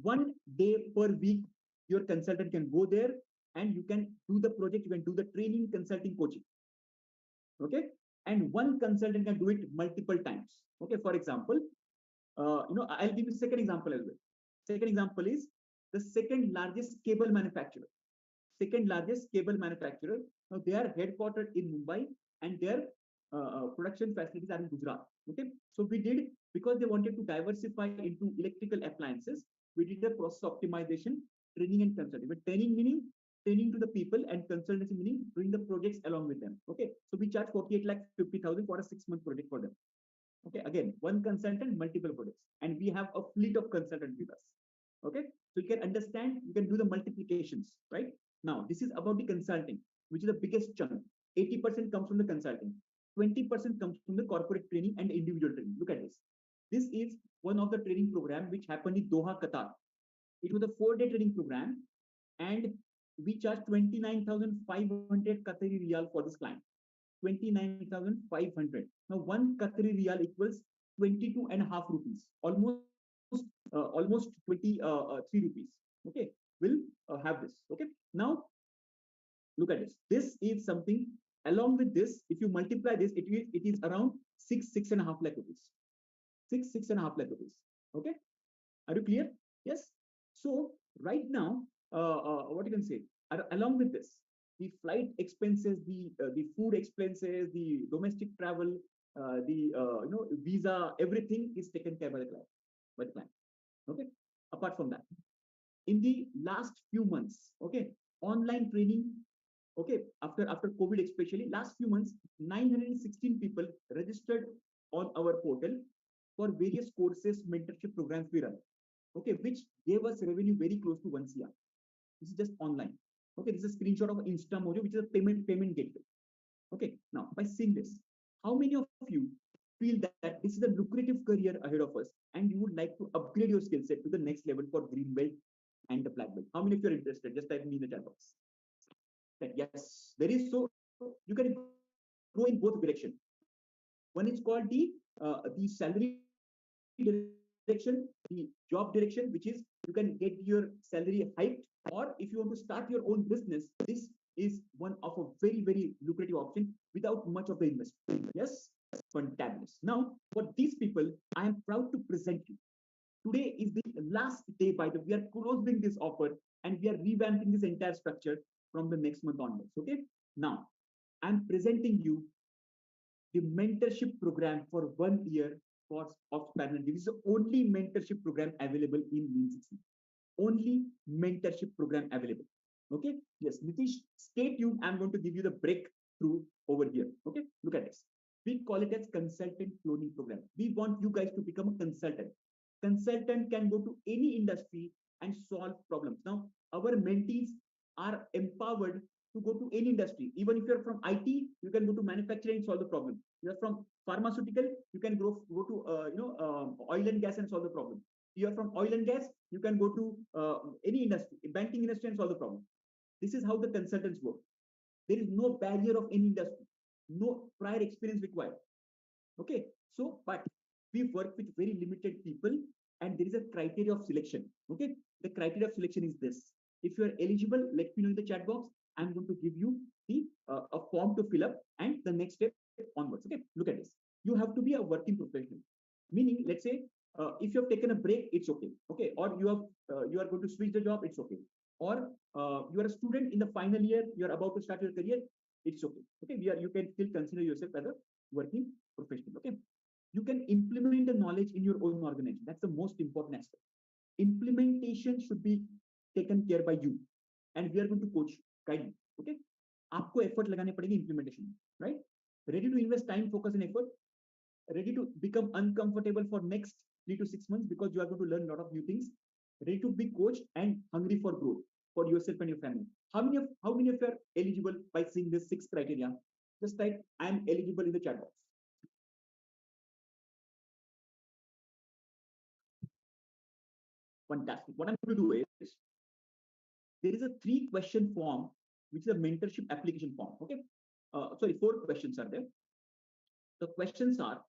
[SPEAKER 1] 1 day per week, your consultant can go there and you can do the project, you can do the training, consulting, coaching, okay? And one consultant can do it multiple times, okay? For example, I'll give you a second example as well. Second example is the second largest cable manufacturer. Now, they are headquartered in Mumbai and their production facilities are in Gujarat. Okay, so we did, because they wanted to diversify into electrical appliances, we did a process optimization, training and consulting. But training meaning training to the people, and consultancy meaning doing the projects along with them. Okay, so we charge 48 lakh 50,000 for a 6-month project for them. Okay, again, one consultant, multiple projects, and we have a fleet of consultants with us. Okay, so you can understand, you can do the multiplications, right? Now, this is about the consulting, which is the biggest chunk. 80% comes from the consulting, 20% comes from the corporate training and individual training. Look at this. This is one of the training program which happened in Doha, Qatar. It was a 4-day training program, and we charged 29,500 Qatari riyal for this client. 29,500. Now, 1 Qatari riyal equals 22.5 rupees, almost 23 rupees. Okay, we'll have this. Okay, now look at this. This is something. Along with this, if you multiply this, it is around 6.5 lakh rupees. 6.5 lakh rupees. Okay, are you clear? Yes. So right now, what you can say, along with this, the flight expenses, the food expenses, the domestic travel, the visa, everything is taken care by the client. Okay. Apart from that, in the last few months, okay, online training, okay, after COVID especially, last few months, 916 people registered on our portal for various courses, mentorship programs we run. Okay, which gave us revenue very close to 1 CR. This is just online. Okay, this is a screenshot of InstaMojo, which is a payment gateway. Okay, now by seeing this, how many of you feel that this is a lucrative career ahead of us and you would like to upgrade your skill set to the next level for green belt and the black belt? How many of you are interested? Just type me in the chat box. That yes, there is, so you can go in both directions. One is called the salary direction, the job direction, which is you can get your salary hiked, or if you want to start your own business, this is one of a very, very lucrative option without much of the investment. Yes, fantabulous. Now, for these people, I am proud to present you. Today is the last day, by the way, we are closing this offer and we are revamping this entire structure from the next month onwards. Okay. Now, I'm presenting you the mentorship program for 1 year for of Spanner. This is the only mentorship program available in Lean Six Sigma. Only mentorship program available. Okay. Yes, Nitish, stay tuned. I'm going to give you the breakthrough over here. Okay. Look at this. We call it as consultant cloning program. We want you guys to become a consultant. Consultant can go to any industry and solve problems. Now, our mentees are empowered to go to any industry. Even if you're from IT, you can go to manufacturing and solve the problem. You're from pharmaceutical, you can go to oil and gas and solve the problem. You're from oil and gas, you can go to any industry, banking industry, and solve the problem. This is how the consultants work. There is no barrier of any industry, no prior experience required. Okay, so but we work with very limited people, and there is a criteria of selection. Okay, the criteria of selection is this: if you are eligible, let me know in the chat box. I'm going to give you the a form to fill up, and the next step onwards. Okay, look at this. You have to be a working professional, meaning, let's say, if you have taken a break, it's okay. Okay, or you are going to switch the job, it's okay. Or you are a student in the final year, you are about to start your career, it's okay. Okay, you can still consider yourself as a working professional. Okay, you can implement the knowledge in your own organization. That's the most important aspect. Implementation should be taken care by you, and we are going to coach you, guide you. Okay, आपको effort लगाने पड़ेगी implementation, right? Ready to invest time, focus, and effort. Ready to become uncomfortable for next 3 to 6 months because you are going to learn a lot of new things. Ready to be coached and hungry for growth for yourself and your family. How many of you are eligible by seeing this 6 criteria? Just type I am eligible in the chat box. Fantastic. What I'm going to do is, there is a 3-question form, which is a mentorship application form. Okay. Sorry, 4 questions are there. The questions are,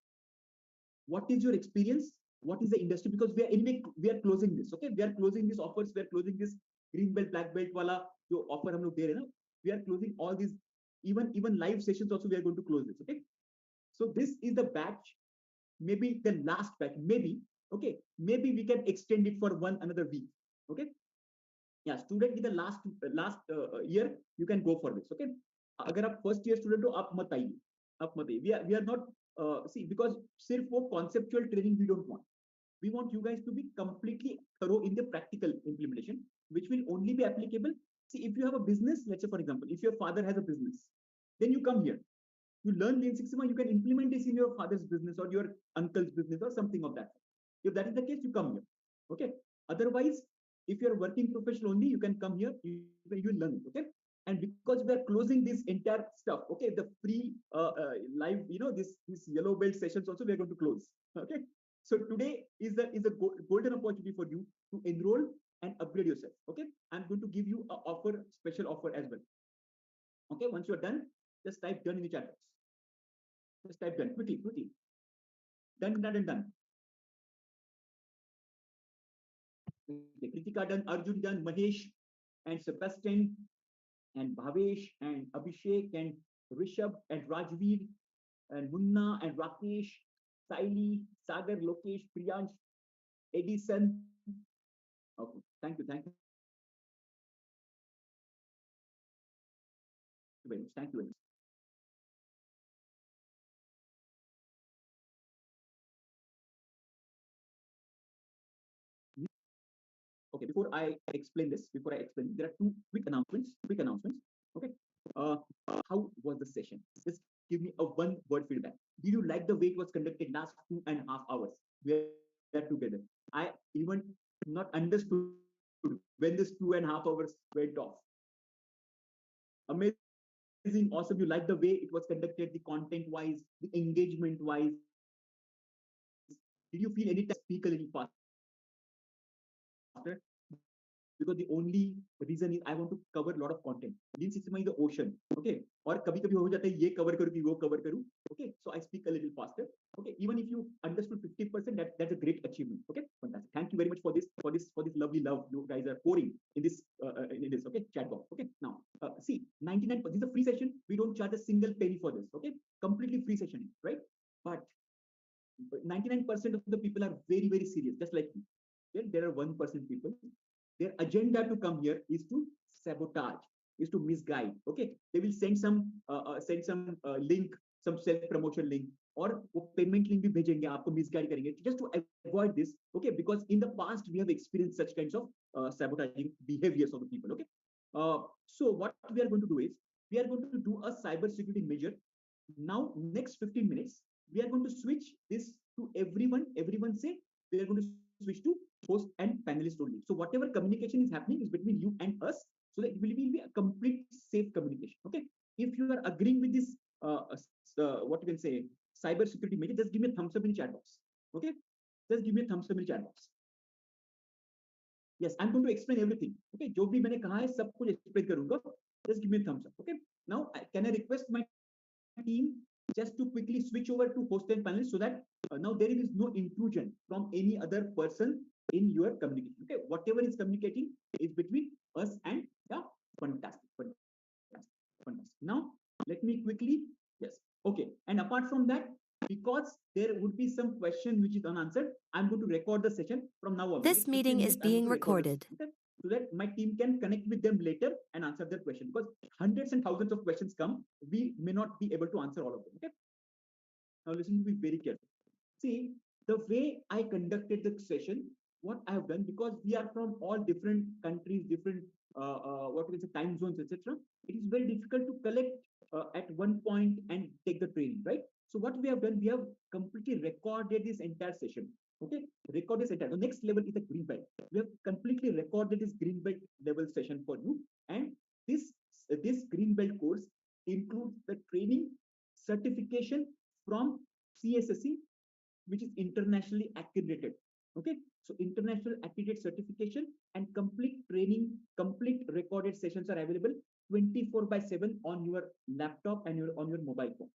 [SPEAKER 1] what is your experience? What is the industry? Because we are closing this. Okay. We are closing these offers. We are closing this green belt, black belt wala jo offer hum log de rahe na. We are closing all these, even live sessions also we are going to close this. Okay. So this is the batch, maybe the last batch, maybe. Okay. Maybe we can extend it for another week. Okay. Yeah, student in the last year, you can go for this. Okay. अगर आप first year student हो, आप मत आइए. We are not see, because सिर्फ वो conceptual training we don't want. We want you guys to be completely thorough in the practical implementation, which will only be applicable. See, if you have a business, let's say for example, if your father has a business, then you come here. You learn Lean Six Sigma, you can implement this in your father's business or your uncle's business or something of that. If that is the case, you come here. Okay. Otherwise, if you're a working professional only, you can come here, you will learn it. Okay. And because we are closing this entire stuff, okay, the free live, this yellow belt sessions also we are going to close. Okay. So today is a golden opportunity for you to enroll and upgrade yourself. Okay. I'm going to give you a special offer as well. Okay. Once you're done, just type done in the chat box. Just type done quickly. Done. Kritika done, Arjun done, Mahesh and Sebastian and Bhavesh and Abhishek and Rishabh and Rajveer and Munna and Rakesh, Saili, Sagar, Lokesh, Priyansh, Edison. Okay, thank you very much. Thank you very much. Okay, before I explain, there are 2 quick announcements. Okay. How was the session? Just give me a 1-word feedback. Did you like the way it was conducted last 2.5 hours? We are together. I even not understood when this 2.5 hours went off. Amazing, awesome. You like the way it was conducted, the content wise, the engagement wise. Did you feel any time speak a little faster? Because the only reason is I want to cover a lot of content. Lean Six Sigma is the ocean. Okay. और कभी-कभी हो जाता है ये cover करूँ कि वो cover करूँ. Okay. So I speak a little faster. Okay. Even if you understood 50%, that's a great achievement. Okay. Fantastic. Thank you very much for this lovely love you guys are pouring in this okay chat box. Okay. Now see, 99%. This is a free session. We don't charge a single penny for this. Okay. Completely free session, right? But 99% of the people are very, very serious, just like me. Okay? There are 1% people Their agenda to come here is to sabotage, is to misguide. Okay, they will send some link, some self promotion link, or वो payment link भी भेजेंगे आपको misguide करेंगे, just to avoid this. Okay, because in the past we have experienced such kinds of sabotaging behaviors of the people. Okay, so what we are going to do is we are going to do a cyber security measure. Now next 15 minutes we are going to switch this to everyone say we are going to switch to host and panelist only. So whatever communication is happening is between you and us, so that it will be a complete safe communication. Okay, if you are agreeing with this what you can say cyber security measure, just give me a thumbs up in chat box. Okay, just give me a thumbs up in chat box. Yes, I'm going to explain everything. Okay, जो भी मैंने कहा है सब कुछ explain करूंगा. Just give me a thumbs up. Okay, now can I request my team just to quickly switch over to host and panelist, so that now there is no intrusion from any other person in your communication. Okay, whatever is communicating is between us and yeah, fantastic. Now let me quickly, yes, okay, and apart from that, because there would be some question which is unanswered, I'm going to record the session from now on.
[SPEAKER 5] This meeting is being recorded.
[SPEAKER 1] Okay, so that my team can connect with them later and answer their question, because hundreds and thousands of questions come, we may not be able to answer all of them. Okay, now listen to me very carefully. See, the way I conducted the session, what I have done, because we are from all different countries, different what we say time zones, etc. It is very difficult to collect at one point and take the training, right? So what we have done, we have completely recorded this entire session. Okay, record this entire. The next level is a green belt. We have completely recorded this green belt level session for you, and this green belt course includes the training certification from CSSC, which is internationally accredited. Okay, so international accredited certification and complete training, complete recorded sessions are available 24/7 on your laptop and on your mobile phone.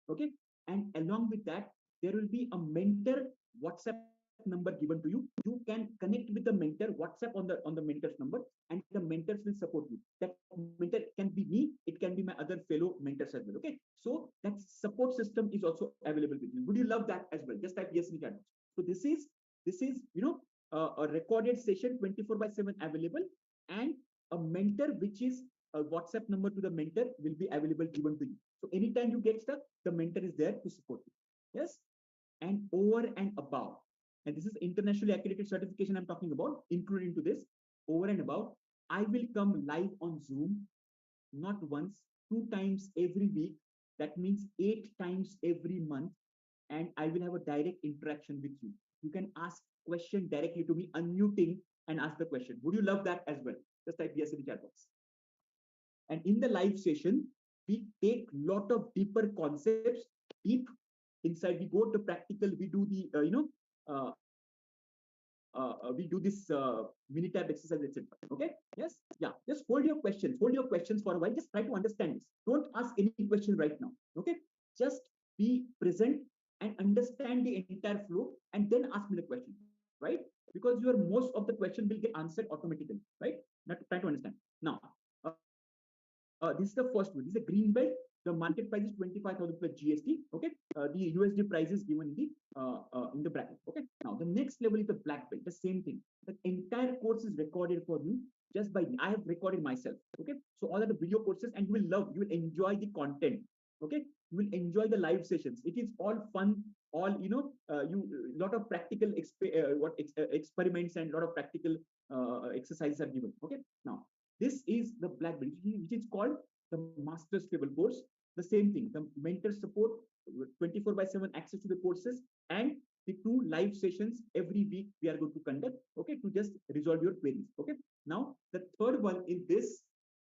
[SPEAKER 1] Okay, and along with that, there will be a mentor WhatsApp number given to you. You can connect with the mentor, WhatsApp on the mentor's number, and the mentors will support you. That mentor can be me, it can be my other fellow mentors as well. Okay, so that support system is also available with you. Would you love that as well? Just type yes in the chat. So this is a recorded session 24/7 available, and a mentor, which is a WhatsApp number to the mentor, will be available given to you. So anytime you get stuck, the mentor is there to support you. Yes, and over and above, and this is internationally accredited certification I'm talking about, included into this. Over and above, I will come live on Zoom, not once, 2 times every week. That means 8 times every month, and I will have a direct interaction with you. You can ask question directly to me, unmuting and ask the question. Would you love that as well? Just type yes in the chat box. And in the live session, we take lot of deeper concepts, deep inside. We go to practical. We do the we do this mini tab exercise, etc. Okay, yes, yeah, just hold your questions for a while. Just try to understand this. Don't ask any question right now. Okay, just be present and understand the entire flow, and then ask me the question, right? Because your most of the question will get answered automatically, right? Now try to understand. Now this is the first one. This is a green belt. The market price is 25,000 plus GST. Okay, the USD price is given in the bracket. Okay, now the next level is the black belt. The same thing. The entire course is recorded for you just by me. I have recorded myself. Okay, so all of the video courses, and you will love, you will enjoy the content. Okay, you will enjoy the live sessions. It is all fun, all lot of practical experiments and a lot of practical exercises are given. Okay, now this is the black belt, which is called the master's level course. The same thing, the mentor support, 24/7 access to the courses, and the 2 live sessions every week we are going to conduct, okay, to just resolve your queries. Okay, now the third one is this.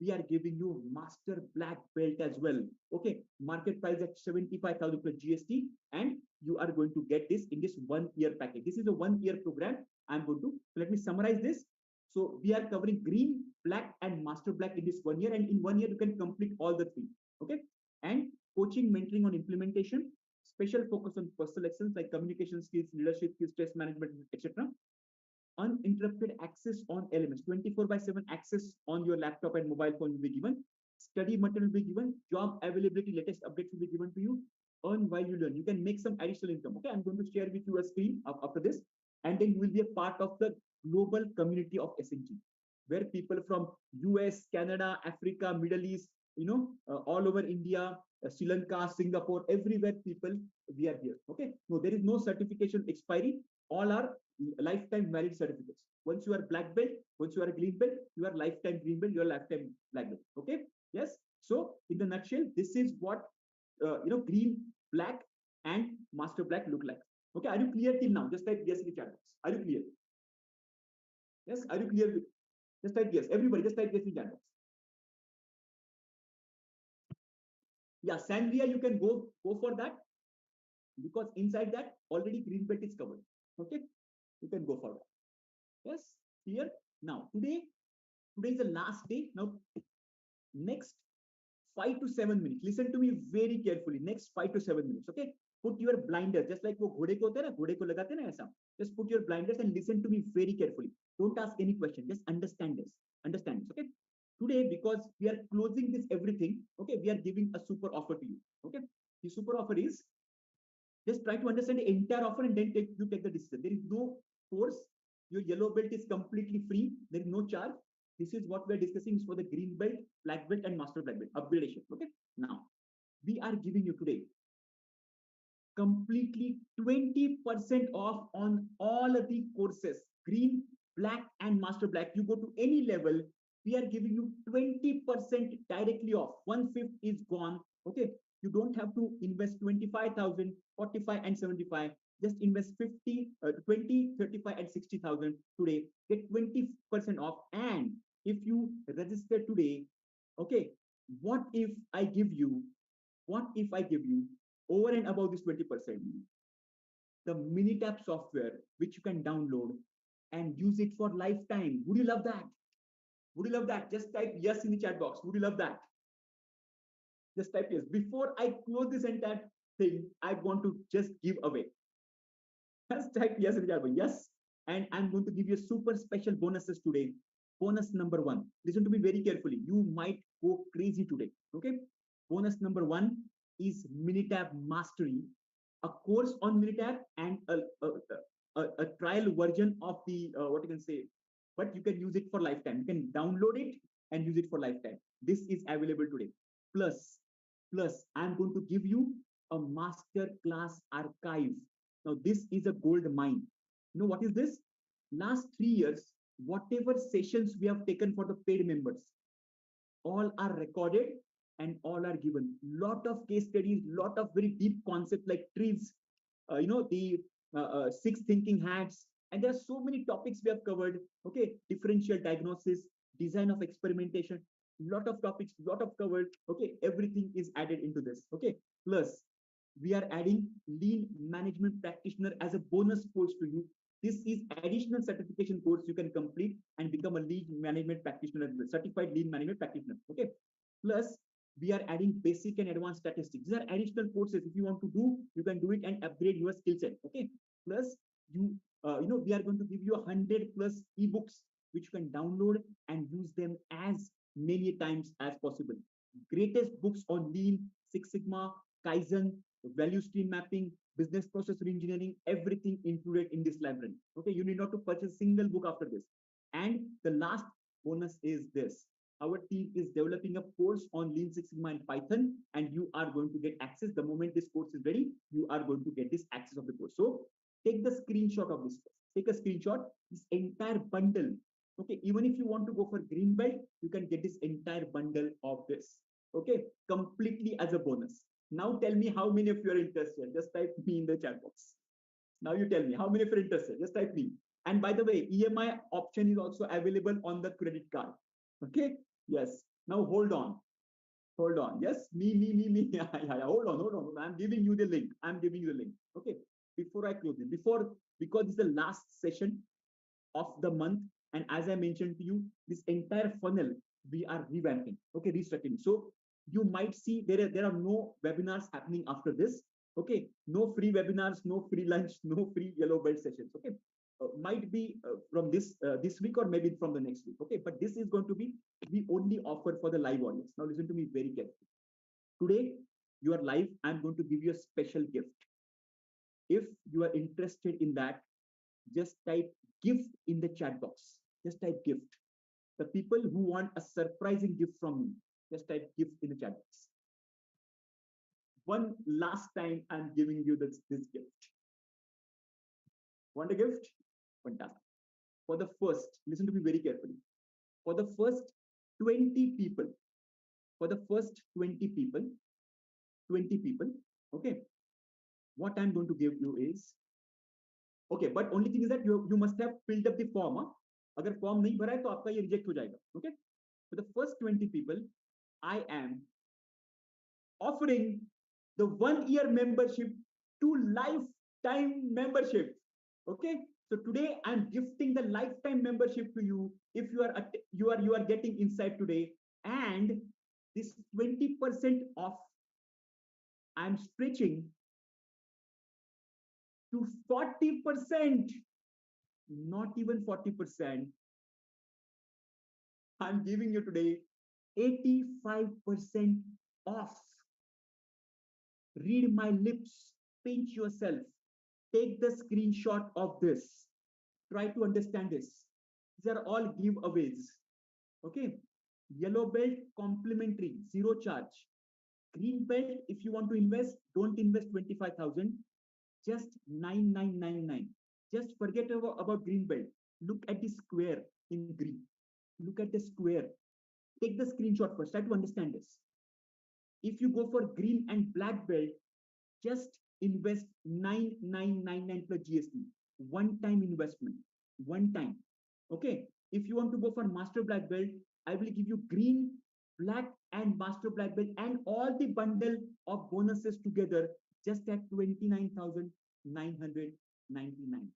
[SPEAKER 1] We are giving you master black belt as well. Okay, market price at 75,000 plus GST, and you are going to get this in this 1 year package. This is a 1 year program. I'm going to, let me summarize this. So we are covering green, black, and master black in this 1 year, and in 1 year you can complete all the 3. Okay, and coaching, mentoring on implementation, special focus on personal excellence like communication skills, leadership skills, stress management, etc. Uninterrupted access on elements, 24/7 access on your laptop and mobile phone will be given. Study material will be given. Job availability, latest updates will be given to you. Earn while you learn. You can make some additional income. Okay, I'm going to share with you a screen after this, and then you will be a part of the global community of SNG, where people from US, Canada, Africa, Middle East, all over India, Sri Lanka, Singapore, everywhere people, we are here. Okay. No, there is no certification expiry. All are lifetime valid certificates. Once you are black belt, once you are a green belt, you are lifetime green belt, you are lifetime black belt. Okay. Yes. So in the nutshell, this is what green, black, and master black look like. Okay. Are you clear till now? Just type yes in the chat box. Are you clear? Yes. Are you clear? Just type yes. Everybody, just type yes in the chat box. Yeah, Sangria, you can go for that, because inside that already green belt is covered. Okay, you can go for that. Yes, here now today is the last day. Now next 5 to 7 minutes, listen to me very carefully. Next 5 to 7 minutes. Okay, put your blinders, just like वो घोड़े को होता है ना, घोड़े को लगाते हैं ना ऐसा. Just put your blinders and listen to me very carefully. Don't ask any question. Just understand this. Understand this. Okay. Today, because we are closing this everything, okay, we are giving a super offer to you. Okay, the super offer is, just try to understand the entire offer and then take the decision. There is no force. Your yellow belt is completely free. There is no charge. This is what we are discussing for the green belt, black belt, and master black belt upgradation. Okay, now we are giving you today completely 20% off on all of the courses, green, black, and master black. You go to any level, we are giving you 20% directly off. 1/5 is gone. Okay, you don't have to invest 25,000, 45, and 75. Just invest 50, 20, 35, and 60,000 today. Get 20% off. And if you register today, okay, what if I give you over and above this 20%, the Minitab software, which you can download and use it for lifetime? Would you love that? Would you love that? Just type yes in the chat box. Would you love that? Just type yes. Before I close this entire thing, I want to just give away. Just type yes in the chat box. Yes. And I'm going to give you super special bonuses today. Bonus number 1. Listen to me very carefully. You might go crazy today. Okay. Bonus number 1 is Minitab Mastery, a course on Minitab, and a trial version of the what you can say, but you can use it for lifetime. You can download it and use it for lifetime. This is available today. Plus, I'm going to give you a master class archive. Now, this is a gold mine. You know what is this? Last 3 years, whatever sessions we have taken for the paid members, all are recorded and all are given. Lot of case studies, lot of very deep concepts like trees, the 6 thinking hats, and there are so many topics we have covered. Okay, differential diagnosis, design of experimentation, lot of topics, lot of covered. Okay, everything is added into this. Okay, plus we are adding lean management practitioner as a bonus course to you. This is additional certification course you can complete and become a lean management practitioner, certified lean management practitioner. Okay, plus we are adding basic and advanced statistics. These are additional courses. If you want to do, you can do it and upgrade your skill set. Okay, plus we are going to give you 100+ ebooks which you can download and use them as many times as possible. Greatest books on lean, Six Sigma, Kaizen, value stream mapping, business process reengineering, everything included in this library. Okay, you need not to purchase a single book after this. And the last bonus is this. Our team is developing a course on Lean Six Sigma and Python, and you are going to get access. The moment this course is ready, you are going to get this access of the course. So take the screenshot of this course. Take a screenshot, this entire bundle. Okay, even if you want to go for green belt, you can get this entire bundle of this. Okay, completely as a bonus. Now tell me how many of you are interested. Just type me in the chat box. Now you tell me how many of you are interested. Just type me. And by the way, EMI option is also available on the credit card. Okay. Yes. Now hold on. Yes. Me. Yeah. Hold on. I'm giving you the link. Okay. Before I close it, because it's the last session of the month, and as I mentioned to you, this entire funnel we are revamping. Okay, restructuring. So you might see there are no webinars happening after this. Okay, no free webinars, no free lunch, no free yellow belt sessions. Okay. Might be from this week or maybe from the next week. Okay, but this is going to be the only offer for the live audience. Now listen to me very carefully. Today you are live. I'm going to give you a special gift. If you are interested in that, just type gift in the chat box. Just type gift. The people who want a surprising gift from me, just type gift in the chat box. One last time, I'm giving you this gift. Want a gift? Fantastic. For the first, listen to me very carefully. For the first 20 people, for the first 20 people, okay, what I'm going to give you is, okay, but only thing is that you must have filled up the form. Huh? अगर form नहीं भरा है तो आपका ये reject हो जाएगा. Okay, for the first 20 people, I am offering the 1-year membership to lifetime membership. Okay, so today I'm gifting the lifetime membership to you. If you are getting inside today, and this 20% off, I'm stretching to 40%, not even 40%. I'm giving you today 85% off. Read my lips, pinch yourself, take the screenshot of this. Try to understand this. These are all giveaways. Okay. Yellow belt complimentary, zero charge. Green belt, if you want to invest, don't invest 25,000, just 9,999. Just forget about green belt. Look at the square in green. Look at the square. Take the screenshot first. Try to understand this. If you go for green and black belt, just invest 9,999 plus GST. One-time investment. One time. Okay. If you want to go for master black belt, I will give you green, black, and master black belt and all the bundle of bonuses together just at 29,999.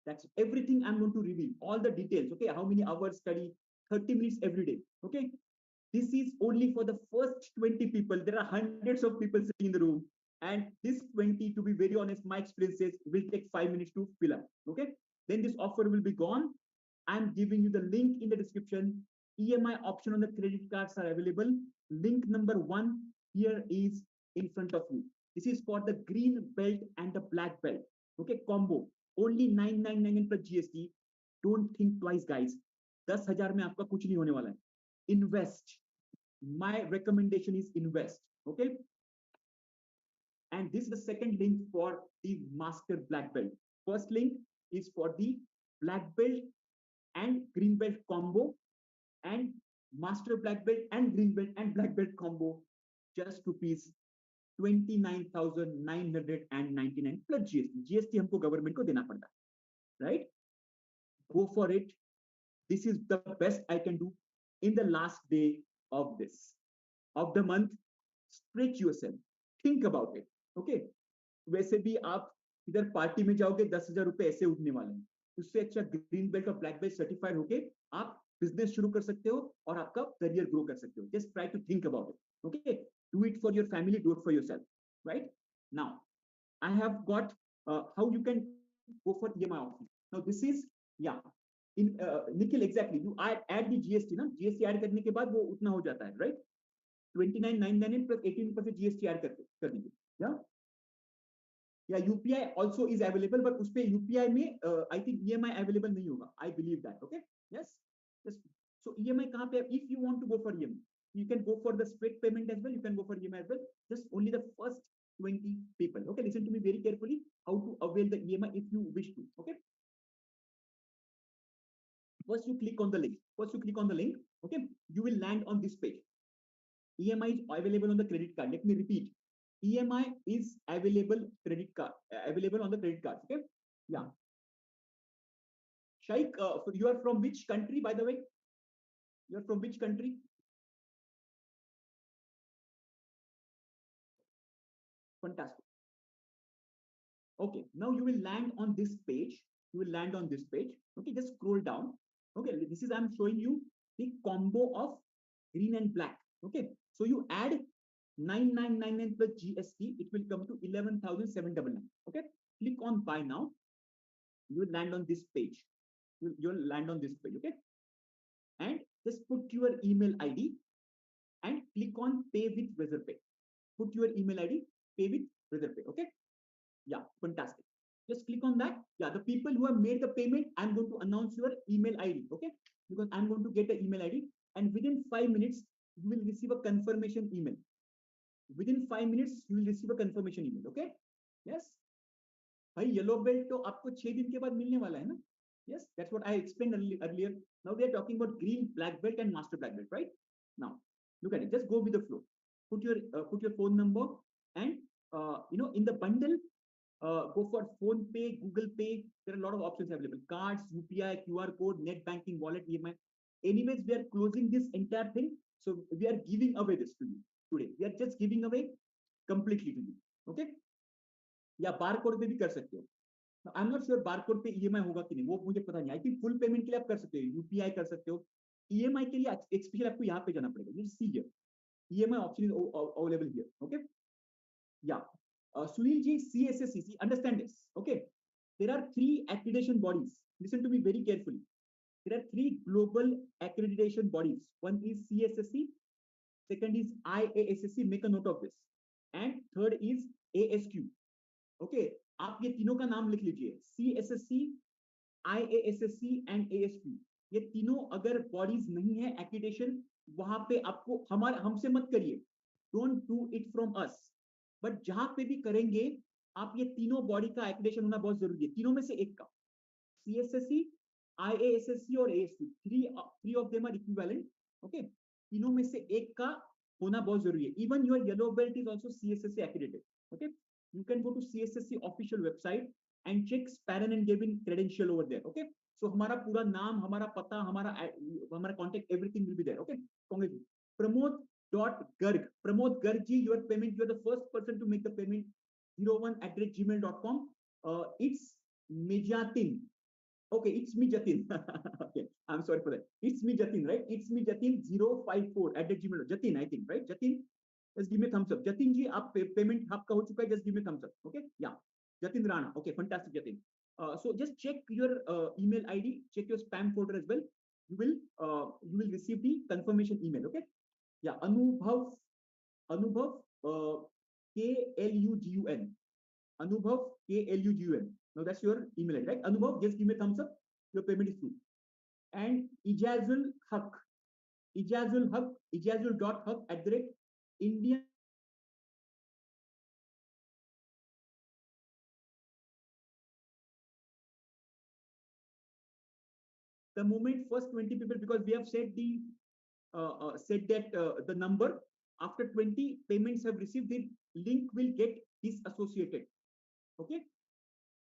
[SPEAKER 1] That's everything I'm going to reveal. All the details. Okay. How many hours study? 30 minutes every day. Okay. This is only for the first 20 people. There are hundreds of people sitting in the room. And this 20, to be very honest, my experience says will take 5 minutes to fill up. Okay. Then this offer will be gone. I'm giving you the link in the description. EMI option on the credit cards are available. Link number 1 here is in front of you. This is for the green belt and the black belt. Okay, combo. Only 9,999 plus GST. Don't think twice, guys. 10,000 में आपका कुछ नहीं होने वाला है. Invest. My recommendation is invest. Okay. And this is the second link for the master black belt. First link is for the black belt and green belt combo, and master black belt and green belt and black belt combo, just rupees 29,999 plus GST. GST हमको government को देना पड़ता है, right? Go for it. This is the best I can do in the last day of the month. Stretch yourself. Think about it. Okay. वैसे भी आप इधर party में जाओगे 10,000 रुपए ऐसे उठने वाले हैं. उससे अच्छा ग्रीन बेल्ट और ब्लैक बेल्ट सर्टिफाइड होके आप बिजनेस शुरू कर सकते हो और आपका करियर ग्रो कर सकते हो. Just try to think about it. Okay. Do it for your family, do it for yourself. Right now I have got how you can go for EMI option. Now this is in Nikhil, exactly, you add the GST ना, GST add करने के बाद वो उतना हो जाता है, right? 29,999 plus 18% GST add कर दीजिए. या UPI also is available, but उस पे UPI में I think EMI available नहीं होगा. I believe that. Okay. Yes. So EMI कहाँ पे? If you want to go for EMI, you can go for the straight payment as well. You can go for EMI as well. Just only the first 20 people. Okay. Listen to me very carefully. How to avail the EMI if you wish to. Okay. First, you click on the link. Okay. You will land on this page. EMI is available on the credit card. Let me repeat. EMI is available on the credit card. Okay. Yeah. Shaikh, you are from which country, by the way? You are from which country? Fantastic. Okay. Now you will land on this page. Okay. Just scroll down. Okay. This is, I'm showing you the combo of green and black. Okay. So you add 9,999 plus GST, it will come to 11,799. Okay. Click on buy now. You will land on this page. You'll land on this page. Okay. And just put your email ID and click on pay with Razorpay. Put your email ID, pay with Razorpay. Okay. Yeah. Fantastic. Just click on that. Yeah, the people who have made the payment, I'm going to announce your email ID, okay? Because I'm going to get the email ID, and within 5 minutes, you will receive a confirmation email. Within 5 minutes, you will receive a confirmation email, okay? Yes. भाई yellow belt तो आपको 6 दिन के बाद मिलने वाला है ना? Yes, that's what I explained earlier. Now we are talking about green black belt and master black belt, right? Now, look at it. Just go with the flow. Put your phone number, and in the bundle, go for Phone Pay, Google Pay. There are a lot of options available: cards, UPI, QR code, net banking, wallet, EMI. Anyways, we are closing this entire thing, so we are giving away this to you today. We are just giving away completely to you. Okay? या bar code पे भी कर सकते हो. I am not sure bar code पे EMI होगा कि नहीं, वो मुझे पता नहीं. आई थिंक फुल पेमेंट के लिए आप कर सकते हो, यूपीआई कर सकते हो. ईएमआई के लिए स्पेशली आपको यहाँ पे जाना पड़ेगा. You see here EMI option is available here. Okay, या Sunil ji, CSSC, understand this. Okay, there are 3 accreditation bodies. Listen to me very carefully. There are 3 global accreditation bodies. One is CSSC, second is IASSC, make a note of this, and third is ASQ. Okay आप ये तीनों का नाम लिख लीजिए. CSSC, IASSC and ASQ. ये तीनों अगर बॉडीज नहीं है एक्रीडिटेशन, वहां पे आपको हमसे मत करिए. Don't do it from us. But जहां पे भी करेंगे, आप ये तीनों बॉडी का एक्रीडिटेशन होना बहुत जरूरी है. तीनों में से एक का. CSSC, IASSC और ASQ, three of them are equivalent. Okay, तीनों में से एक का होना बहुत जरूरी है. Even your yellow belt is also CSSC accredited. Okay, you can go to CSSC official website and check Sparran and Gavin credential over there. Okay, so हमारा पूरा नाम, हमारा पता, हमारा contact, everything will be there. Okay, congratulations. Pramod.Garg. Pramod Garg ji, your payment, you are the first person to make the payment. 01@gmail.com. It's Mijatin. Okay, it's me Jatin. Okay, I'm sorry for that. It's me Jatin, right? It's me Jatin 054 @ Jatin, I think, right? Jatin, just give me a thumbs up. Jatin ji, आप payment आपका हो चुका है, just give me a thumbs up. Okay, yeah. Jatin Rana. Okay, fantastic, Jatin. So just check your email ID, check your spam folder as well. You will receive the confirmation email. Okay, yeah. Anubhav, KLUGUN. Anubhav, KLUGUN. Now that's your email ID, right? Anubhav, just give me a thumbs up. Your payment is through. And Ijazul Haq, Ijazul.Haq @Indian. The moment first 20 people, because we have said the number, after 20 payments have received, the link will get disassociated. Okay,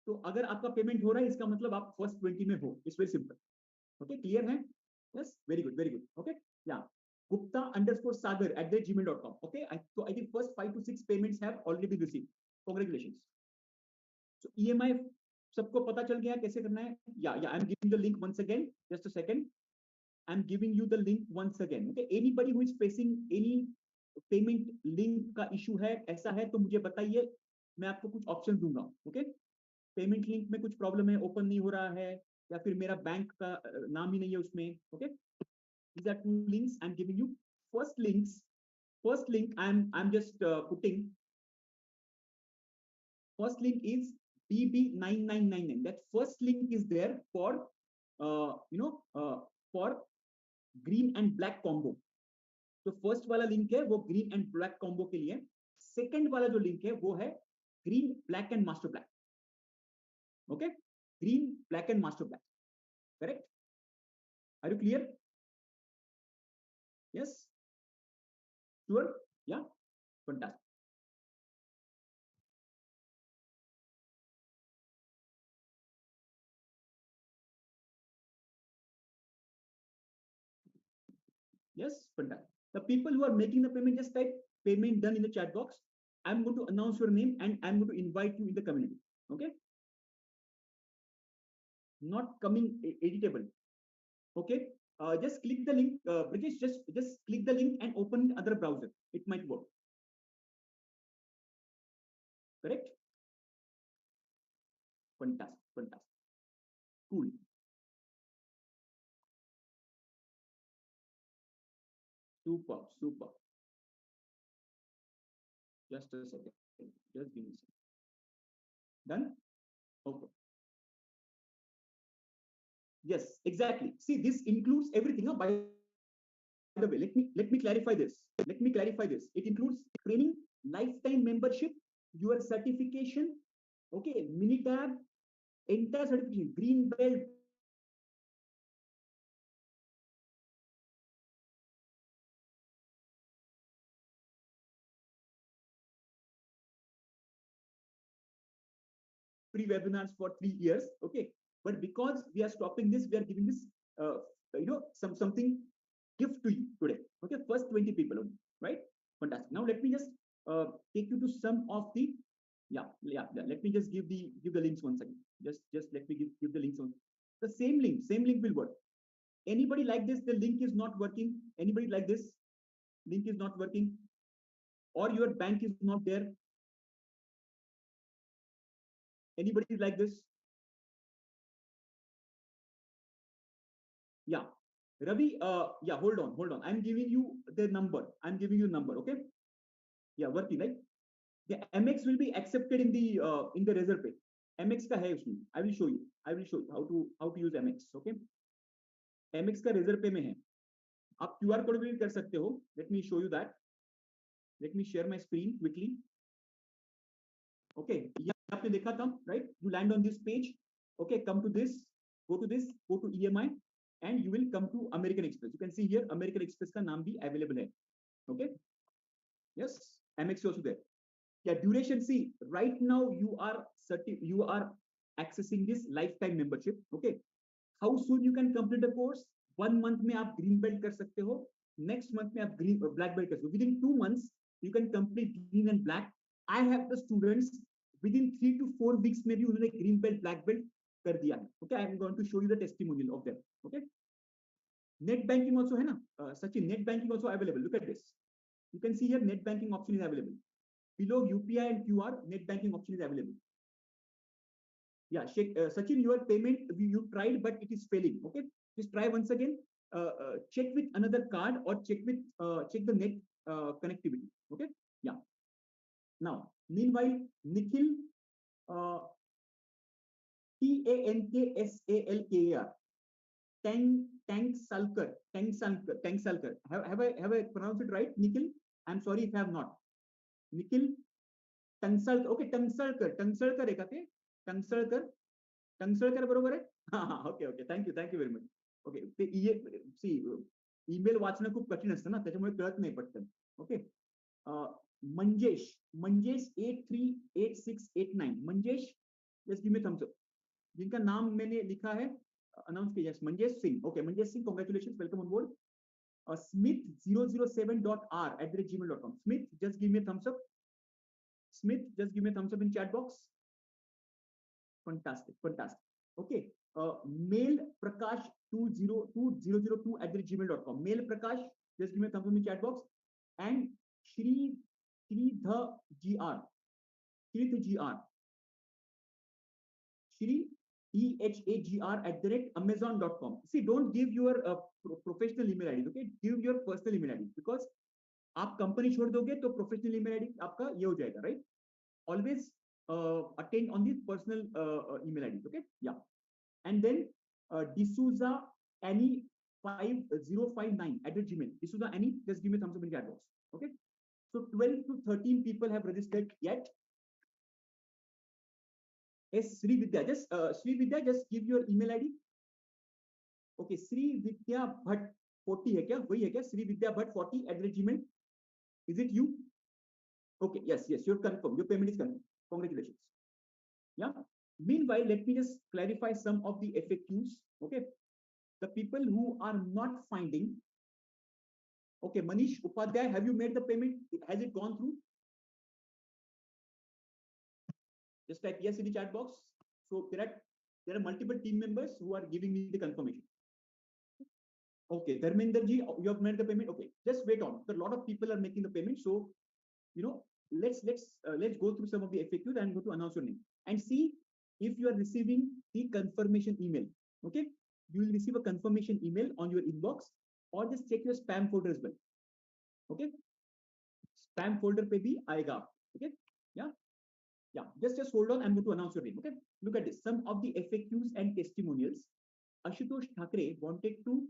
[SPEAKER 1] तो अगर आपका payment हो रहा है, इसका मतलब आप first 20 में हो. It's very simple. Okay, clear है? Yes, very good, very good. Okay, या Gupta_Sagar @gmail.com. Okay, so I think first 5 to 6 payments have already been received. Congratulations. So EMI सबको पता चल गया कैसे करना है? Yeah, I'm giving the link once again. Just a second. I'm giving you the link once again. Okay, anybody who is facing any payment link का issue है, ऐसा है तो मुझे बताइए, मैं आपको कुछ ऑप्शन दूंगा. ओके, पेमेंट लिंक में कुछ प्रॉब्लम है, ओपन नहीं हो रहा है, या फिर मेरा बैंक का नाम ही नहीं है उसमें. Okay, these are 2 links I'm giving you. First link I'm just putting. First link is BB9999. That first link is there for for green and black combo. तो फर्स्ट वाला लिंक है वो ग्रीन एंड ब्लैक कॉम्बो के लिए. Second वाला जो link है वो है green black and master black. Okay, green black and master black. Correct? Are you clear? Yes, sure, yeah, fantastic. Yes, fantastic. The people who are making the payment, just type payment done in the chat box. I'm going to announce your name and I'm going to invite you in the community. Okay? Not coming editable. Okay? Just click the link. British, just click the link and open other browser. It might work. Correct? Fantastic, fantastic. Cool. Super, super. Just a second. Just give me a second. Done? Okay. Yes, exactly. See, this includes everything. By the way, let me clarify this. Let me clarify this. It includes training, lifetime membership, your certification, okay, Minitab, entire certification, green belt, black belt, free webinars for 3 years. Okay, but because we are stopping this, we are giving this, uh, something gift to you today. Okay, first 20 people only, right? Fantastic. Now let me just take you to some of the yeah. Let me just give the links once again. Just let me give the links on the same link will work. Anybody like this? The link is not working. Anybody like this? Link is not working, or your bank is not there. Anybody like this? Yeah, Ravi. Yeah, hold on. I'm giving you the number. I'm giving you number. Okay. Yeah, working right. The MX will be accepted in the result page. MX का है उसमें. I will show you. I will show you how to use MX. Okay. MX का result पे में है. आप QR code भी कर सकते हो. Let me show you that. Let me share my screen quickly. Okay. ये आपने देखा था, right? You land on this page. Okay. Come to this. Go to EMI, and you will come to American Express. You can see here American Express का नाम भी available है. Okay. Yes. MX also there. Yeah, duration. See, right now you are accessing this lifetime membership. Okay. How soon you can complete the course? 1 month में आप green belt कर सकते हो. Next month में आप black belt कर सकते हो. Within 2 months you can complete green and black. I have the students within 3 to 4 weeks में भी उन्होंने green belt black belt कर दिया है. Okay, I am going to show you the testimonial of them. Okay. Net banking also है ना, Sachin. Net banking also available. Look at this. You can see here net banking option is available. Below UPI and QR, net banking option is available. Yeah, Sachin, your payment you tried, but it is failing. Okay, just try once again. Check with another card or check the net connectivity. Okay, yeah. Now, meanwhile, Nikhil, Tanksalkar, Tanksalkar. Have I pronounced it right, Nikhil? I'm sorry if I have not. Nikhil Tanksalkar. Okay, Tanksalkar आहे का ते? टंगसळकर बरोबर आहे. Okay thank you very much. Okay, ते email वाचणं खूप कठीण असतं ना, त्याच्यामुळे कळत नाही पटकन. Okay. Manjesh 838689. Manjesh, just give me thumbs up. जिनका नाम मैंने लिखा है, अनाउंस किया, Manjesh Singh. Okay, Manjesh Singh, congratulation, welcome on board. Smith007.r@gmail.com. Smith, just give me a thumbs up. Smith, just give me a thumbs up in chat box. Fantastic. Okay. Mail Prakash 2002@gmail.com. Mail Prakash, just give me a thumbs up in chat box. And Shridhar EHAGR@amazon.com. See, don't give your professional email ID. Okay, give your personal email ID, because आप company छोड़ दोगे तो professional email ID आपका ये हो जाएगा, right? Always attend on the personal email ID. Okay, yeah. And then D'Souza Annie 5059@gmail. D'Souza Annie, just give me a thumbs up in the chat box. Okay, so 12 to 13 people have registered yet. Yes, Sri Vidya, just give your email ID. Okay, Sri Vidya Bhatt 40 है क्या? वही है क्या? Sri Vidya Bhatt 40@gmail. Is it you? Okay, yes, you're confirmed. Your payment is confirmed. Congratulations. Yeah. Meanwhile, let me just clarify some of the FAQs. Okay. The people who are not finding. Okay, Manish Upadhyay, have you made the payment? Has it gone through? Just type yes in the chat box. So there are multiple team members who are giving me the confirmation. Okay, Dharmender ji, you have made the payment. Okay, just wait on. So a lot of people are making the payment. So, let's go through some of the FAQs and go to announce your name and see if you are receiving the confirmation email. Okay, you will receive a confirmation email on your inbox, or just check your spam folder as well. Okay, spam folder पे भी आएगा. Okay, yeah. Yeah, just hold on. I'm going to announce your name. Okay, look at this. Some of the FAQs and testimonials. Ashutosh Thakre wanted to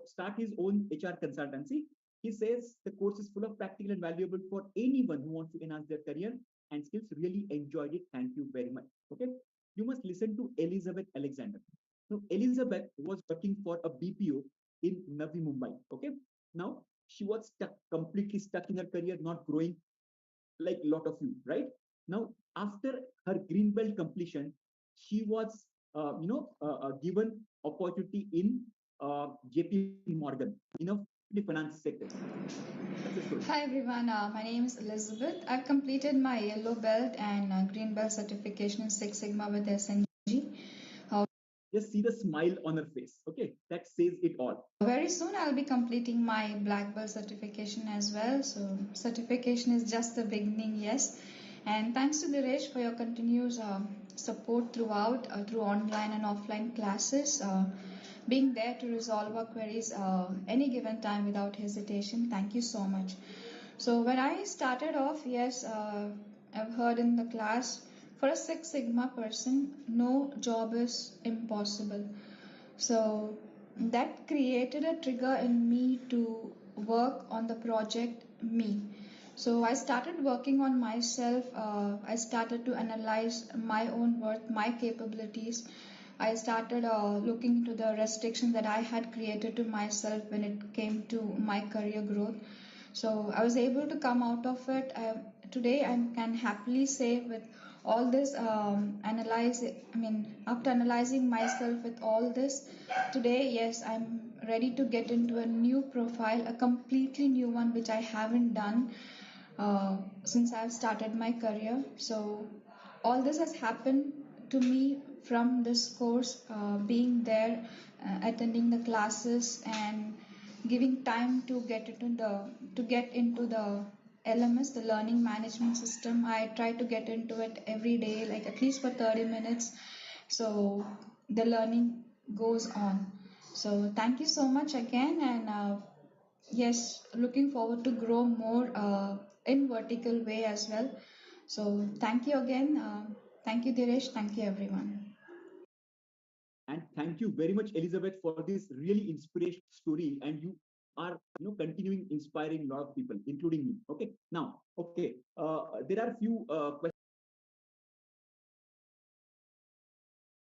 [SPEAKER 1] start his own HR consultancy. He says the course is full of practical and valuable for anyone who wants to enhance their career and skills. Really enjoyed it. Thank you very much. Okay, you must listen to Elizabeth Alexander. Now, Elizabeth was working for a BPO in Navi Mumbai. Okay, now she was completely stuck in her career, not growing like a lot of you, right? Now, after her green belt completion, she was, given opportunity in JP Morgan in the finance sector.
[SPEAKER 6] Hi everyone, my name is Elizabeth. I've completed my yellow belt and green belt certification in Six Sigma with SNG.
[SPEAKER 1] Just see the smile on her face. Okay, that says it all.
[SPEAKER 6] Very soon I'll be completing my black belt certification as well. So certification is just the beginning, yes. And thanks to Diresh for your continuous support throughout, through online and offline classes. Being there to resolve our queries any given time without hesitation. Thank you so much. So when I started off, yes, I've heard in the class, for a Six Sigma person, no job is impossible. So that created a trigger in me to work on the project me. So I started working on myself. I started to analyze my own worth, my capabilities. I started looking into the restrictions that I had created to myself when it came to my career growth. So I was able to come out of it. Today I can happily say with all this after analyzing myself with all this, today, yes, I'm ready to get into a new profile, a completely new one, which I haven't done since I've started my career. So all this has happened to me from this course, being there, attending the classes, and giving time to get into the LMS, the learning management system. I try to get into it every day, like at least for 30 minutes. So the learning goes on. So thank you so much again, and yes, looking forward to grow more in vertical way as well. So thank you again. Thank you, Diresh. Thank you, everyone.
[SPEAKER 1] And thank you very much, Elizabeth, for this really inspirational story. And you are, continuing inspiring a lot of people, including me. Okay. Now, okay, there are a few questions.